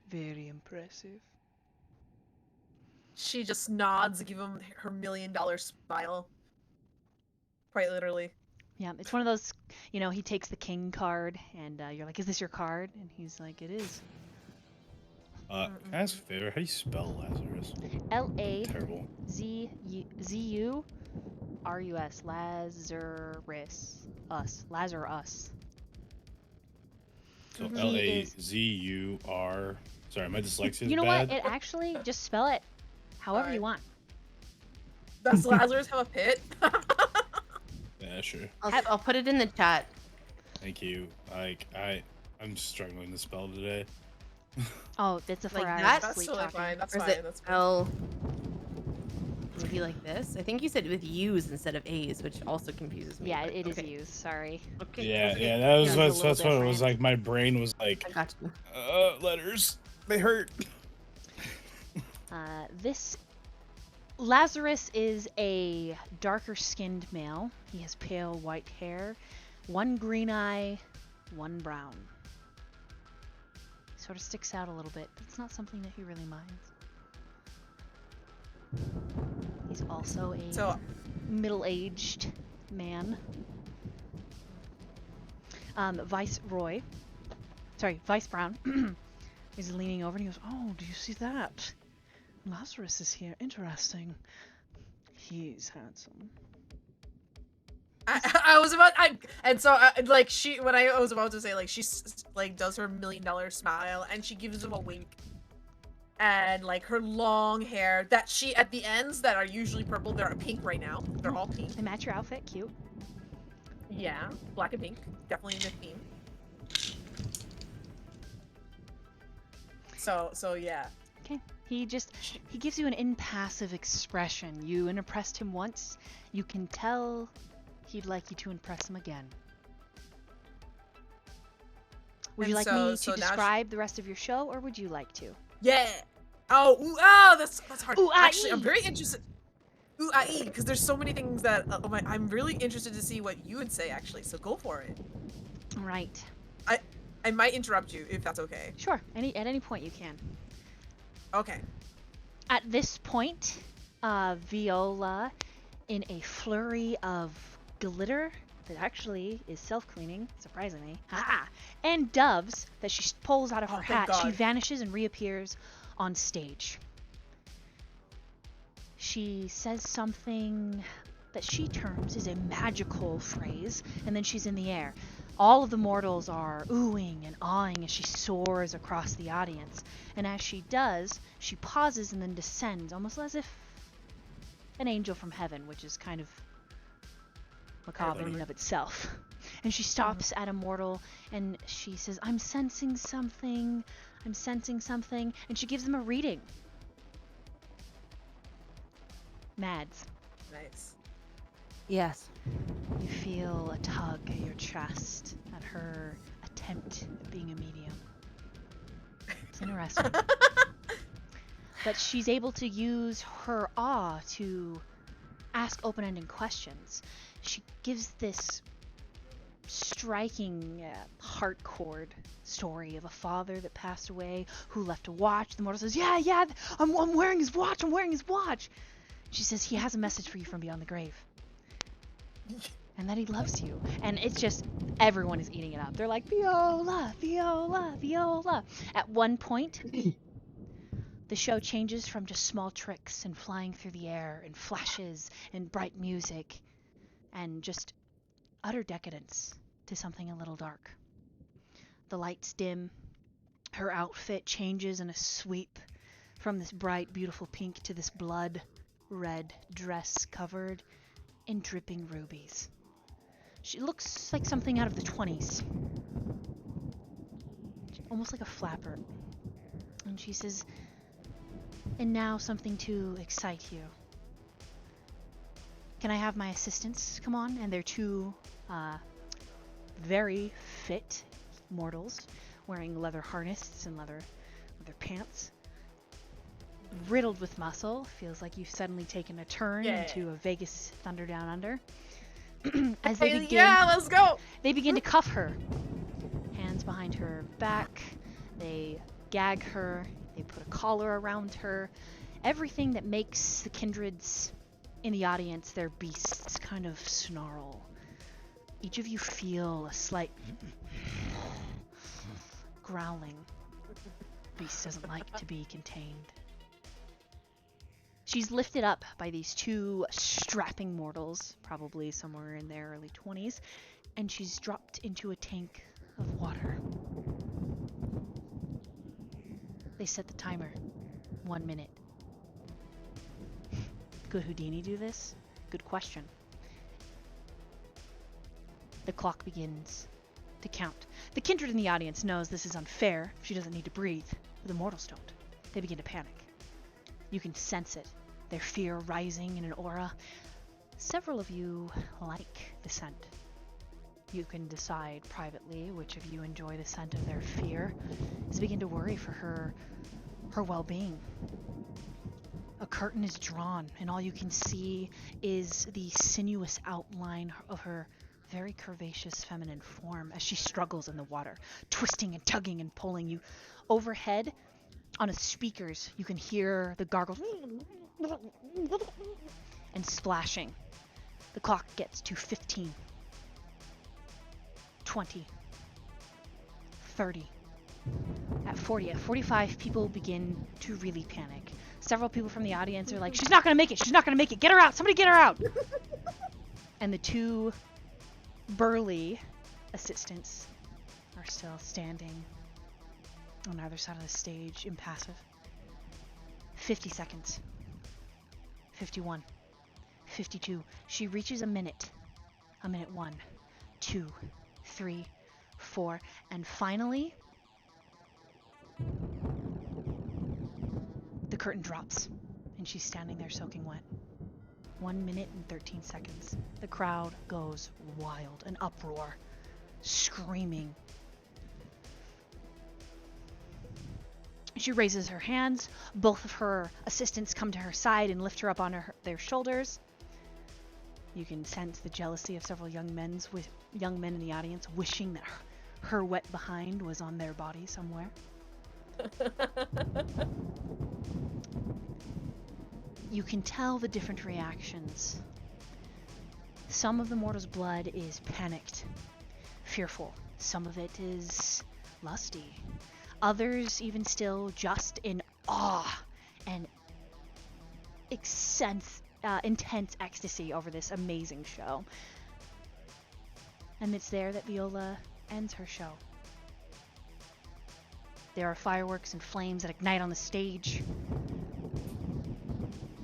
Very impressive. She just nods, give him her $1 million smile. Quite literally. Yeah, it's one of those, he takes the king card, and you're like, is this your card? And he's like, it is. Can I ask a favor? How do you spell Lazarus? Lazarus. Lazarus. So He is- Lazur. Sorry, my dyslexia is You know bad. what? It actually, just spell it however you want. Does Lazarus have a pit? Yeah, sure. I'll put it in the chat. Thank you. I'm struggling to spell today. Oh, that's a Like 4 hour that? That's sleep totally talking. fine. That's Or is fine. it That's fine. L? Would it be like this? I think you said with U's instead of A's, which also confuses me. Yeah, but it is okay. used. Sorry. Okay. Yeah, okay. yeah, that was Yours is a that's little what it was different. like. My brain was like, I got you. letters, they hurt. This Lazarus is a darker-skinned male. He has pale white hair, one green eye, one brown. Sort of sticks out a little bit, but it's not something that he really minds. He's also a middle-aged man. Vice Brown is leaning over and he goes, "Oh, do you see that? Lazarus is here. Interesting. He's handsome." I was about and so like when I was about to say like like does her $1 million smile and she gives him a wink, and like her long hair that she at the ends that are usually purple, they're pink right now. They're all pink. They match your outfit. Cute. Yeah, black and pink, definitely in the theme. So yeah. Okay. He gives you an impassive expression. You impressed him once. You can tell he'd like you to impress him again. Would you like me to describe the rest of your show, or would you like to? Yeah. That's hard. Actually, I'm very interested. Because there's so many things that I'm really interested to see what you would say actually. So go for it. Right. I might interrupt you if that's okay. Sure. At any point you can. Okay. At this point, Viola, in a flurry of glitter that actually is self-cleaning, surprisingly, and doves that she pulls out of her hat, she vanishes and reappears on stage. She says something that she terms as a magical phrase, and then she's in the air. All of the mortals are oohing and awing as she soars across the audience. And as she does, she pauses and then descends, almost as if an angel from heaven, which is kind of macabre in and of itself. And she stops at a mortal and she says, I'm sensing something. And she gives them a reading. Mads. Nice. Yes. You feel a tug at your chest at her attempt at being a medium. It's interesting. But she's able to use her awe to ask open-ended questions. She gives this striking heart chord story of a father that passed away who left a watch. The mortal says, yeah, I'm wearing his watch. She says, he has a message for you from beyond the grave. And that he loves you. And it's just, everyone is eating it up. They're like, Viola, Viola, Viola. At one point, the show changes from just small tricks and flying through the air and flashes and bright music and just utter decadence to something a little dark. The lights dim. Her outfit changes in a sweep from this bright, beautiful pink to this blood red dress covered in dripping rubies. She looks like something out of the 20s. Almost like a flapper. And she says, and now something to excite you. Can I have my assistants come on? And they're two very fit mortals wearing leather harnesses and leather pants. Riddled with muscle. Feels like you've suddenly taken a turn into a Vegas Thunder Down Under. As they begin, let's go. They begin to cuff her. Hands behind her back. They gag her. They put a collar around her. Everything that makes the kindreds in the audience, their beasts, kind of snarl. Each of you feel a slight growling. Beast doesn't like to be contained. She's lifted up by these two strapping mortals, probably somewhere in their early 20s, and she's dropped into a tank of water. They set the timer. 1 minute. Could Houdini do this? Good question. The clock begins to count. The kindred in the audience knows this is unfair. She doesn't need to breathe. But the mortals don't. They begin to panic. You can sense it. their fear rising in an aura. Several of you like the scent. You can decide privately which of you enjoy the scent of their fear, as begin to worry for her well-being. A curtain is drawn, and all you can see is the sinuous outline of her very curvaceous feminine form as she struggles in the water, twisting and tugging and pulling you. Overhead, on the speakers, you can hear the gargles and splashing. The clock gets to 15, 20, 30. At 40, at 45, people begin to really panic. Several people from the audience are like, she's not gonna make it, she's not gonna make it, get her out, somebody get her out! And the two burly assistants are still standing on either side of the stage, impassive. 50 seconds. 51. 52. She reaches a minute. A minute 1, 2, 3, 4, and finally, the curtain drops, and she's standing there soaking wet. 1 minute and 13 seconds. The crowd goes wild, an uproar, screaming. She raises her hands. Both of her assistants come to her side and lift her up on their shoulders. You can sense the jealousy of several young men in the audience, wishing that her wet behind was on their body somewhere. You can tell the different reactions. Some of the mortal's blood is panicked, fearful. Some of it is lusty. Others even still just in awe and intense ecstasy over this amazing show. And it's there that Viola ends her show. There are fireworks and flames that ignite on the stage.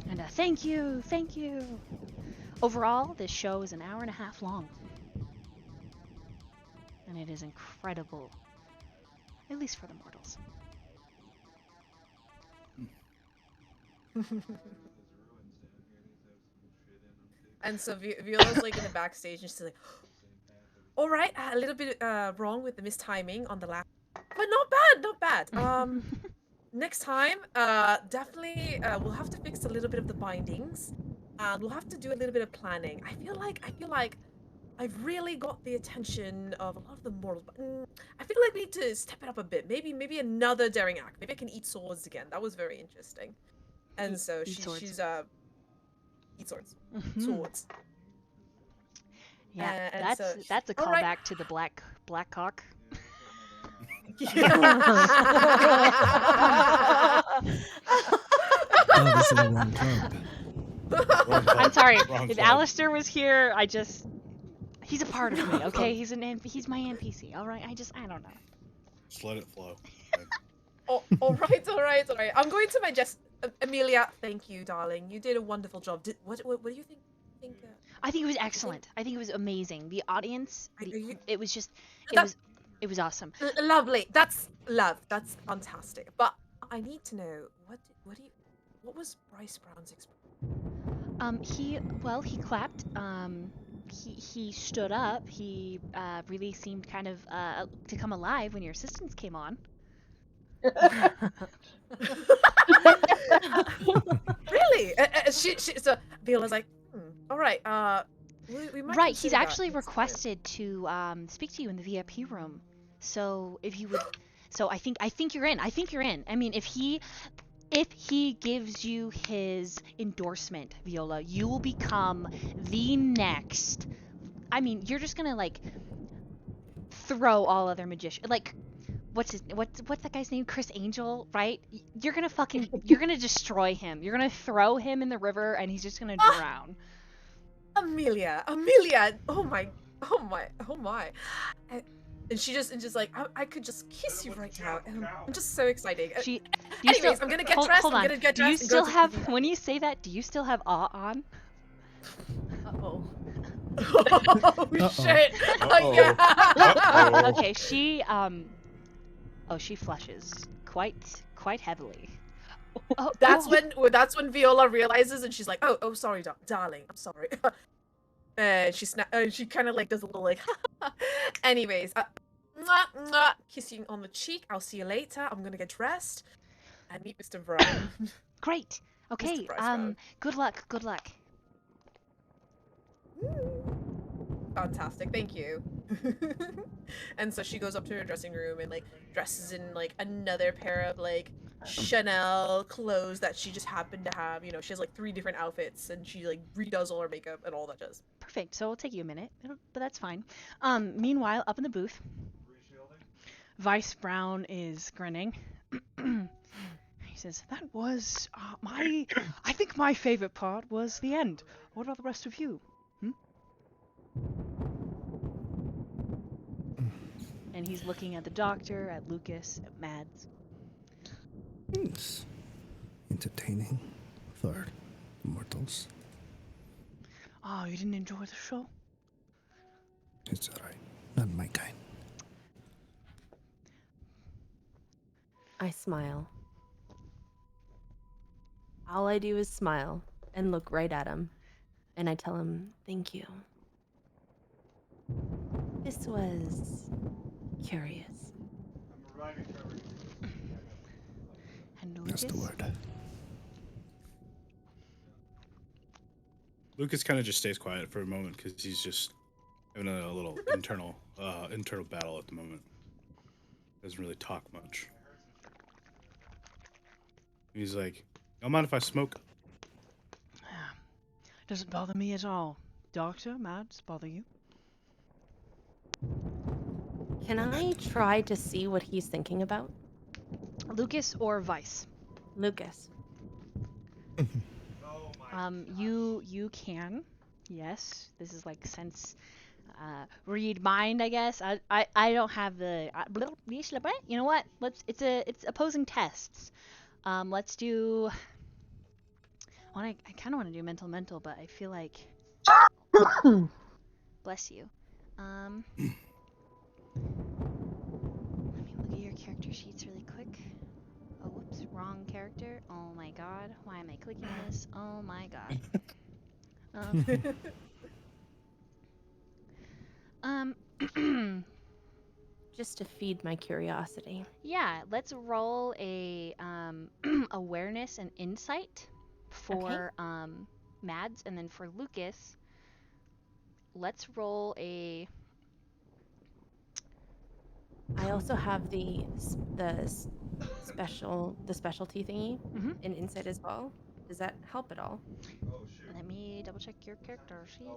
And thank you, thank you. Overall, this show is an hour and a half long. And it is incredible. At least for the mortals. And so Viola's like in the backstage and she's like, all right, a little bit wrong with the mistiming on the last, but not bad. Next time, definitely we'll have to fix a little bit of the bindings. We'll have to do a little bit of planning. I feel like I've really got the attention of a lot of the mortals, but I feel like we need to step it up a bit. Maybe another daring act. Maybe I can eat swords again. That was very interesting. And so she's eat swords. Swords. Yeah, that's a callback right. to the black cock. Oh, this is the wrong club. I'm sorry. Wrong If club. Alistair was here, he's a part of me, okay? He's my NPC, all right? I don't know. Just let it flow. Oh, all right. I'm going to my Amelia, thank you, darling. You did a wonderful job. What do you think? I think it was excellent. I think it was amazing. The audience, it was awesome. Lovely. That's love. That's fantastic. But I need to know what was Bryce Brown's experience? He clapped. He stood up. He really seemed kind of to come alive when your assistants came on. Really? So Viola's like, all right. We might Right. He's consider that actually next time." requested to speak to you in the VIP room. So if you would, I think you're in. I think you're in. I mean, if he gives you his endorsement, Viola, you will become the next. I mean, you're just gonna like throw all other magicians. Like, what's that guy's name? Chris Angel, right? You're gonna destroy him. You're gonna throw him in the river, and he's just gonna drown. Amelia. Oh my. And she just like, I could just kiss you right now. And I'm just so excited. Anyways, I'm gonna get dressed. Hold on. I'm gonna get Do dressed. you still have, when you say that, do you still have awe on? Uh-oh. Uh-oh. Shit. Uh-oh. Yeah. Uh-oh. Okay, she flushes quite heavily. Oh, That's oh, when Viola realizes, and she's like, "Oh, sorry, darling, I'm sorry." And she kind of like does a little like, anyways, mwah, mwah, kissing on the cheek. I'll see you later. I'm gonna get dressed and meet Mr. Brown. great. Mr. Okay. Bryce Brown. Good luck. Good luck. Fantastic, thank you. And so she goes up to her dressing room and like dresses in like another pair of like Chanel clothes that she just happened to have. You know, she has like 3 different outfits, and she like redoes all her makeup and all that jazz. Perfect. So it'll take you a minute, but that's fine. Meanwhile, up in the booth, Vice Brown is grinning. He says, "That was I think my favorite part was the end. What about the rest of you? Hmm?" And he's looking at the doctor, at Lukas, at Mads. It's entertaining for mortals. Oh, you didn't enjoy the show? It's alright. Not my kind. I smile. All I do is smile and look right at him, and I tell him, "Thank you. This was curious." And That's the Lukas? word. Lucas kind of just stays quiet for a moment because he's just having a little internal battle at the moment. Doesn't really talk much. He's like, "Don't mind if I smoke." Doesn't bother me at all. Doctor, Mads, bother you? Can I try to see what he's thinking about? Lukas or Vice? Lukas. You can. Yes, this is like sense read mind, I guess. I don't have the you know what? It's opposing tests. Let's do I kind of want to do mental, but I feel like bless you. Let me look at your character sheets really quick. Oh, whoops, wrong character. Oh my god, why am I clicking this? Oh my god. Just to feed my curiosity. Yeah, let's roll a awareness and insight for Mads, and then for Lukas, let's roll a. I also have the specialty thingy Mhm. in insight as well. Does that help at all? Let me double check your character sheet.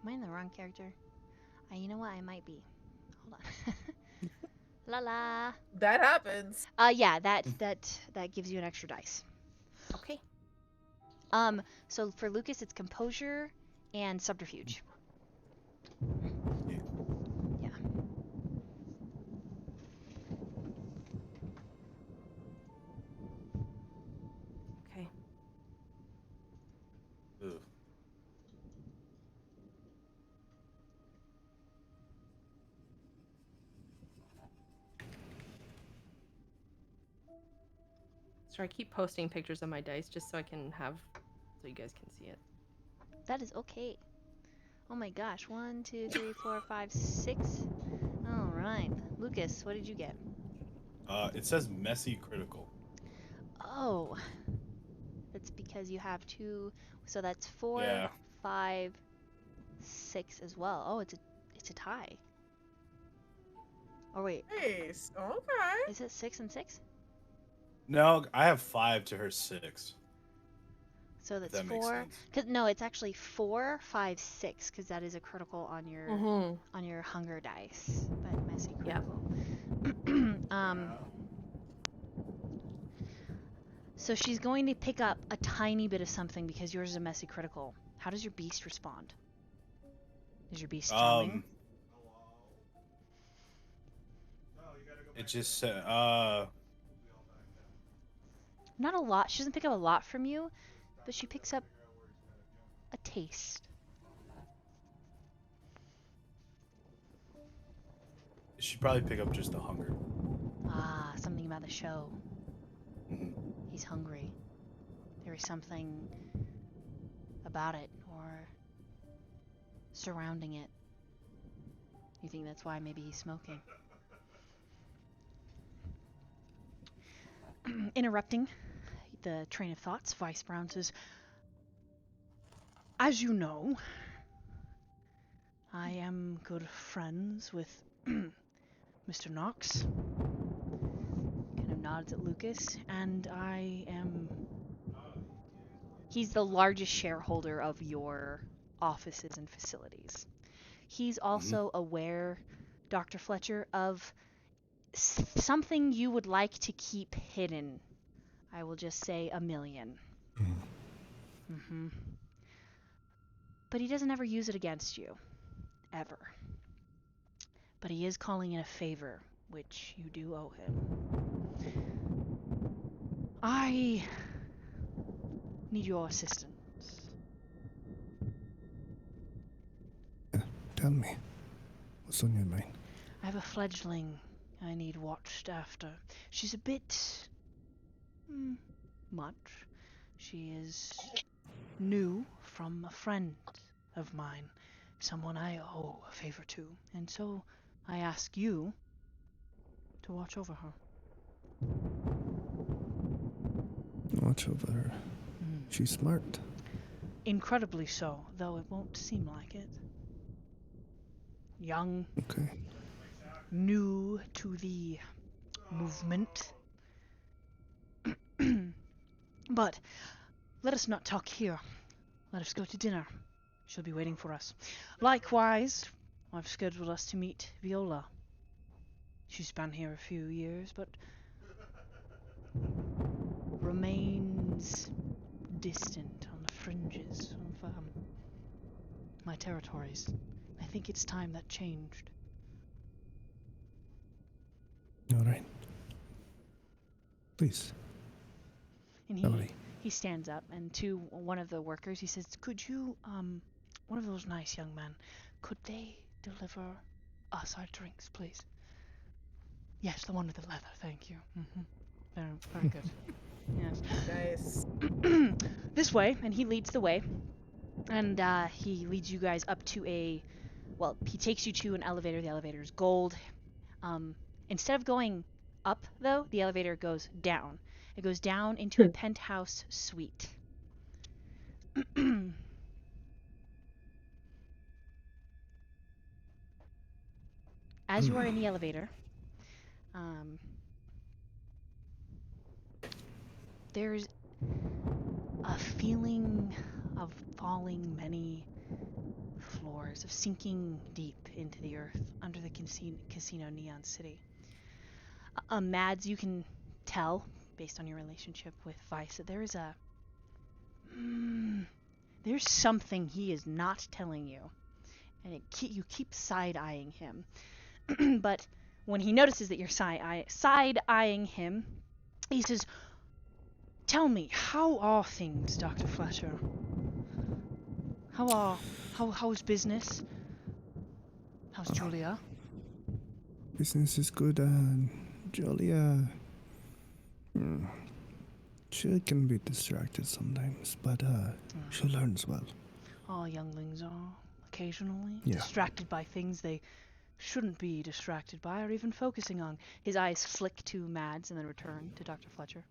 Am I in the wrong character? You know what? I might be. Hold on. La la. That happens. Yeah, that gives you an extra dice. Okay. So for Lukas, it's composure and subterfuge. Yeah. Okay. Ugh. So I keep posting pictures of my dice just so I can have, so you guys can see it. That is okay. Oh my gosh. 1, 2, 3, 4, 5, 6. All right. Lukas, what did you get? It says messy critical. Oh, that's because you have 2. So that's 4, Yeah. 5, 6 as well. Oh, it's a tie. Oh wait, Nice. Okay. is it 6 and 6? No, I have 5 to her 6. So that's That makes 4. sense. Cause no, it's actually 4, 5, 6. Cause that is a critical on your hunger dice. But messy Yep. critical. So she's going to pick up a tiny bit of something because yours is a messy critical. How does your beast respond? Is your beast charming? It just Not a lot. She doesn't pick up a lot from you, but she picks up a taste. She'd probably pick up just the hunger. Ah, something about the show. Mhm. He's hungry. There is something about it or surrounding it. You think that's why maybe he's smoking? Interrupting the train of thoughts, Vice Brown says, as you know, I am good friends with Mr. Knox. Kind of nods at Lukas, and I am... He's the largest shareholder of your offices and facilities. He's also aware, Dr. Fletcher, of something you would like to keep hidden. I will just say $1 million. But he doesn't ever use it against you. Ever. But he is calling it a favor, which you do owe him. I need your assistance. Tell me, what's on your mind? I have a fledgling I need watched after. She's a bit... much. She is new from a friend of mine, someone I owe a favor to, and so I ask you to watch over her. Watch over her. She's smart. Incredibly so, though it won't seem like it. Young, Okay. new to the movement. But let us not talk here. Let us go to dinner. She'll be waiting for us. Likewise, I've scheduled us to meet Viola. She's been here a few years, but remains distant on the fringes of my territories. I think it's time that changed. All right. Please. And he stands up, and to one of the workers he says, could you, one of those nice young men, could they deliver us our drinks, please? Yes, the one with the leather, thank you. Very, very good. Yes. Nice. This way, and he leads the way, and he leads you guys up to he takes you to an elevator. The elevator is gold. Instead of going up, though, the elevator goes down. It goes down into a penthouse suite. As you are in the elevator, there's a feeling of falling many floors, of sinking deep into the earth under the casino Neon City. Mads, you can tell, based on your relationship with Vice, that there is there's something he is not telling you, and you keep side-eyeing him. But when he notices that you're side-eyeing him, he says, tell me, how are things, Dr. Fletcher? How's business? How's Julia? Business is good, Julia. She can be distracted sometimes, but she learns well. All younglings are, occasionally. Yeah. Distracted by things they shouldn't be distracted by or even focusing on. His eyes flick to Mads and then return to Dr. Fletcher.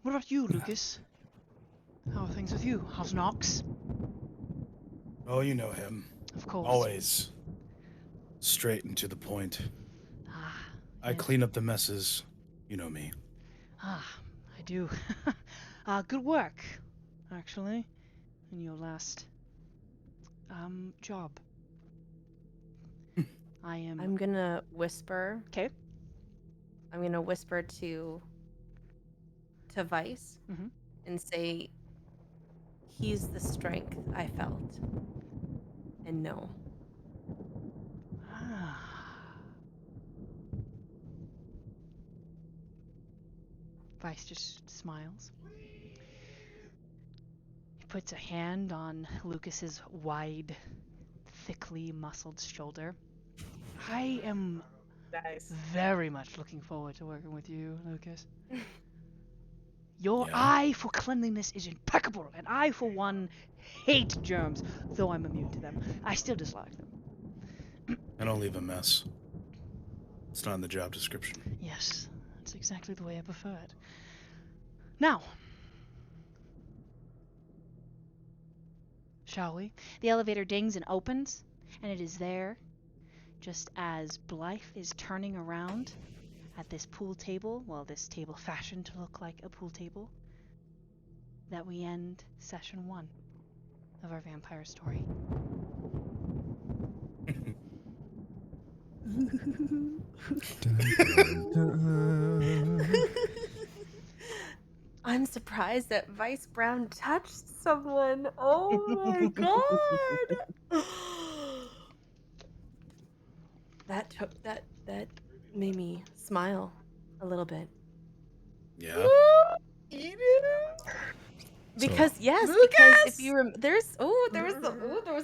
What about you, Lukas? How are things with you? How's Knox? Oh, you know him. Of course. Always straight and to the point. I clean up the messes. You know me. I do. Good work, actually, in your last job. I'm gonna whisper. Okay. I'm gonna whisper to Vice and say, he's the strength I felt and know. Vice just smiles. He puts a hand on Lukas's wide, thickly muscled shoulder. I am Nice. very much looking forward to working with you, Lucas. Your Yeah. eye for cleanliness is impeccable, and I, for one, hate germs, though I'm immune to them. I still dislike them. I don't leave a mess. It's not in the job description. Yes, that's exactly the way I prefer it. Now, shall we? The elevator dings and opens, and it is there, just as Blythe is turning around at this pool table, well, this table fashioned to look like a pool table, that we end session 1 of our vampire story. Dun, dun, dun. I'm surprised that Vice Brown touched someone. Oh my god. That made me smile a little bit. Yeah. Because So, yes, Lukas! because if you there was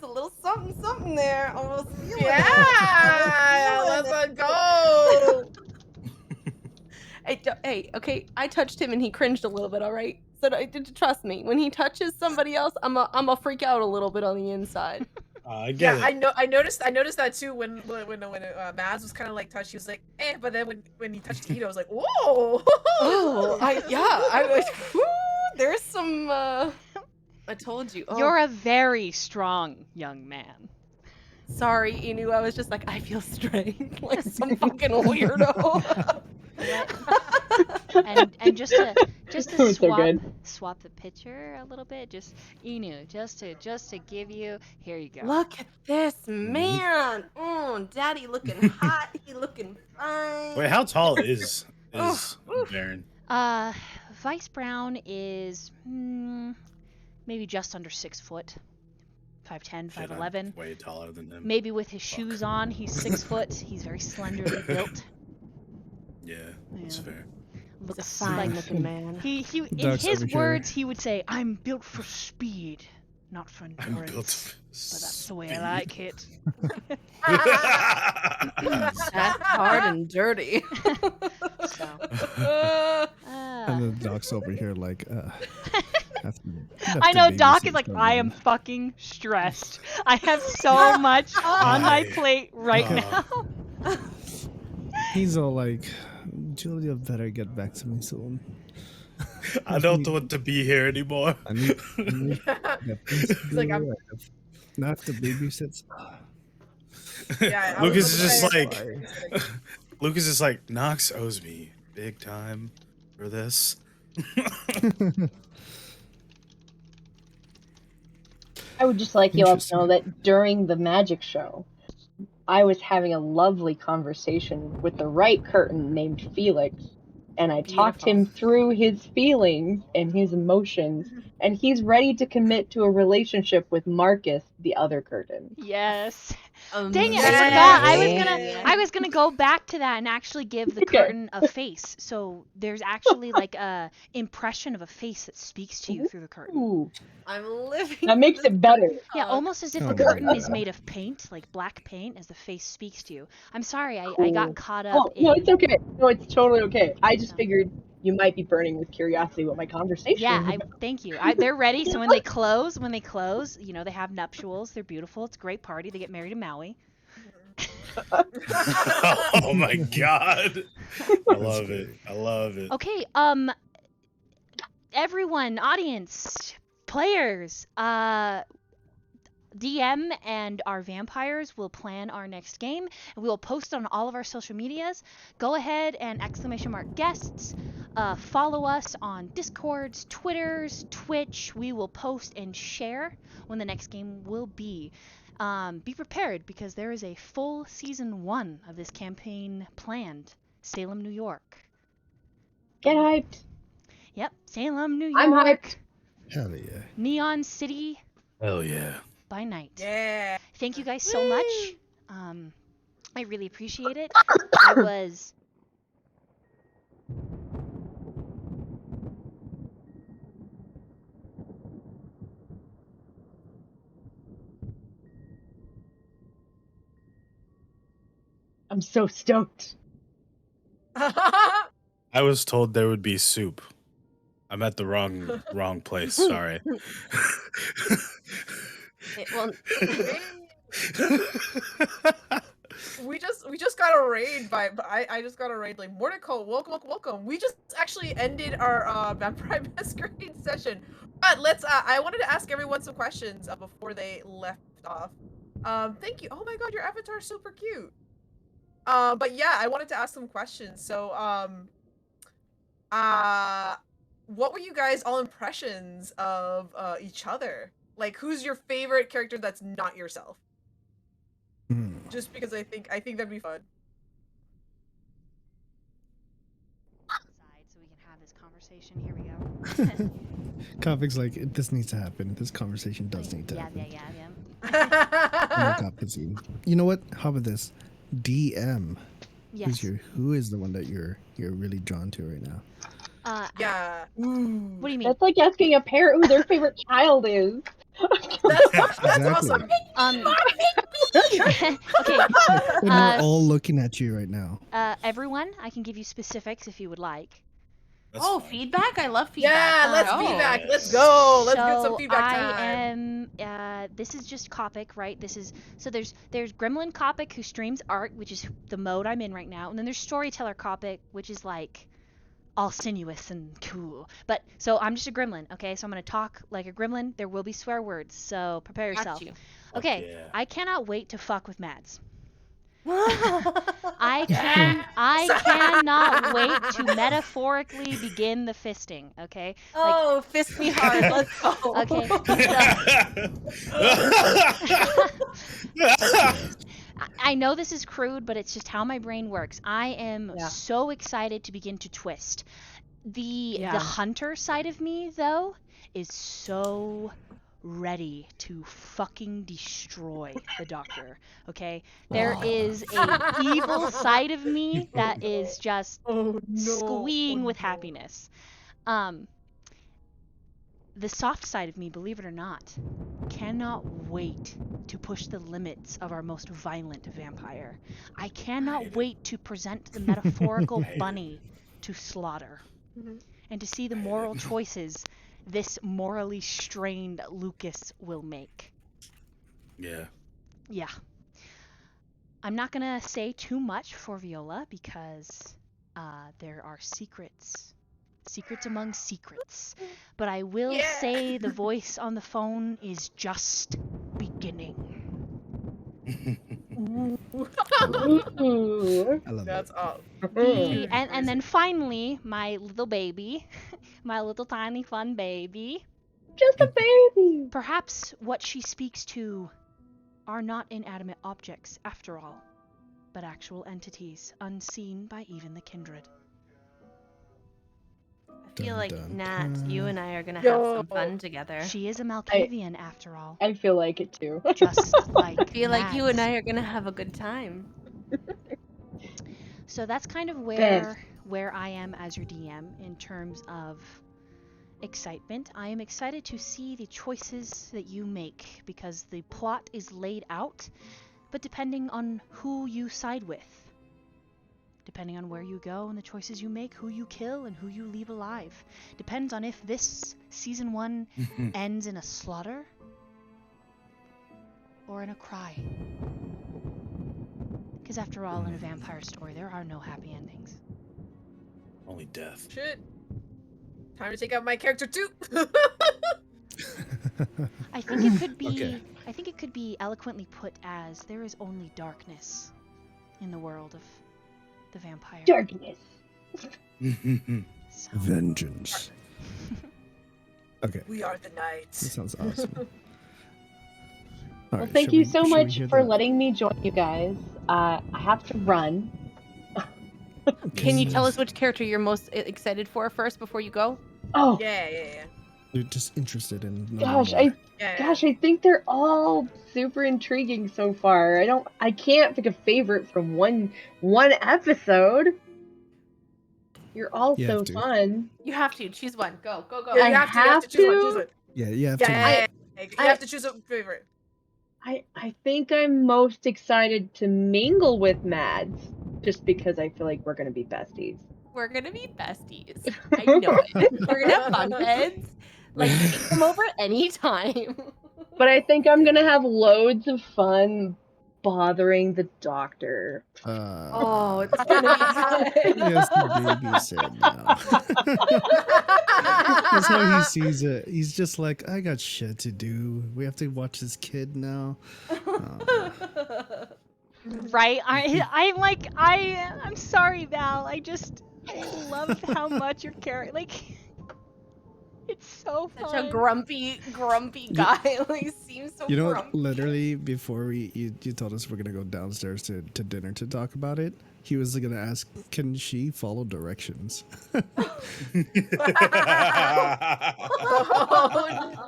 a little something there. I was feeling it. Yeah, I was let's feeling go. Hey, okay, I touched him and he cringed a little bit. All right, so trust me. When he touches somebody else, I'm a freak out a little bit on the inside. I get Yeah, it. I know. I noticed that too when Mads was kind of like touched. He was like, eh, but then when he touched Tito, I was like, whoa. Oh, I was. Whoo, there's some. I told you. Oh, You're a very strong young man. sorry, Inu. I was just like, I feel strange, like some fucking weirdo. And just to It's so good. swap the picture a little bit, just Inu, just to give you, here you go. Look at this man. Oh, daddy looking hot. He looking fine. Wait, how tall is Oof. Baron? Vice Brown is maybe just under 6 foot, 5'10", Shit, I'm 5'11". way taller than him. Maybe with his Fuck. shoes on, he's 6 foot. He's very slenderly built. Yeah, that's Yeah. fair. He's a Looks fine like looking man. he in Ducks his over here. words he would say, "I'm built for speed, not for I'm endurance." built for But that's the way I like it. That's hard and dirty. So, And the Doc's over here like, I know Doc is like, I am fucking stressed. I have so much on my plate right now. He's all like, Julia better get back to me soon. I don't want to be here anymore. I need got things to He's like, do. I'm- I have to babysit. Yeah, I Lucas was is just gonna like, say- Lucas is like, Nox owes me big time for this. I would just like you all to Interesting. know that during the magic show, I was having a lovely conversation with the right curtain named Felix, and I talked him through his feelings and his emotions, and he's ready to commit to a relationship with Marcus, the other curtain. Yes. Dang it, Amazing. I forgot. I was gonna go back to that and actually give the Okay. curtain a face. So there's actually like a impression of a face that speaks to you through the curtain. Ooh, I'm living. that makes for this it better. Yeah, talk. almost as if the Oh, curtain yeah. is made of paint, like black paint, as the face speaks to you. I'm sorry, I got Cool. caught up Oh, no, in. it's okay. No, it's totally okay. I just So. figured you might be burning with curiosity what my conversation Yeah, was about. thank you. They're ready. So when they close, you know, they have nuptials. They're beautiful. It's a great party. They get married in Maui. Oh my god. I love it. great. I love it. Okay, everyone, audience, players, DM and our vampires will plan our next game, and we will post on all of our social medias. Go ahead and !guests. Follow us on Discords, Twitters, Twitch. We will post and share when the next game will be. Be prepared because there is a full season 1 of this campaign planned. Salem, New York. Get hyped. Yep, Salem, New York. I'm hyped. Hell yeah. Neon City Hell yeah. by night. Yeah. Thank you guys so much. I really appreciate it. I was I'm so stoked. I was told there would be soup. I'm at the wrong place. Sorry. Well, we just got a raid by I just got a raid like Mortico, welcome. We just actually ended our Vampire Masquerade session. But let's I wanted to ask everyone some questions before they left off. Thank you. Oh my god, your avatar is super cute. But yeah, I wanted to ask some questions. So what were you guys all impressions of each other? Like who's your favorite character that's not yourself? Just because I think that'd be fun. Side so we can have this conversation. Here we go. Kopic's like, this needs to happen. This conversation does need to happen. Yeah. Oh, Kopic's you know what? How about this? DM. Yes. Who is the one that you're really drawn to right now? Yeah. What do you mean? That's like asking a parent who their favorite child is. That's Exactly. awesome. Okay. And we're all looking at you right now. Everyone, I can give you specifics if you would like. That's oh, fine. feedback! I love feedback. Yeah, let's go. feedback. Let's go. Let's get some So feedback I time. am. This is just Copic, right? There's Gremlin Copic who streams art, which is the mode I'm in right now, and then there's Storyteller Copic, which is like all sinuous and cool. But so I'm just a gremlin, okay? So I'm gonna talk like a gremlin. There will be swear words, so prepare Got yourself. you. Okay, yeah. I cannot wait to fuck with Mads. I I cannot wait to metaphorically begin the fisting, okay? Oh, fist me hard. Let's go. Okay. I know this is crude, but it's just how my brain works. I am Yeah. so excited to begin to twist. The hunter side of me, though, is so ready to fucking destroy the doctor. Okay, there is a evil side of me that is just squeeing with happiness. The soft side of me, believe it or not, cannot wait to push the limits of our most violent vampire. I cannot wait to present the metaphorical bunny to slaughter and to see the moral choices this morally strained Lukas will make. Yeah. Yeah. I'm not gonna say too much for Viola because there are secrets among secrets. But I will say the voice on the phone is just beginning. I love That's it. all. And then finally, my little baby, my little tiny fun baby. Just a baby. Perhaps what she speaks to are not inanimate objects after all, but actual entities unseen by even the kindred. I feel like Dun, Nat, dun. you and I are gonna have some fun together. She is a Malkavian after all, I feel like it too. just like I feel like you and Mads. I are gonna have a good time. So that's kind of where I am as your DM in terms of excitement. I am excited to see the choices that you make because the plot is laid out, but depending on who you side with, depending on where you go and the choices you make, who you kill and who you leave alive, depends on if this season 1 ends in a slaughter or in a cry. Because after all, in a vampire story, there are no happy endings. Only death. Shit. Time to take out my character too. I think it could be Okay. I think it could be eloquently put as there is only darkness in the world of the vampire. Darkness. So, Vengeance. Okay, We are the that knights. sounds awesome. All Well, right, thank should you we- so should we much hear for the- letting me join you guys. I have to run. Can you tell us which character you're most excited for first before you go? Oh, Yeah. You're just interested in. knowing gosh, more. I think they're all super intriguing so far. I can't pick a favorite from one episode. You're all You so have to. fun. You have to choose one. Go. Yeah, I you have to choose one. have Choose one. Yeah, you have Yeah, to. you have to choose a favorite. I I think I'm most excited to mingle with Mads, just because I feel like we're gonna be besties. We're gonna be besties. I know it. We're gonna have bunk beds. Like, come over anytime. But I think I'm gonna have loads of fun bothering the doctor. Oh, it's gonna be good. Yes, the baby said now. That's how he sees it. He's just like, I got shit to do. We have to watch this kid now. Right? I'm sorry, Val. I love how much your character, like, it's so fun. Such a grumpy guy. Like, seems so You know, grumpy. literally before you told us we're gonna go downstairs to dinner to talk about it, he was gonna ask, can she follow directions? Oh, Can this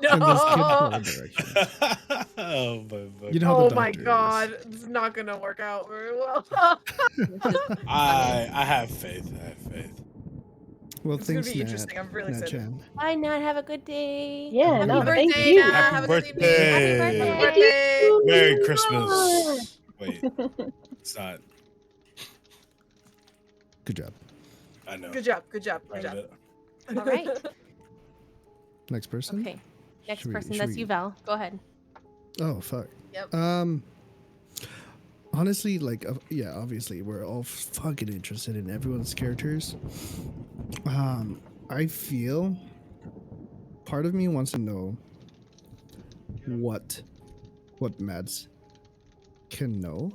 kid no. follow directions? Oh my You know how Oh the my doctor is. god, this is not gonna work out very well. I have faith. I have faith. Well, It's gonna thanks, be Nat. interesting. I'm really excited. Nat-chan. Bye, Nat. Have a good day. Yeah, Happy no, birthday, thank you. Nat. Happy Have a good evening. birthday. Happy birthday. Happy birthday. Merry Christmas. Wait, it's not. Good job. I know. Good job. Good job. Good Proud of job. it. All right. Next person? Okay. Next Should we- person. should That's we- you, Val. Go ahead. Oh, fuck. Yep. Honestly, like, yeah, obviously, we're all fucking interested in everyone's characters. I feel part of me wants to know what Mads can know,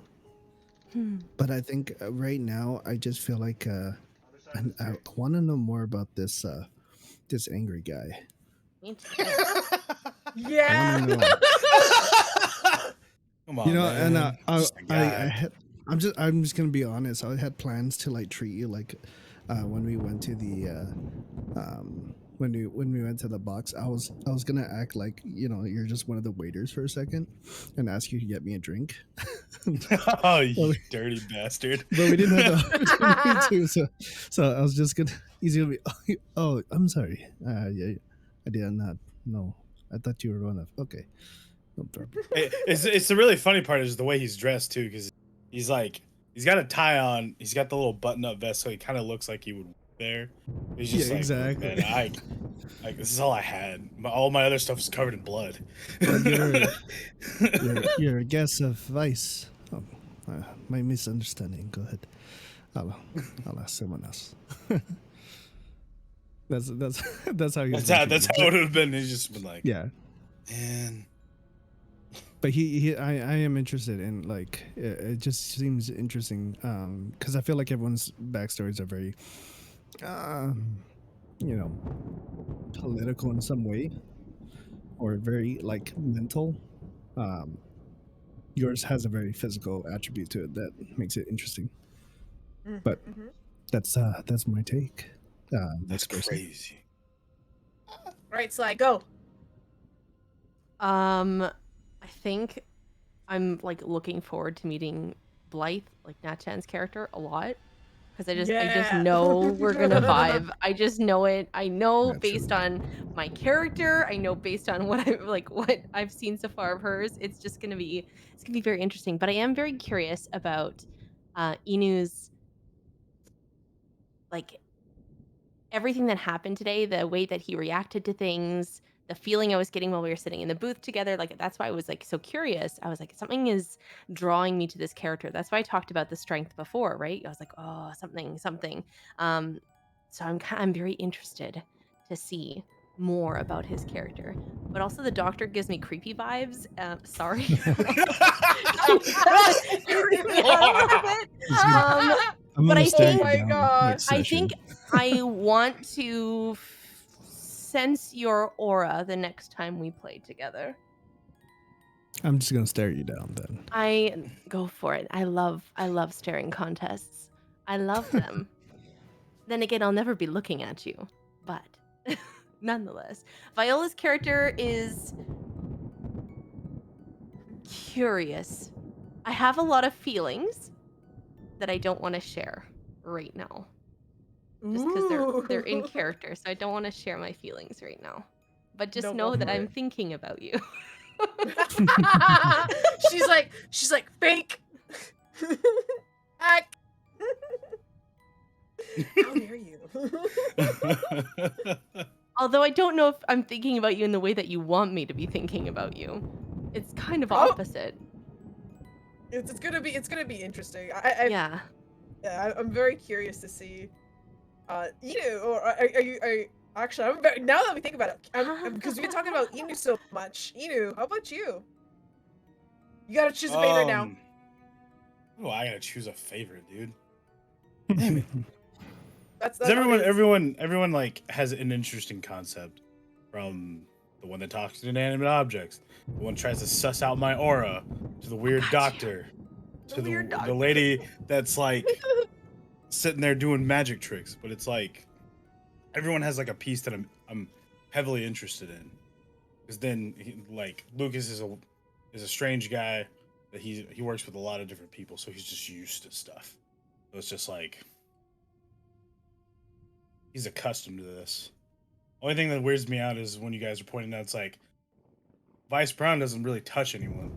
but I think right now I just feel like I want to know more about this angry guy. Me too. Yeah. I want to know. Come on, You know, man. and Just a guy. I'm just gonna be honest. I had plans to like treat you like when we went to the when we went to the box. I was gonna act like, you know, you're just one of the waiters for a second and ask you to get me a drink. Oh, you dirty bastard. But we didn't have the opportunity to, so I was just gonna. He's gonna be. Oh, I'm sorry. Yeah, I did not know. I thought you were one of. Okay. No problem. It's the really funny part is the way he's dressed too, because he's got a tie on. He's got the little button-up vest, so he kind of looks like he would there. He's just Yeah, like, exactly. Man, this is all I had. All my other stuff is covered in blood. But you're a guest of Vice. Oh, my misunderstanding. Go ahead. I'll ask someone else. that's how he. That's how it would have been. He's just been like, Yeah. man. But I am interested in, like, it just seems interesting because I feel like everyone's backstories are very, you know, political in some way, or very like mental. Yours has a very physical attribute to it that makes it interesting. But that's my take. That's Next person. crazy. Right, Sly, go. I think I'm like looking forward to meeting Blythe, like Nat-chan's character, a lot. Because I just know we're gonna vibe. I just know it. I know based on my character. I know based on what I've seen so far of hers. It's gonna be very interesting. But I am very curious about Inu's, like, everything that happened today, the way that he reacted to things, the feeling I was getting while we were sitting in the booth together. Like, that's why I was like so curious. I was like, something is drawing me to this character. That's why I talked about the strength before, right? I was like, oh, something. So I'm very interested to see more about his character. But also the doctor gives me creepy vibes. Sorry. But I think, oh my god. I think I want to sense your aura the next time we play together. I'm just gonna stare you down then. I go for it. I love staring contests. I love them. Then again, I'll never be looking at you, but nonetheless, Viola's character is curious. I have a lot of feelings that I don't want to share right now. Just because they're in character, so I don't want to share my feelings right now. But just know that I'm thinking about you. She's like, she's like fake. Act. How dare you? Although I don't know if I'm thinking about you in the way that you want me to be thinking about you. It's kind of opposite. It's gonna be interesting. Yeah. I'm very curious to see. Inu, or are you? Actually, now that we think about it, because we've been talking about Inu so much. Inu, how about you? You gotta choose a favorite now. Oh, I gotta choose a favorite, dude. Damn it. That's everyone like has an interesting concept. From the one that talks to inanimate objects, the one that tries to suss out my aura, to the weird doctor, to the lady that's like sitting there doing magic tricks. But it's like everyone has like a piece that I'm heavily interested in. Because then like Lukas is a strange guy that he works with a lot of different people, so he's just used to stuff. So it's just like he's accustomed to this. Only thing that weirds me out is when you guys are pointing out, it's like Vice Brown doesn't really touch anyone.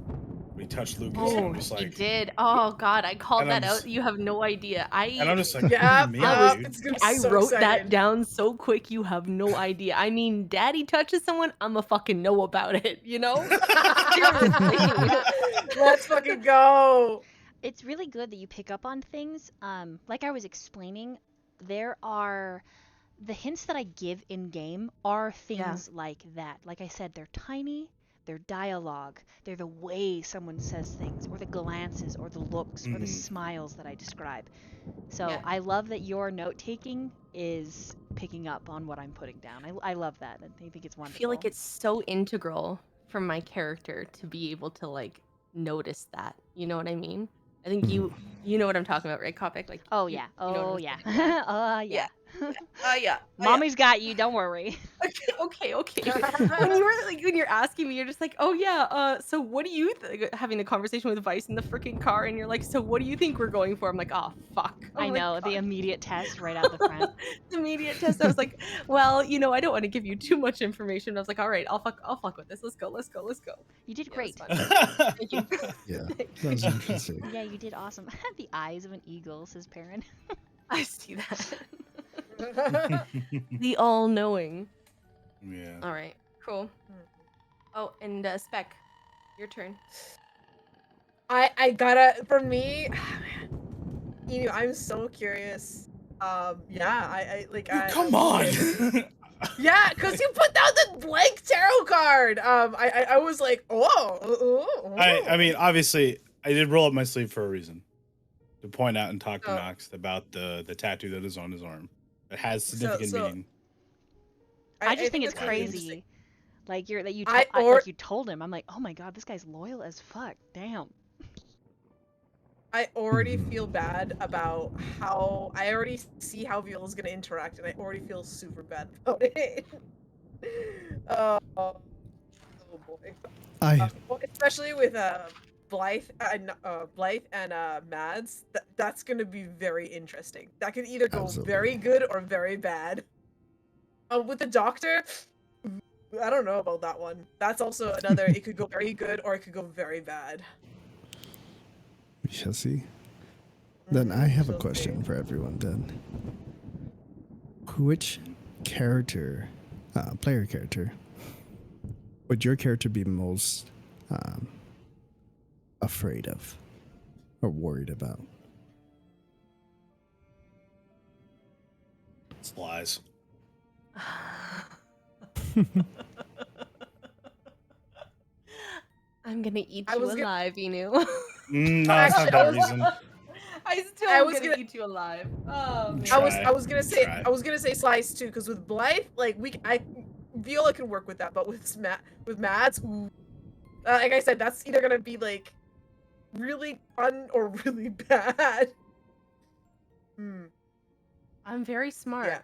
But he touched Lukas. Oh, and I'm just he like, did. Oh God, I called And that I'm out. just- You have no idea. and I'm just like, Yeah, me, I dude. it's gonna be I so wrote that excited. down so quick. You have no idea. I mean, Daddy touches someone, I'ma fucking know about it. You know? Seriously. Let's fucking go. It's really good that you pick up on things. Like I was explaining, there are the hints that I give in game are things like that. Like I said, they're tiny, they're dialogue, they're the way someone says things, or the glances, or the looks, or the smiles that I describe. So Yeah. I love that your note taking is picking up on what I'm putting down. I love that. I think it's I wonderful. feel like it's so integral for my character to be able to like notice that. You know what I mean? I think you know what I'm talking about, right, Kopic? Like Oh you yeah. know what Oh I'm yeah. saying, right? Oh yeah. Yeah. Mommy's got you. Don't worry. Okay. when you're asking me, you're just like, oh yeah. So what do you having a conversation with Vice in the freaking car, and you're like, so what do you think we're going for? I'm like, oh fuck. Oh I my know, the God. immediate test right out the front. The immediate test. I was like, well, you know, I don't want to give you too much information. I was like, all right, I'll fuck with this. Let's go. You did Yeah, great. it was fun. Thank you. Yeah, that was interesting. Yeah, you did awesome. The eyes of an eagle, says Perrin. I see that. The all-knowing. Yeah. All right, cool. Oh, and Spec, your turn. I gotta, for me, you know, I'm so curious. Yeah, I like. Come on. Yeah, because you put down the blank tarot card. I was like, oh. I mean, obviously, I did roll up my sleeve for a reason. To point out and talk to Oh. Nox about the tattoo that is on his arm. It has significant meaning. I just think it's that's really crazy. Like you told him. I'm like, oh my god, this guy's loyal as fuck. Damn. I already feel bad about how I already see how Viola's gonna interact, and I already feel super bad about it. Oh boy. Especially with Blythe and Mads. That's gonna be very interesting. That could either go very good or very bad. With the doctor, I don't know about that one. That's also another. It could go very good or it could go very bad. We shall see. Then I have a Shall question see. for everyone then. Which character, player character, would your character be most afraid of or worried about? It's lies. I'm gonna eat I you was alive, Inu. No, that's not that reason. I still I am was gonna gonna- eat you alive. Oh man. I was gonna say Try. Slice too, because with Blythe, like Viola can work with that, but with Mads, ooh. Like I said, that's either gonna be like really fun or really bad. I'm very smart.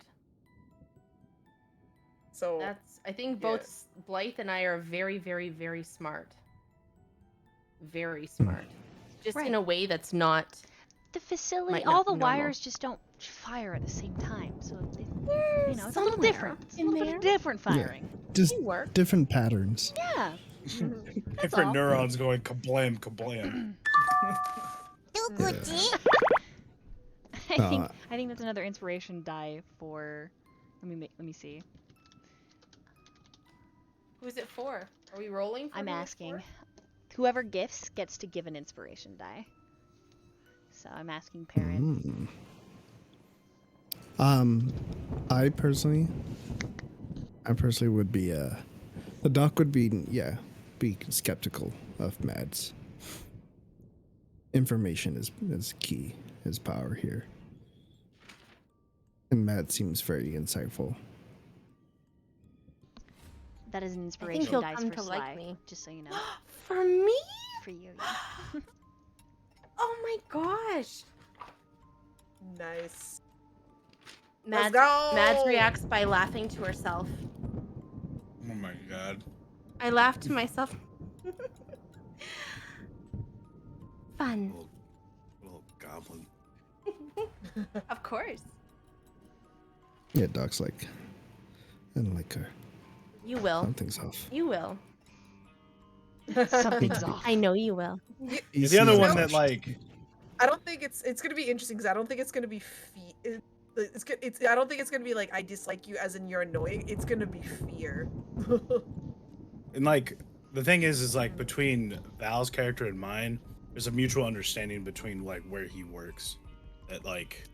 So I think both Blythe and I are very, very, very smart. Very smart. Just in a way that's not. The facility, Might all not the be normal. wires just don't fire at the same time, so it's a little somewhere different. It's a in little there. bit different firing. Just They work. different patterns. Yeah. Different all. neurons going kablam, kablam. I think that's another inspiration die for. Let me see. Who's it for? Are we rolling? For I'm who it's asking. for? Whoever gifts gets to give an inspiration die. So I'm asking Perrin. I personally would be the doc would be skeptical of Mads. Information is key, is power here. And Mads seems very insightful. That is an I inspiration think he'll dice come for to Sly, like me. just so you know. For me? For you, yeah. Oh my gosh. Nice. Mads, go! Mads reacts by laughing to herself. Oh my god. I laugh to myself. Fun. Little goblin. Of course. Yeah, Doc's like, I don't like her. You will. Something's off. You will. Something's off. I know you will. Yeah, the other sees one it. that like I don't think it's gonna be interesting because I don't think it's gonna be I don't think it's gonna be like I dislike you as in you're annoying. It's gonna be fear. and like the thing is like between Val's character and mine, there's a mutual understanding between like where he works. That like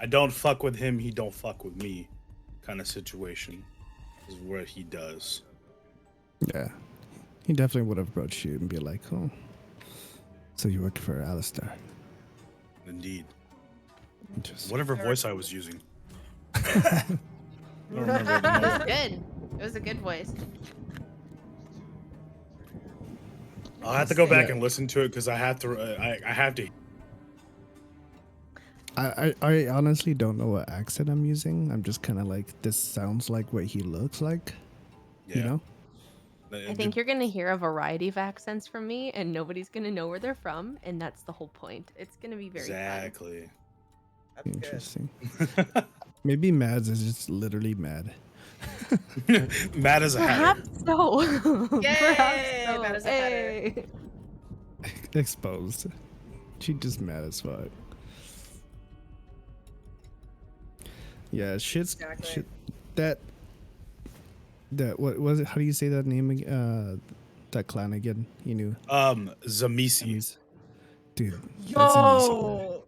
I don't fuck with him, he don't fuck with me kind of situation is what he does. Yeah. He definitely would have approached you and be like, oh, so you work for Alistair. Indeed. Interesting. Whatever voice I was using. I don't remember at the It was moment. good. It was a good voice. I'll have to go back Yeah. and listen to it because I have to. I have to. I honestly don't know what accent I'm using. I'm just kind of like, this sounds like what he looks like. Yeah. You know? I think you're gonna hear a variety of accents from me, and nobody's gonna know where they're from, and that's the whole point. It's gonna be very fun. exactly. That's good. Interesting. Maybe Mads is just literally mad. Mad as a hatter. Perhaps so. Yay! Perhaps so. Mad as a hatter. Hey. Exposed. She just mad as fuck. Yeah, Exactly. shit. That what was it? How do you say that name again? That clan again? You knew. Zamisi. Dude. that's Zamisi, Yo!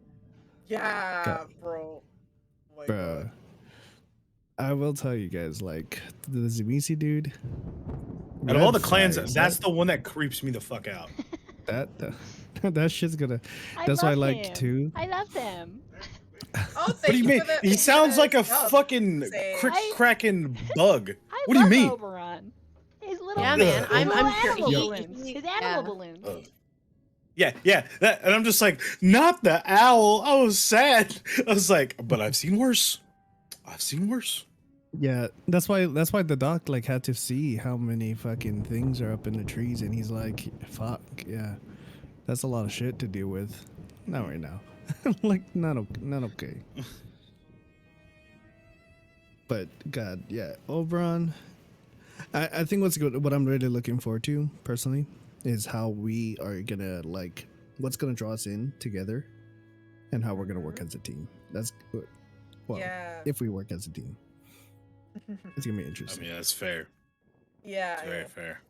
Yeah, God. bro. Oh my bruh. God. I will tell you guys, like the Zamisi dude. Out of all the red clans, flags, that's the one that creeps me the fuck out. that shit's gonna. I That's what I love like him. too. I love him. Oh, What thank do you mean? for the- He sounds like a Oh, fucking same. cracking bug. I What do you love mean? Oberon. His little, Yeah, man. his I'm little sure animal he- balloons. His animal yeah. balloons. Yeah, that, and I'm just like, not the owl. I was sad. I was like, but I've seen worse. I've seen worse. Yeah, that's why the doc like had to see how many fucking things are up in the trees, and he's like, "Fuck, yeah, that's a lot of shit to deal with." Not right now, like not okay. But God, yeah, Oberon. I think what I'm really looking forward to personally is how we are gonna like what's gonna draw us in together, and how we're gonna work as a team. That's well, Yeah. if we work as a team, it's gonna be I interesting. mean, that's fair. Yeah. It's very yeah. fair.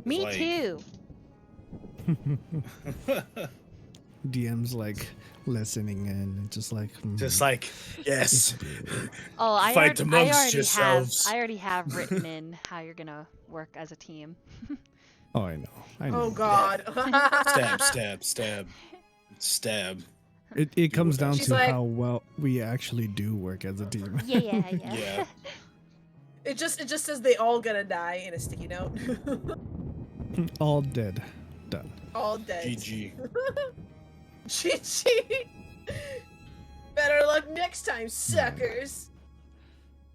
Me Like- too. DM's like listening and just like Just like, yes. Oh, I Fight already, amongst yourselves. I already have written in how you're gonna work as a team. oh I know Oh God. Stab. it comes down She's to like- how well we actually do work as a team. Yeah. Yeah. It just says they all gonna die in a sticky note. All dead, done. all dead. GG. GG. Better luck next time, suckers.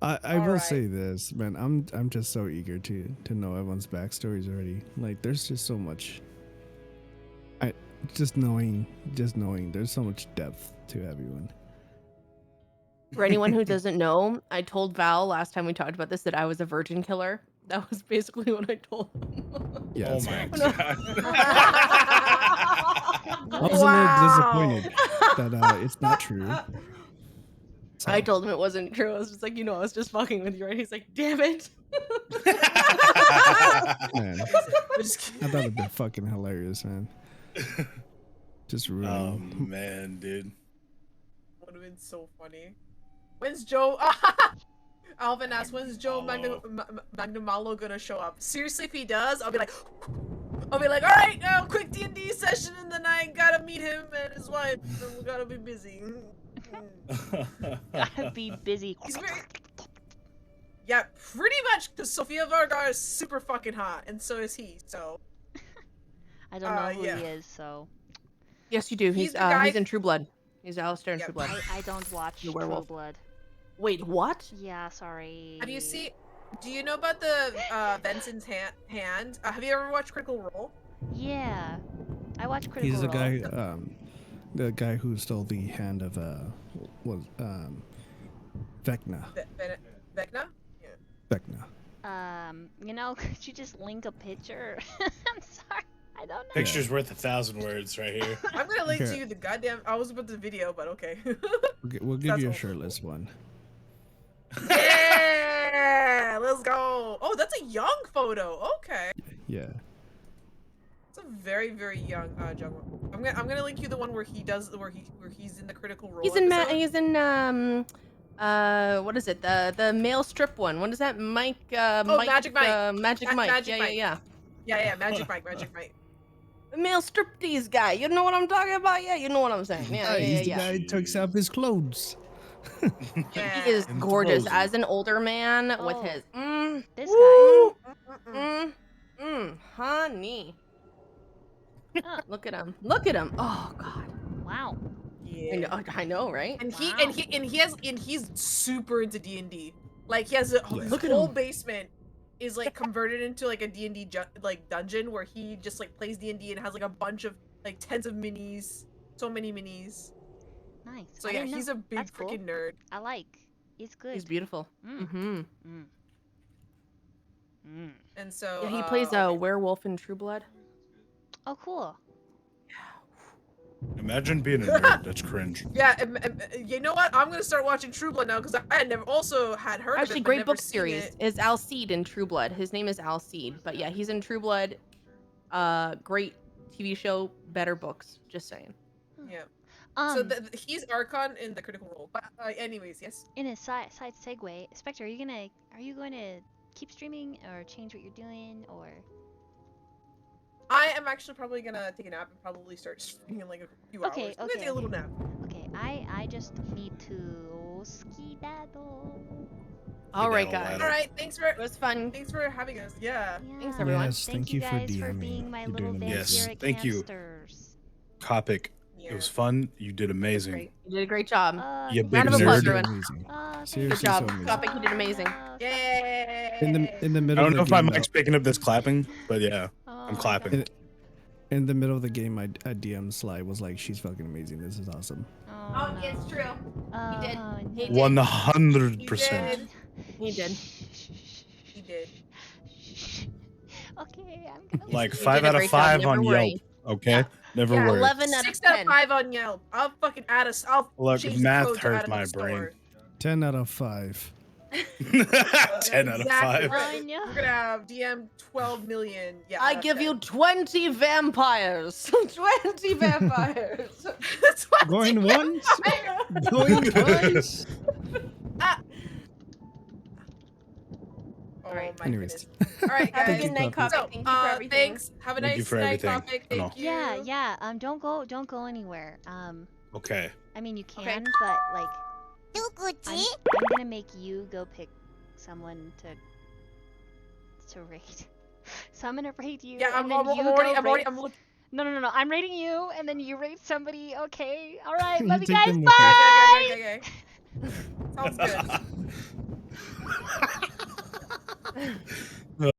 I will Alright. say this, man. I'm just so eager to know everyone's backstories already. Like there's just so much. Just knowing there's so much depth to everyone. For anyone who doesn't know, I told Val last time we talked about this that I was a virgin killer. That was basically what I told him. Yeah, Oh it's my fine. god. I was a little disappointed that it's not true. So, I told him it wasn't true. I was just like, I was just fucking with you, right? He's like, damn it. man, I'm just I kidding. thought it'd been fucking hilarious, man. Just Oh ruining. man, dude. Would have been so funny. When's Joe? Alvin asked, when's Joe Magnamalo gonna show up? Seriously, if he does, I'll be like, all right, quick D&D session in the night. Gotta meet him and his wife. And we gotta be busy. Gotta be busy. He's very, yeah, pretty much, because Sofia Vergara is super fucking hot, and so is he. So I don't know who yeah. he is, so Yes, you do. He's He's the guy- he's in True Blood. He's Alistair in Yep. True Blood. I don't watch The True werewolf. Blood. Wait, what? Yeah, sorry. have you seen? Do you know about the Benson's hand? Have you ever watched Critical Role? Yeah, I watch Critical He's the Role. guy, the guy who stole the hand of Vecna. Vecna? Yeah. Vecna. Could you just link a picture? I'm sorry, I don't know. Picture's worth 1,000 words right here. I'm gonna link to Okay. you the goddamn. I was about the video, but okay. We'll give That's you a all. shirtless one. Yeah, let's go. Oh, that's a young photo. Okay, Yeah. it's a very very young jungle. I'm gonna link you the one where he's in the Critical Role. He's in episode. what is it? The male strip one. What is that? Mike Magic Mike. Magic Mike. Magic yeah, Mike. yeah, Yeah, Magic Mike. The male striptease guy. You know what I'm talking about? Yeah, you know what I'm saying. Yeah, He's the yeah. guy who takes off his clothes. Yeah. He is And gorgeous throws it. as an older man with Oh. his This woo, Mm-mm. honey. Huh. Look at him. Look at him. Oh God. guy. Wow. Yeah. I know, right? And Wow. he's super into D&D. Like he has his Look at whole him. basement is like converted into like a D&D like dungeon where he just like plays D&D and has like a bunch of like tens of minis, so many minis. Nice. So I yeah, didn't know. he's a big That's cool. freaking nerd. I like. It's good. He's beautiful. Mm. Mm-hmm. Mm. Mm. And so Yeah, he plays a okay. werewolf in True Blood. Oh, cool. Imagine being a nerd. That's cringe. Yeah, you know what? I'm gonna start watching True Blood now because I had never also had heard of Actually, it, but great never book seen series it. is Alcide in True Blood. His name is Alcide, but yeah, he's in True Blood. Great TV show, better books. Just saying. Yeah. So Um, he's Archon in the Critical Role. But anyways, yes. in a side segue, Spectre, are you going to keep streaming or change what you're doing or? I am actually probably gonna take a nap and probably start streaming in like a few Okay, hours. I'm gonna take a little nap. Okay, I just need to skedaddle. All right, Skedaddle guys. ladder. All right, thanks It was fun. for having us. Yeah. Thanks, Yeah. everyone. Yes, Thank you for guys for DMing. being my You're little doing Yes, vampiric thank you. hamsters. Copic. Yeah. It was fun. You did amazing. Great. You did a great job. You thank big Round of nerd. applause, You're everyone. amazing. thank Seriously, you. job. so amazing. Topic, you did amazing. Yay! In the I middle don't of know the if my game, mic's picking up this clapping, but yeah, Oh I'm my clapping. God. in the middle of the game, I DM Sly was like, "She's fucking amazing. This is awesome." Oh, no. it's true. He did. Oh, He no. did. 100%. He did. He did. Okay, I'm gonna. Like You did 5 a out of great job, 5 never on worry. Yelp. Okay, Yeah. never Yeah, worry. 11 out of 6 out of 10. 5 on Yelp. I'll fucking add us. I'll Look, change the math code to add hurts it to my the brain. store. 10 out of 5. 10 out of 5. Oh, no. We're gonna have DM 12 million. Yeah. I that's give it. you 20 vampires. 20 vampires. That's what Going once, going twice. Oh Alright. my Anyways. goodness. All right, Have a guys. good night, Topic. Coffee. So, Thank you for everything. thanks. Have a Thank you nice for night, everything. Topic. I know. Thank you. Yeah. Don't go anywhere. Okay. I mean you can, Okay. but like, I'm gonna make you go pick someone to raid. So I'm gonna raid you, Yeah, and then you go raid. I'm looking. No. I'm raiding you, and then you raid somebody. Okay. All right. You Love you take guys. them with Bye. you. Okay. Sounds good.